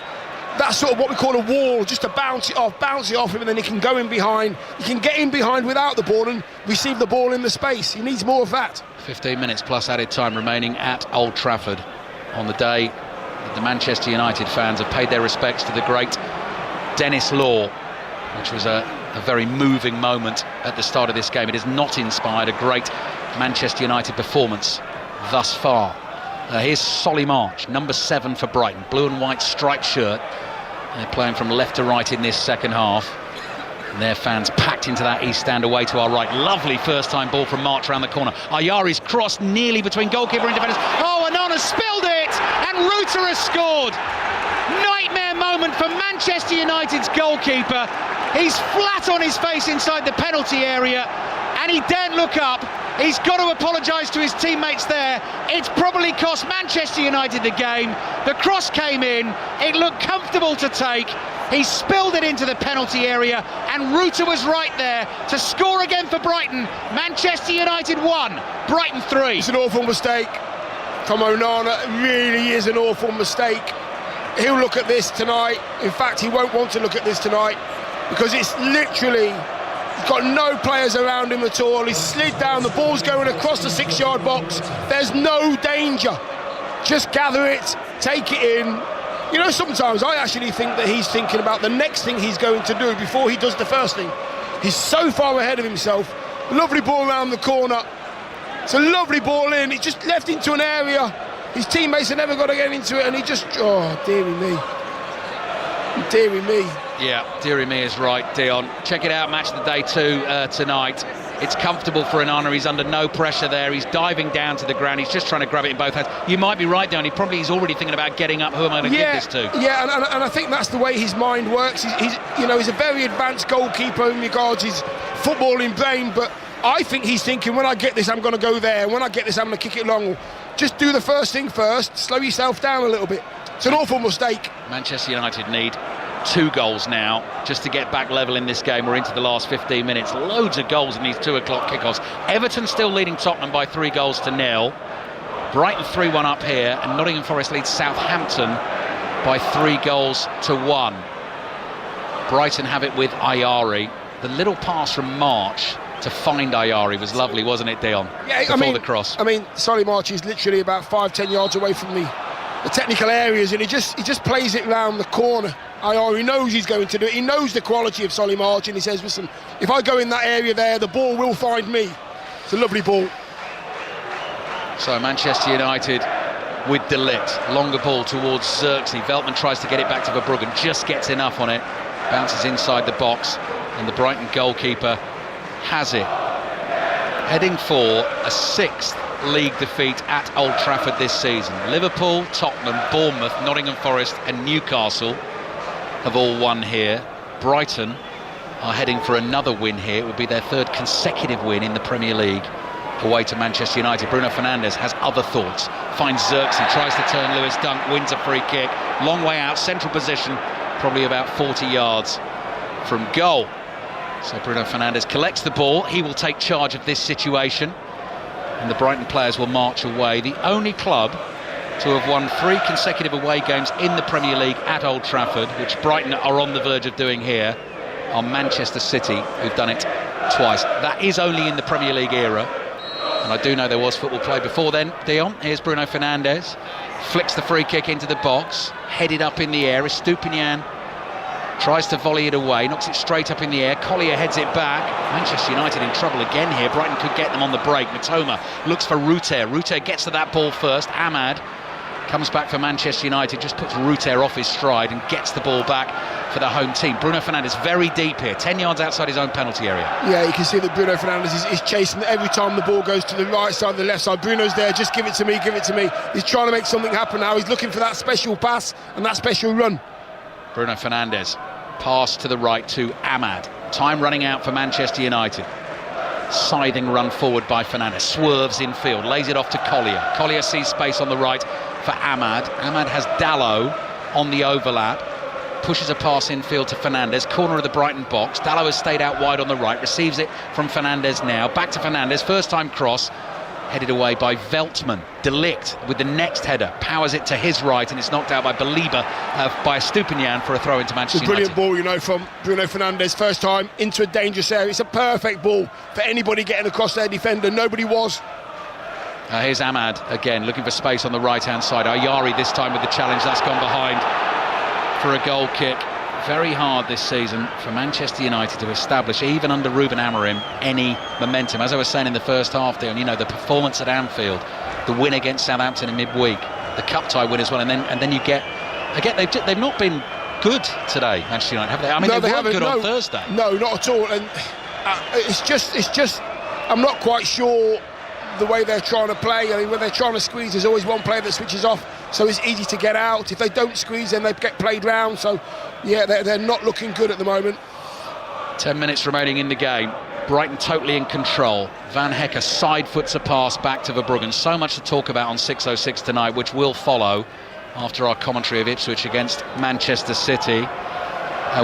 sort of what we call a wall, just to bounce it off him, and then he can go in behind. He can get in behind without the ball and receive the ball in the space. He needs more of that. 15 minutes plus added time remaining at Old Trafford on the day that the Manchester United fans have paid their respects to the great Dennis Law, which was a very moving moment at the start of this game. It has not inspired a great Manchester United performance thus far. Here's Solly March, number 7 for Brighton, blue and white striped shirt. They're playing from left to right in this second half. And their fans packed into that east stand away to our right. Lovely first-time ball from March around the corner. Ayari's crossed nearly between goalkeeper and defenders. Oh, Onana spilled it, and Ruta has scored. Nightmare moment for Manchester United's goalkeeper. He's flat on his face inside the penalty area, and he daren't look up. He's got to apologise to his teammates there. It's probably cost Manchester United the game. The cross came in, it looked comfortable to take. He spilled it into the penalty area, and Ruta was right there to score again for Brighton. Manchester United 1, Brighton 3. It's an awful mistake from Onana. It really is an awful mistake. He'll look at this tonight. In fact, he won't want to look at this tonight, because it's literally, he's got no players around him at all. He's slid down, the ball's going across the 6-yard box. There's no danger. Just gather it, take it in. You know, sometimes I actually think that he's thinking about the next thing he's going to do before he does the first thing. He's so far ahead of himself. Lovely ball around the corner. It's a lovely ball in. It's just left into an area. His teammates are never got to get into it, and he just, oh, dearie me. Dearie me. Yeah, dearie me is right, Dion. Check it out, Match of the Day 2 tonight. It's comfortable for Onana. He's under no pressure there. He's diving down to the ground. He's just trying to grab it in both hands. You might be right, Dion. He's already thinking about getting up. Who am I going to give this to? Yeah, and I think that's the way his mind works. He's a very advanced goalkeeper in regards his footballing brain, but I think he's thinking, when I get this, I'm going to go there. When I get this, I'm going to kick it long. Just do the first thing first. Slow yourself down a little bit. It's an awful mistake. Manchester United need 2 goals now just to get back level in this game. We're into the last 15 minutes. Loads of goals in these 2 o'clock kickoffs. Everton still leading Tottenham by 3-0. Brighton 3-1 up here, and Nottingham Forest leads Southampton by 3-1. Brighton have it with Ayari. The little pass from March to find Ayari was lovely, wasn't it, Dion? Yeah, before the cross. Solly March is literally about 5-10 yards away from the technical areas, and he just plays it round the corner. Ayari knows he's going to do it. He knows the quality of Solly March, and he says, listen, if I go in that area there, the ball will find me. It's a lovely ball. So Manchester United with De Ligt. Longer ball towards Xerxes. Veltman tries to get it back to Verbruggen, just gets enough on it. Bounces inside the box, and the Brighton goalkeeper has it. Heading for a 6th league defeat at Old Trafford this season. Liverpool, Tottenham, Bournemouth, Nottingham Forest and Newcastle have all won here. Brighton are heading for another win here. It would be their 3rd consecutive win in the Premier League away to Manchester United. Bruno Fernandes has other thoughts. Finds Xerxes, tries to turn Lewis Dunk, wins a free kick. Long way out, central position, probably about 40 yards from goal. So Bruno Fernandes collects the ball. He will take charge of this situation, and the Brighton players will march away. The only club to have won 3 consecutive away games in the Premier League at Old Trafford, which Brighton are on the verge of doing here, are Manchester City, who've done it twice. That is only in the Premier League era, and I do know there was football played before then. Dion, here's Bruno Fernandes, flicks the free kick into the box, headed up in the air. Estupiñán tries to volley it away, knocks it straight up in the air. Collier heads it back. Manchester United in trouble again here. Brighton could get them on the break. Matoma looks for Ruter. Ruter gets to that ball first. Ahmad comes back for Manchester United, just puts Ruter off his stride and gets the ball back for the home team. Bruno Fernandes very deep here, 10 yards outside his own penalty area. Yeah, you can see that Bruno Fernandes is chasing every time the ball goes to the right side, the left side. Bruno's there, just give it to me, give it to me. He's trying to make something happen now. He's looking for that special pass and that special run. Bruno Fernandes, pass to the right to Ahmad. Time running out for Manchester United. Scything run forward by Fernandes, swerves infield, lays it off to Collier. Collier sees space on the right for Ahmad. Ahmad has Dalot on the overlap, pushes a pass infield to Fernandes, corner of the Brighton box. Dalot has stayed out wide on the right, receives it from Fernandes now. Back to Fernandes, first time cross, headed away by Veltman. De Ligt with the next header, powers it to his right, and it's knocked out by Belieber by Stupinian for a throw into Manchester United. It's a brilliant ball, from Bruno Fernandes, first time into a dangerous area. It's a perfect ball for anybody getting across their defender. Nobody was. Here's Ahmad again, looking for space on the right-hand side. Ayari this time with the challenge, that's gone behind for a goal kick. Very hard this season for Manchester United to establish, even under Ruben Amorim, any momentum. As I was saying in the first half there, and the performance at Anfield, the win against Southampton in midweek, the cup tie win as well, and then you get again, they've not been good today, Manchester United, have they? I mean, they weren't good on Thursday. No, not at all. And it's just I'm not quite sure the way they're trying to play. I mean, when they're trying to squeeze, there's always one player that switches off, so it's easy to get out. If they don't squeeze, then they get played round. So yeah, they're not looking good at the moment. 10 minutes remaining in the game. Brighton totally in control. Van Hecker side foots a pass back to Verbruggen. So much to talk about on 6:06 tonight, which will follow after our commentary of Ipswich against Manchester City.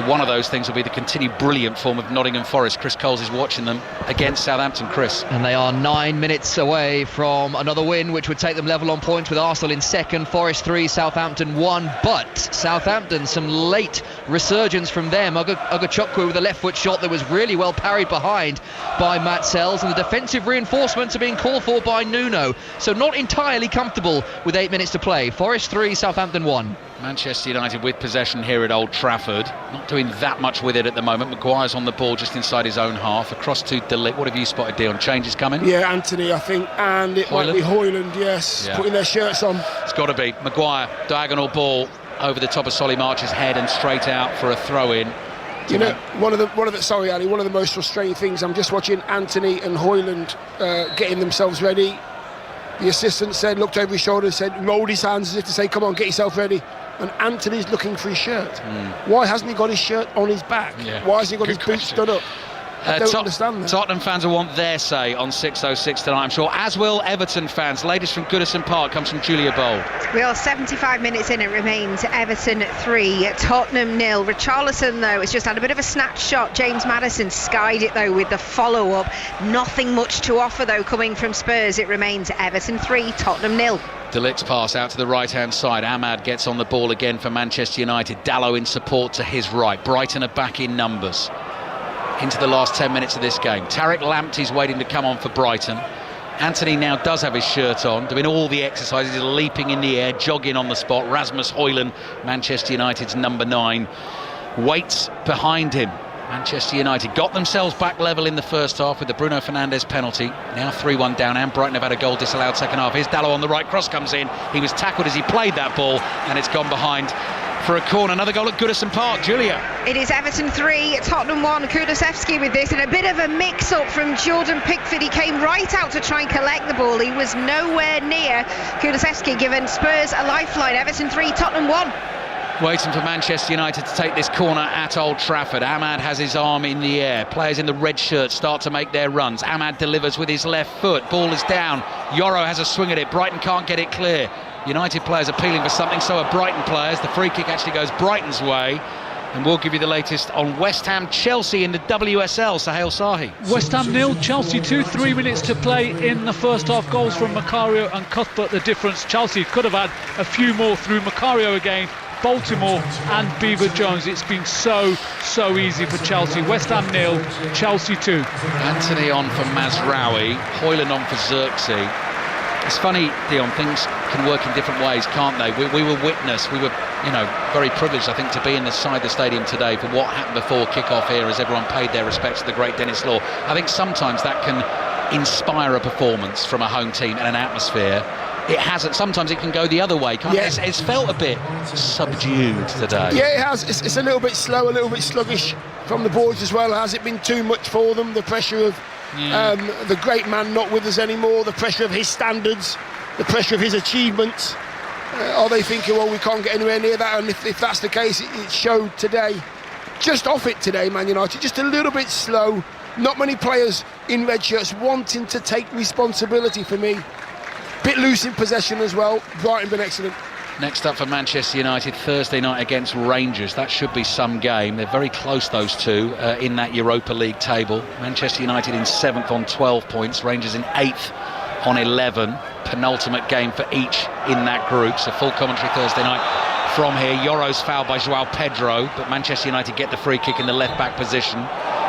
One of those things will be the continued brilliant form of Nottingham Forest. Chris Coles is watching them against Southampton. Chris. And they are 9 minutes away from another win, which would take them level on points with Arsenal in second. Forest 3, Southampton 1. But Southampton, some late resurgence from them. Ogachukwu with a left foot shot that was really well parried behind by Matt Sells. And the defensive reinforcements are being called for by Nuno. So not entirely comfortable with 8 minutes to play. Forest 3, Southampton 1. Manchester United with possession here at Old Trafford. Not doing that much with it at the moment. Maguire's on the ball just inside his own half. Across to De Ligt. What have you spotted, Dion? Changes coming? Yeah, Anthony, I think, and it might be Højlund, yes, putting their shirts on. It's got to be. Maguire, diagonal ball over the top of Solly March's head and straight out for a throw-in. One of the most frustrating things, I'm just watching Anthony and Højlund getting themselves ready. The assistant looked over his shoulder and said, rolled his hands as if to say, come on, get yourself ready. And Anthony's looking for his shirt. Why hasn't he got his shirt on his back? Why hasn't he got his boots stood up? I don't understand that. Tottenham fans will want their say on 6:06 tonight, I'm sure, as will Everton fans. Latest from Goodison Park comes from Julia Bold. We are 75 minutes in. It remains Everton 3, Tottenham 0. Richarlison, though, has just had a bit of a snatch shot. James Maddison skied it, though, with the follow-up. Nothing much to offer, though, coming from Spurs. It remains Everton 3, Tottenham 0. De Ligt's pass out to the right-hand side. Ahmad gets on the ball again for Manchester United. Dalot in support to his right. Brighton are back in numbers. Into the last 10 minutes of this game. Tariq Lamptey's waiting to come on for Brighton. Anthony now does have his shirt on, doing all the exercises, leaping in the air, jogging on the spot. Rasmus Højlund, Manchester United's number 9, waits behind him. Manchester United got themselves back level in the first half with the Bruno Fernandes penalty. Now 3-1 down, and Brighton have had a goal disallowed second half. Here's Dalot on the right, cross comes in. He was tackled as he played that ball, and it's gone behind for a corner. Another goal at Goodison Park. Julia. It is Everton 3, Tottenham 1. Kulusevski with this, and a bit of a mix-up from Jordan Pickford. He came right out to try and collect the ball. He was nowhere near Kulusevski, giving Spurs a lifeline. Everton 3, Tottenham 1. Waiting for Manchester United to take this corner at Old Trafford. Ahmad has his arm in the air. Players in the red shirts start to make their runs. Ahmad delivers with his left foot. Ball is down. Yoro has a swing at it. Brighton can't get it clear. United players appealing for something, so are Brighton players. The free kick actually goes Brighton's way. And we'll give you the latest on West Ham Chelsea in the WSL. Sahel Sahi. West Ham 0, Chelsea 2, 3 minutes to play in the first half. Goals from Macario and Cuthbert the difference. Chelsea could have had a few more through Macario again, Baltimore and Beaver Jones. It's been so easy for Chelsea. West Ham 0, Chelsea 2. Anthony on for Mazraoui, Højlund on for Xerxes. It's funny, Dion, things can work in different ways, can't they? We were very privileged, I think, to be inside the stadium today for what happened before kick-off here as everyone paid their respects to the great Dennis Law. I think sometimes that can inspire a performance from a home team and an atmosphere it hasn't. Sometimes it can go the other way. It's felt a bit subdued today. Yeah, it has. It's a little bit slow, a little bit sluggish from the boys as well. Has it been too much for them? The pressure of the great man not with us anymore, the pressure of his standards, the pressure of his achievements. Are they thinking, well, we can't get anywhere near that? And if that's the case, it showed today. Just off it today, Man United. Just a little bit slow. Not many players in red shirts wanting to take responsibility for me. Bit loose in possession as well. Brighton been excellent. Next up for Manchester United, Thursday night against Rangers. That should be some game. They're very close, those two, in that Europa League table. Manchester United in 7th on 12 points. Rangers in 8th on 11. Penultimate game for each in that group. So full commentary Thursday night from here. Yoro's fouled by Joao Pedro, but Manchester United get the free kick in the left-back position.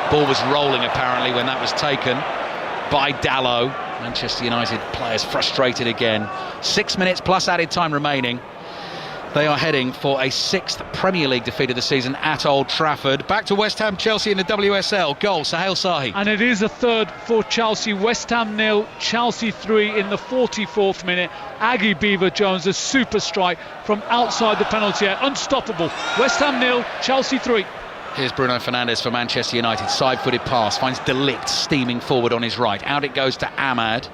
Ball was rolling, apparently, when that was taken by Dalot. Manchester United players frustrated again. 6 minutes plus added time remaining. They are heading for a 6th Premier League defeat of the season at Old Trafford. Back to West Ham, Chelsea in the WSL. Goal, Sahel Sahi. And it is a third for Chelsea. West Ham 0, Chelsea 3 in the 44th minute. Aggie Beaver-Jones, a super strike from outside the penalty area. Unstoppable. West Ham 0, Chelsea 3. Here's Bruno Fernandes for Manchester United. Side-footed pass, finds De Ligt steaming forward on his right. Out it goes to Ahmad.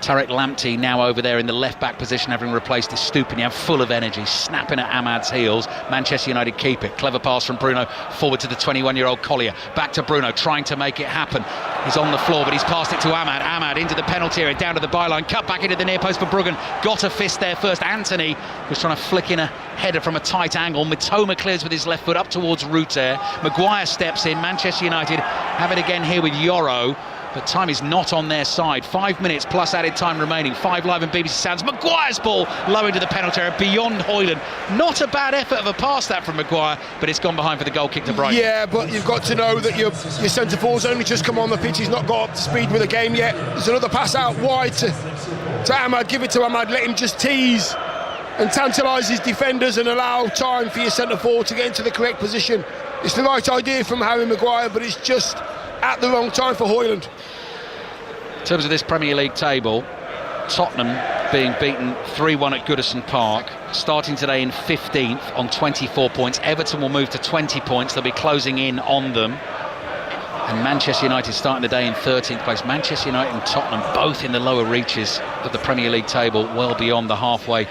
Tarek Lamptey now over there in the left-back position, having replaced Estupiñán, full of energy, snapping at Ahmad's heels. Manchester United keep it. Clever pass from Bruno forward to the 21-year-old Collier. Back to Bruno, trying to make it happen. He's on the floor, but he's passed it to Ahmad. Ahmad into the penalty area, down to the byline, cut back into the near post for Bruggen. Got a fist there first. Anthony was trying to flick in a header from a tight angle. Mitoma clears with his left foot up towards Ruter. Maguire steps in. Manchester United have it again here with Yoro. But time is not on their side. 5 minutes plus added time remaining. 5 Live and BBC Sounds. Maguire's ball low into the penalty area beyond Hoyland. Not a bad effort of a pass that from Maguire, but it's gone behind for the goal kick to Brighton. Yeah, but you've got to know that your centre forward's only just come on the pitch. He's not got up to speed with the game yet. There's another pass out wide to Ahmad. Give it to Ahmad. Let him just tease and tantalise his defenders and allow time for your centre forward to get into the correct position. It's the right idea from Harry Maguire, but it's just at the wrong time for Hoyland. In terms of this Premier League table, Tottenham being beaten 3-1 at Goodison Park, starting today in 15th on 24 points. Everton will move to 20 points. They'll be closing in on them. And Manchester United starting the day in 13th place. Manchester United and Tottenham both in the lower reaches of the Premier League table, well beyond the halfway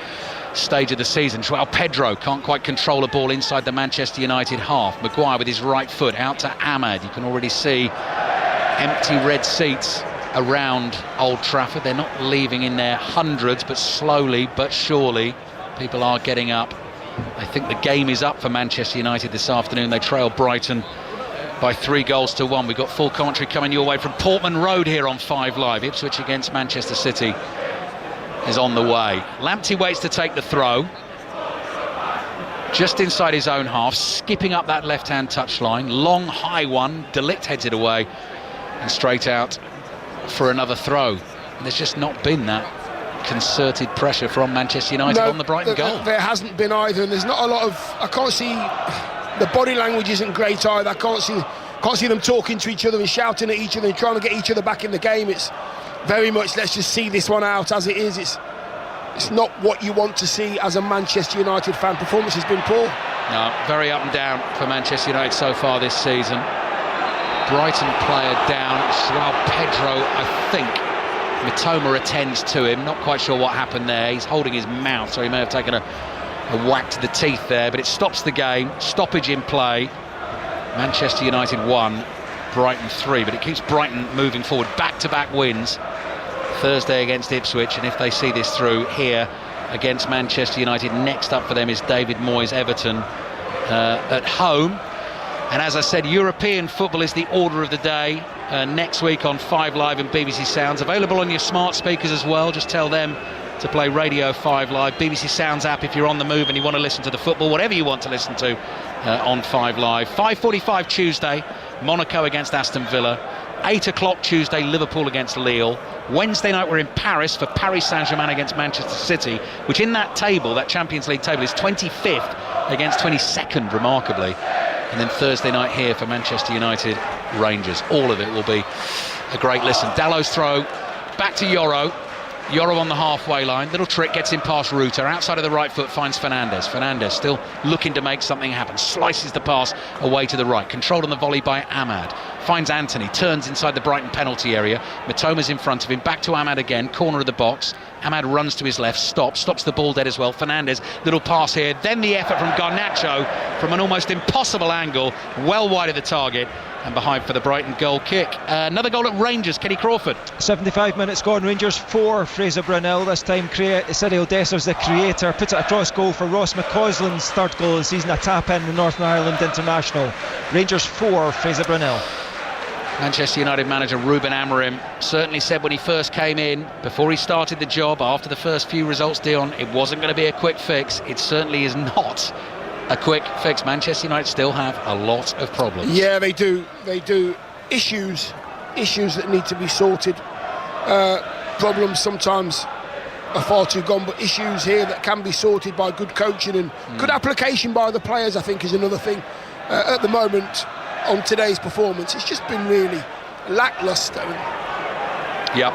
stage of the season. Joao Pedro can't quite control a ball inside the Manchester United half. Maguire with his right foot out to Ahmad. You can already see empty red seats around Old Trafford. They're not leaving in their hundreds, but slowly but surely people are getting up. I think the game is up for Manchester United this afternoon. They trail Brighton by 3-1. We've got full commentary coming your way from Portman Road here on 5 Live. Ipswich against Manchester City is on the way. Lamptey waits to take the throw. Just inside his own half, skipping up that left-hand touchline. Long, high one. De Ligt heads it away and straight out for another throw. And there's just not been that concerted pressure from Manchester United on the Brighton goal. There hasn't been either, and there's not a lot of... I can't see... The body language isn't great either. I can't see them talking to each other and shouting at each other and trying to get each other back in the game. It's very much, let's just see this one out as it is. It's not what you want to see as a Manchester United fan. Performance has been poor. No, very up and down for Manchester United so far this season. Brighton player down, Joao Pedro, I think. Mitoma attends to him, not quite sure what happened there. He's holding his mouth, so he may have taken a whack to the teeth there, but it stops the game. Stoppage in play. Manchester United 1, Brighton 3, but it keeps Brighton moving forward. Back-to-back wins Thursday against Ipswich, and if they see this through here against Manchester United, next up for them is David Moyes' Everton at home. And as I said, European football is the order of the day next week on 5 Live and BBC Sounds. Available on your smart speakers as well. Just tell them to play Radio 5 Live, BBC Sounds app if you're on the move and you want to listen to the football, whatever you want to listen to on 5 Live. 5:45 Tuesday, Monaco against Aston Villa. 8 o'clock Tuesday, Liverpool against Lille. Wednesday night we're in Paris for Paris Saint-Germain against Manchester City, which in that table, that Champions League table, is 25th against 22nd, remarkably. And then Thursday night here for Manchester United, Rangers. All of it will be a great listen. Dallow's throw, back to Yoro. Yoro on the halfway line, little trick, gets in past Ruta, outside of the right foot finds Fernandez. Fernandez still looking to make something happen, slices the pass away to the right, controlled on the volley by Ahmad, finds Anthony, turns inside the Brighton penalty area, Mitoma's in front of him, back to Ahmad again, corner of the box, Ahmad runs to his left, stops the ball dead as well, Fernandez, little pass here, then the effort from Garnacho from an almost impossible angle, well wide of the target, and behind for the Brighton goal kick. Another goal at Rangers, Kenny Crawford. 75 minutes gone, Rangers 4, Fraser Brunel. This time Cyril Desser's the creator, puts it across goal for Ross McCausland's third goal of the season, a tap in the Northern Ireland international. Rangers 4, Fraser Brunel. Manchester United manager Ruben Amorim certainly said when he first came in, before he started the job, after the first few results, Dion, it wasn't going to be a quick fix. It certainly is not a quick fix. Manchester United still have a lot of problems. Yeah, they do. Issues that need to be sorted. Problems sometimes are far too gone, but issues here that can be sorted by good coaching and good application by the players, I think, is another thing. At the moment, on today's performance, it's just been really lacklustre. Yep.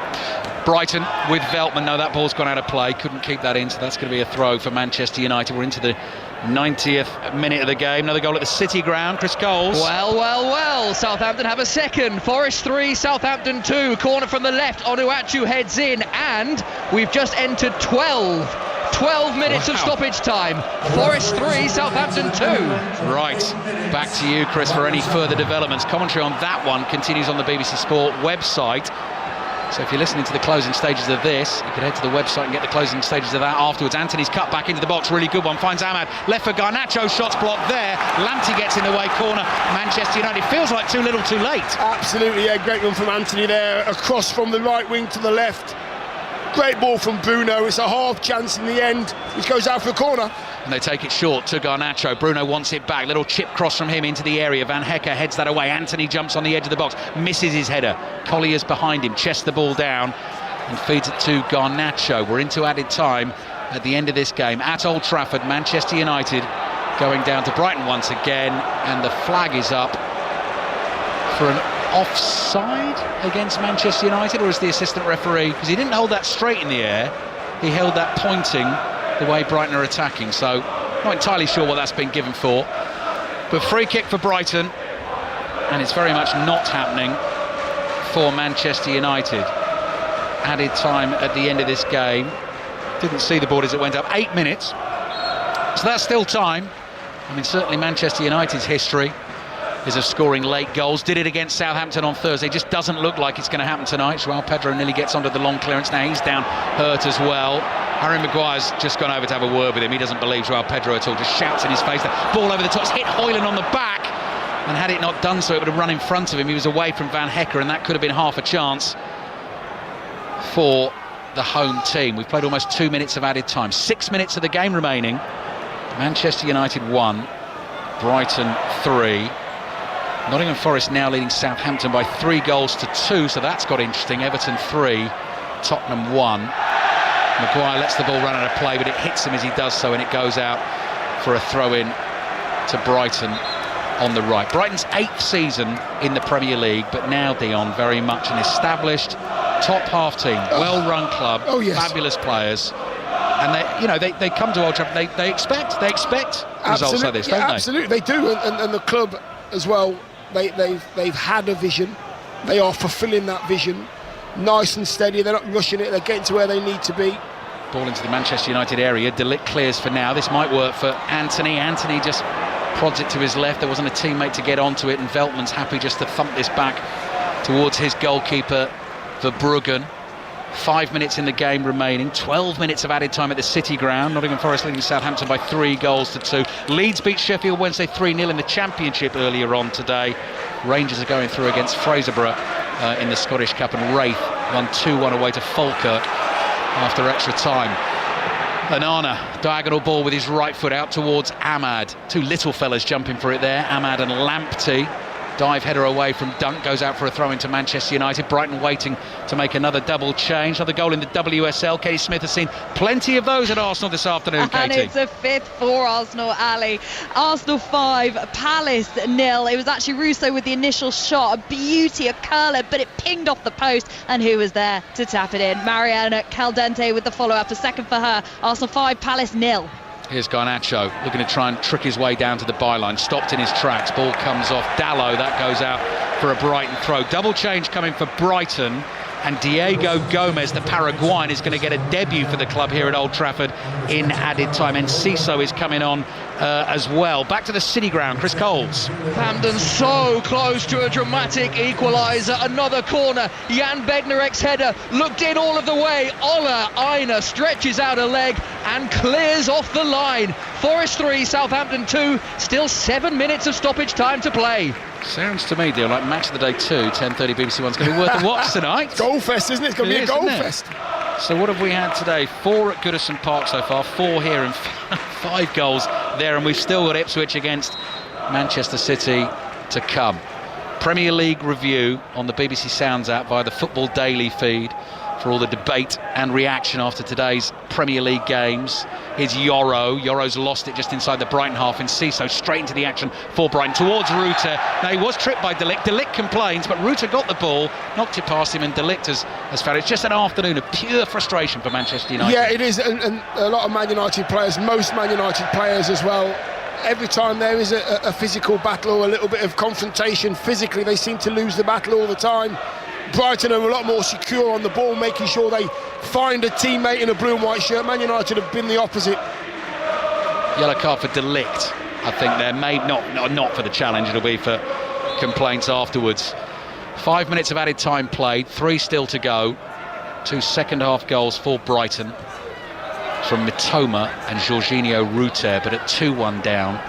Brighton with Veltman. No, that ball's gone out of play. Couldn't keep that in, so that's going to be a throw for Manchester United. We're into the 90th minute of the game. Another goal at the City Ground. Chris Coles. Well. Southampton have a second. Forest 3, Southampton 2. Corner from the left. Onuachu heads in, and we've just entered 12 minutes of stoppage time. Forest 3, Southampton 2. Right, back to you, Chris, for any further developments. Commentary on that one continues on the BBC Sport website. So if you're listening to the closing stages of this, you could head to the website and get the closing stages of that afterwards. Anthony's cut back into the box, really good one, finds Ahmad, left for Garnacho, shots blocked there. Lamptey gets in the way, corner, Manchester United. Feels like too little too late. Absolutely, yeah, great run from Anthony there, across from the right wing to the left. Great ball from Bruno, it's a half chance in the end, which goes out for the corner. And they take it short to Garnacho. Bruno wants it back. Little chip cross from him into the area. Van Hecker heads that away. Anthony jumps on the edge of the box, misses his header. Collier's behind him, chests the ball down and feeds it to Garnacho. We're into added time at the end of this game at Old Trafford. Manchester United going down to Brighton once again, and the flag is up for an offside against Manchester United, or is the assistant referee, because he didn't hold that straight in the air, he held that pointing the way Brighton are attacking, so not entirely sure what that's been given for. But free kick for Brighton, and it's very much not happening for Manchester United. Added time at the end of this game. Didn't see the board as it went up. 8 minutes, so that's still time. I mean, certainly Manchester United's history is of scoring late goals. Did it against Southampton on Thursday. Just doesn't look like it's going to happen tonight. João Pedro nearly gets onto the long clearance. Now he's down hurt as well. Harry Maguire's just gone over to have a word with him. He doesn't believe João Pedro at all. Just shouts in his face. The ball over the top. It's hit Højlund on the back. And had it not done so, it would have run in front of him. He was away from Van Hecker, and that could have been half a chance for the home team. We've played almost 2 minutes of added time. 6 minutes of the game remaining. Manchester United 1, Brighton 3. Nottingham Forest now leading Southampton by 3 goals to 2, so that's got interesting. Everton 3, Tottenham 1. Maguire lets the ball run out of play, but it hits him as he does so, and it goes out for a throw-in to Brighton on the right. Brighton's 8th season in the Premier League, but now, Dion, very much an established top half team, well-run club, fabulous players. And they come to Old Trafford, they expect results like this, don't they? Absolutely, they do, and the club as well. They've had a vision. They are fulfilling that vision. Nice and steady. They're not rushing it. They're getting to where they need to be. Ball into the Manchester United area. De Ligt clears for now. This might work for Anthony. Anthony just prods it to his left. There wasn't a teammate to get onto it, and Veltman's happy just to thump this back towards his goalkeeper, Verbruggen. 5 minutes in the game remaining. 12 minutes of added time at the City Ground. Nottingham Forest leading Southampton by 3 goals to 2. Leeds beat Sheffield Wednesday 3-0 in the Championship earlier on today. Rangers are going through against Fraserburgh in the Scottish Cup, and Wraith won 2-1 away to Falkirk after extra time. Onana, diagonal ball with his right foot out towards Ahmad. 2 little fellas jumping for it there, Ahmad and Lamptey. Dive header away from Dunk, goes out for a throw into Manchester United. Brighton waiting to make another double change. Another goal in the WSL. Katie Smith has seen plenty of those at Arsenal this afternoon, Katie. And it's a fifth for Arsenal, Ali. Arsenal 5, Palace 0. It was actually Russo with the initial shot. A beauty, a curler, but it pinged off the post. And who was there to tap it in? Mariana Caldente with the follow-up. A second for her. Arsenal 5, Palace 0. Here's Garnacho looking to try and trick his way down to the byline. Stopped in his tracks. Ball comes off Dalot. That goes out for a Brighton throw. Double change coming for Brighton. And Diego Gomez, the Paraguayan, is going to get a debut for the club here at Old Trafford in added time. And Enciso is coming on as well. Back to the City Ground, Chris Coles. Hampden so close to a dramatic equaliser. Another corner. Jan Bednarek's header looked in all of the way. Ola Aina stretches out a leg and clears off the line. Forest 3, Southampton 2. Still 7 minutes of stoppage time to play. Sounds to me, dear, like Match of the Day 2, 10:30 BBC One's going to be worth a watch tonight. Goal fest, isn't it? It's going to be a goal fest. So what have we had today? 4 at Goodison Park so far, 4 here and 5 goals there, and we've still got Ipswich against Manchester City to come. Premier League review on the BBC Sounds app via the Football Daily feed for all the debate and reaction after today's Premier League games. Here's Yoro. Yoro's lost it just inside the Brighton half, and Enciso straight into the action for Brighton towards Ruta. Now he was tripped by De Ligt. De Ligt complains, but Ruta got the ball, knocked it past him, and De Ligt has found it. It's just an afternoon of pure frustration for Manchester United. Yeah, it is, and a lot of Man United players, most Man United players as well. Every time there is a physical battle or a little bit of confrontation physically, they seem to lose the battle all the time. Brighton are a lot more secure on the ball, making sure they find a teammate in a blue and white shirt. Man United have been the opposite. Yellow card for De Ligt, I think they're made, not for the challenge, it'll be for complaints afterwards. 5 minutes of added time played, 3 still to go. 2 second half goals for Brighton from Mitoma and Jorginho Ruter, but at 2-1 down,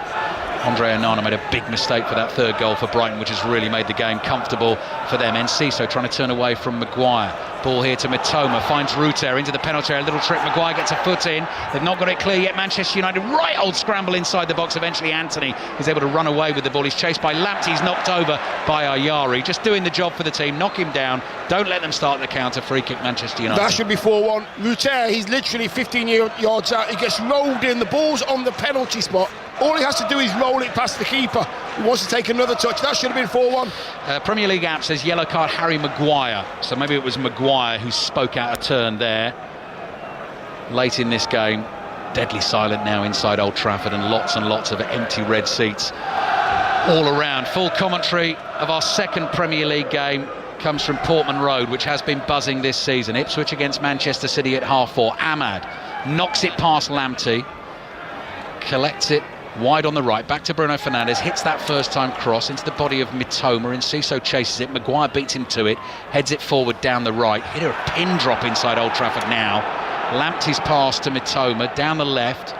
Andre Onana made a big mistake for that third goal for Brighton, which has really made the game comfortable for them. Enciso trying to turn away from Maguire. Ball here to Mitoma, finds Ruter into the penalty area. A little trick, Maguire gets a foot in. They've not got it clear yet. Manchester United, right old scramble inside the box. Eventually Anthony is able to run away with the ball. He's chased by Lamptey. He's knocked over by Ayari. Just doing the job for the team. Knock him down. Don't let them start the counter. Free kick, Manchester United. That should be 4-1. Ruter, he's literally 15 yards out. He gets rolled in. The ball's on the penalty spot. All he has to do is roll it past the keeper. He wants to take another touch. That should have been 4-1. Premier League app says yellow card Harry Maguire. So maybe it was Maguire who spoke out a turn there. Late in this game, deadly silent now inside Old Trafford, and lots of empty red seats all around. Full commentary of our second Premier League game comes from Portman Road, which has been buzzing this season. Ipswich against Manchester City at 4:30. Ahmad knocks it past Lamptey, collects it wide on the right, back to Bruno Fernandes, hits that first time cross into the body of Mitoma, and Enciso chases it. Maguire beats him to it, heads it forward down the right. Hit a pin drop inside Old Trafford now. Lamptey's pass to Mitoma down the left,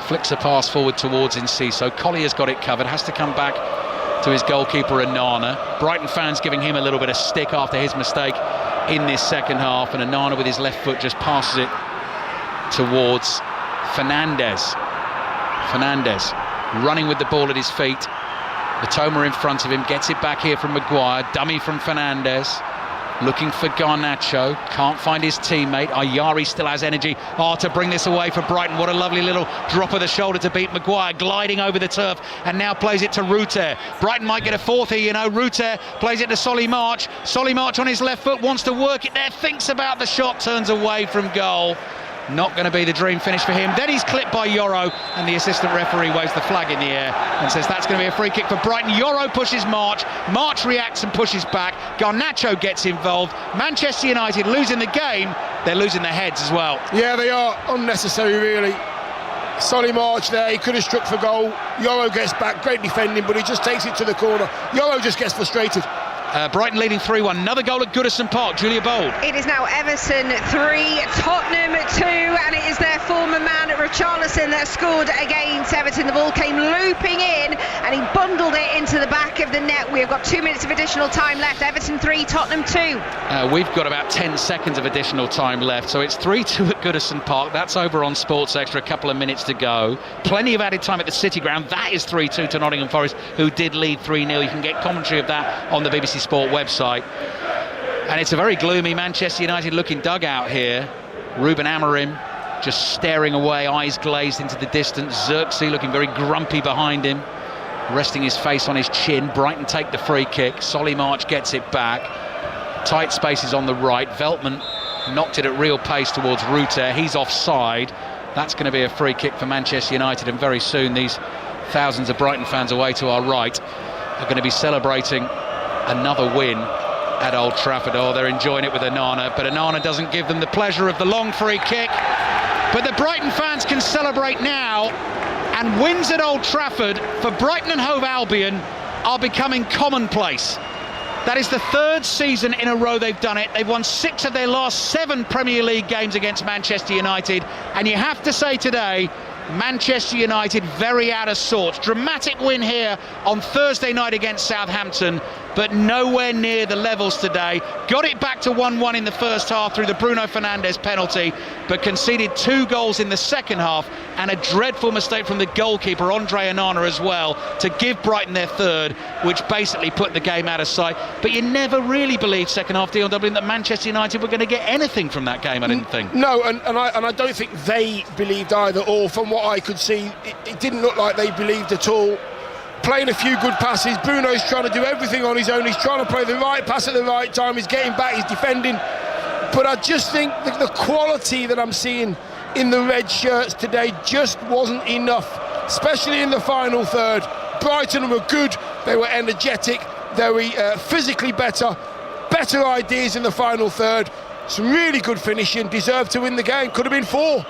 flicks a pass forward towards Enciso. Collier's got it covered, has to come back to his goalkeeper Onana. Brighton fans giving him a little bit of stick after his mistake in this second half, and Onana with his left foot just passes it towards Fernandes. Fernandes running with the ball at his feet. Mitoma in front of him, gets it back here from Maguire. Dummy from Fernandes. Looking for Garnacho, can't find his teammate. Ayari still has energy. To bring this away for Brighton. What a lovely little drop of the shoulder to beat Maguire, gliding over the turf, and now plays it to Ruter. Brighton might get a fourth here, you know. Ruter plays it to Solly March. Solly March on his left foot, wants to work it there, thinks about the shot, turns away from goal. Not going to be the dream finish for him. Then he's clipped by Yoro, and the assistant referee waves the flag in the air and says that's going to be a free kick for Brighton. Yoro pushes March. March reacts and pushes back. Garnacho gets involved. Manchester United losing the game. They're losing their heads as well. Yeah, they are. Unnecessary, really. Solly March there, he could have struck for goal. Yoro gets back, great defending, but he just takes it to the corner. Yoro just gets frustrated. Brighton leading 3-1. Another goal at Goodison Park. Julia Bold. It is now Everton 3, Tottenham 2, and it is their former man Richarlison that scored against Everton. The ball came looping in and he bundled it into the back of the net. We have got 2 minutes of additional time left. Everton 3, Tottenham 2. We've got about 10 seconds of additional time left, so it's 3-2 at Goodison Park. That's over on Sports Extra, a couple of minutes to go. Plenty of added time at the City Ground. That is 3-2 to Nottingham Forest, who did lead 3-0. You can get commentary of that on the BBC Sport website. And it's a very gloomy Manchester United looking dugout here. Ruben Amorim just staring away, eyes glazed into the distance. Xerxes looking very grumpy behind him, resting his face on his chin. Brighton take the free kick. Solly March gets it back. Tight spaces on the right. Veltman knocked it at real pace towards Ruter. He's offside. That's going to be a free kick for Manchester United, and very soon these thousands of Brighton fans away to our right are going to be celebrating another win at Old Trafford. Oh, they're enjoying it with Onana, but Onana doesn't give them the pleasure of the long free kick. But the Brighton fans can celebrate now, and wins at Old Trafford for Brighton and Hove Albion are becoming commonplace. That is the 3rd season in a row they've done it. They've won 6 of their last 7 Premier League games against Manchester United, and you have to say today, Manchester United very out of sorts. Dramatic win here on Thursday night against Southampton, but nowhere near the levels today. Got it back to 1-1 in the first half through the Bruno Fernandes penalty, but conceded 2 goals in the second half, and a dreadful mistake from the goalkeeper Andre Onana as well to give Brighton their 3rd, which basically put the game out of sight. But you never really believed second half Dion Dublin that Manchester United were going to get anything from that game, I didn't think. No, and I don't think they believed either, or from what I could see, it didn't look like they believed at all. Playing a few good passes. Bruno's trying to do everything on his own. He's trying to play the right pass at the right time. He's getting back, he's defending. But I just think the quality that I'm seeing in the red shirts today just wasn't enough, especially in the final third. Brighton were good, they were energetic, they were physically better ideas in the final third. Some really good finishing, deserved to win the game, could have been 4.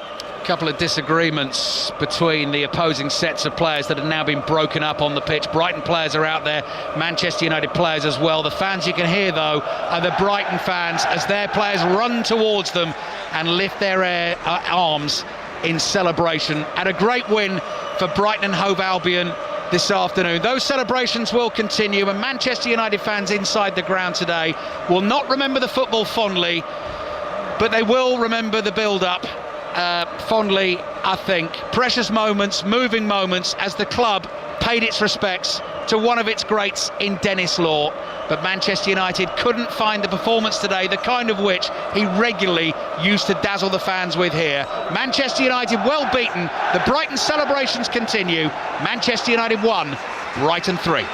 Couple of disagreements between the opposing sets of players that have now been broken up on the pitch. Brighton players are out there, Manchester United players as well. The fans you can hear though are the Brighton fans as their players run towards them and lift their arms in celebration at a great win for Brighton and Hove Albion this afternoon. Those celebrations will continue, and Manchester United fans inside the ground today will not remember the football fondly, but they will remember the build-up fondly, I think. Precious moments, moving moments, as the club paid its respects to one of its greats in Dennis Law. But Manchester United couldn't find the performance today, the kind of which he regularly used to dazzle the fans with here. Manchester United well beaten. The Brighton celebrations continue. Manchester United 1, Brighton 3.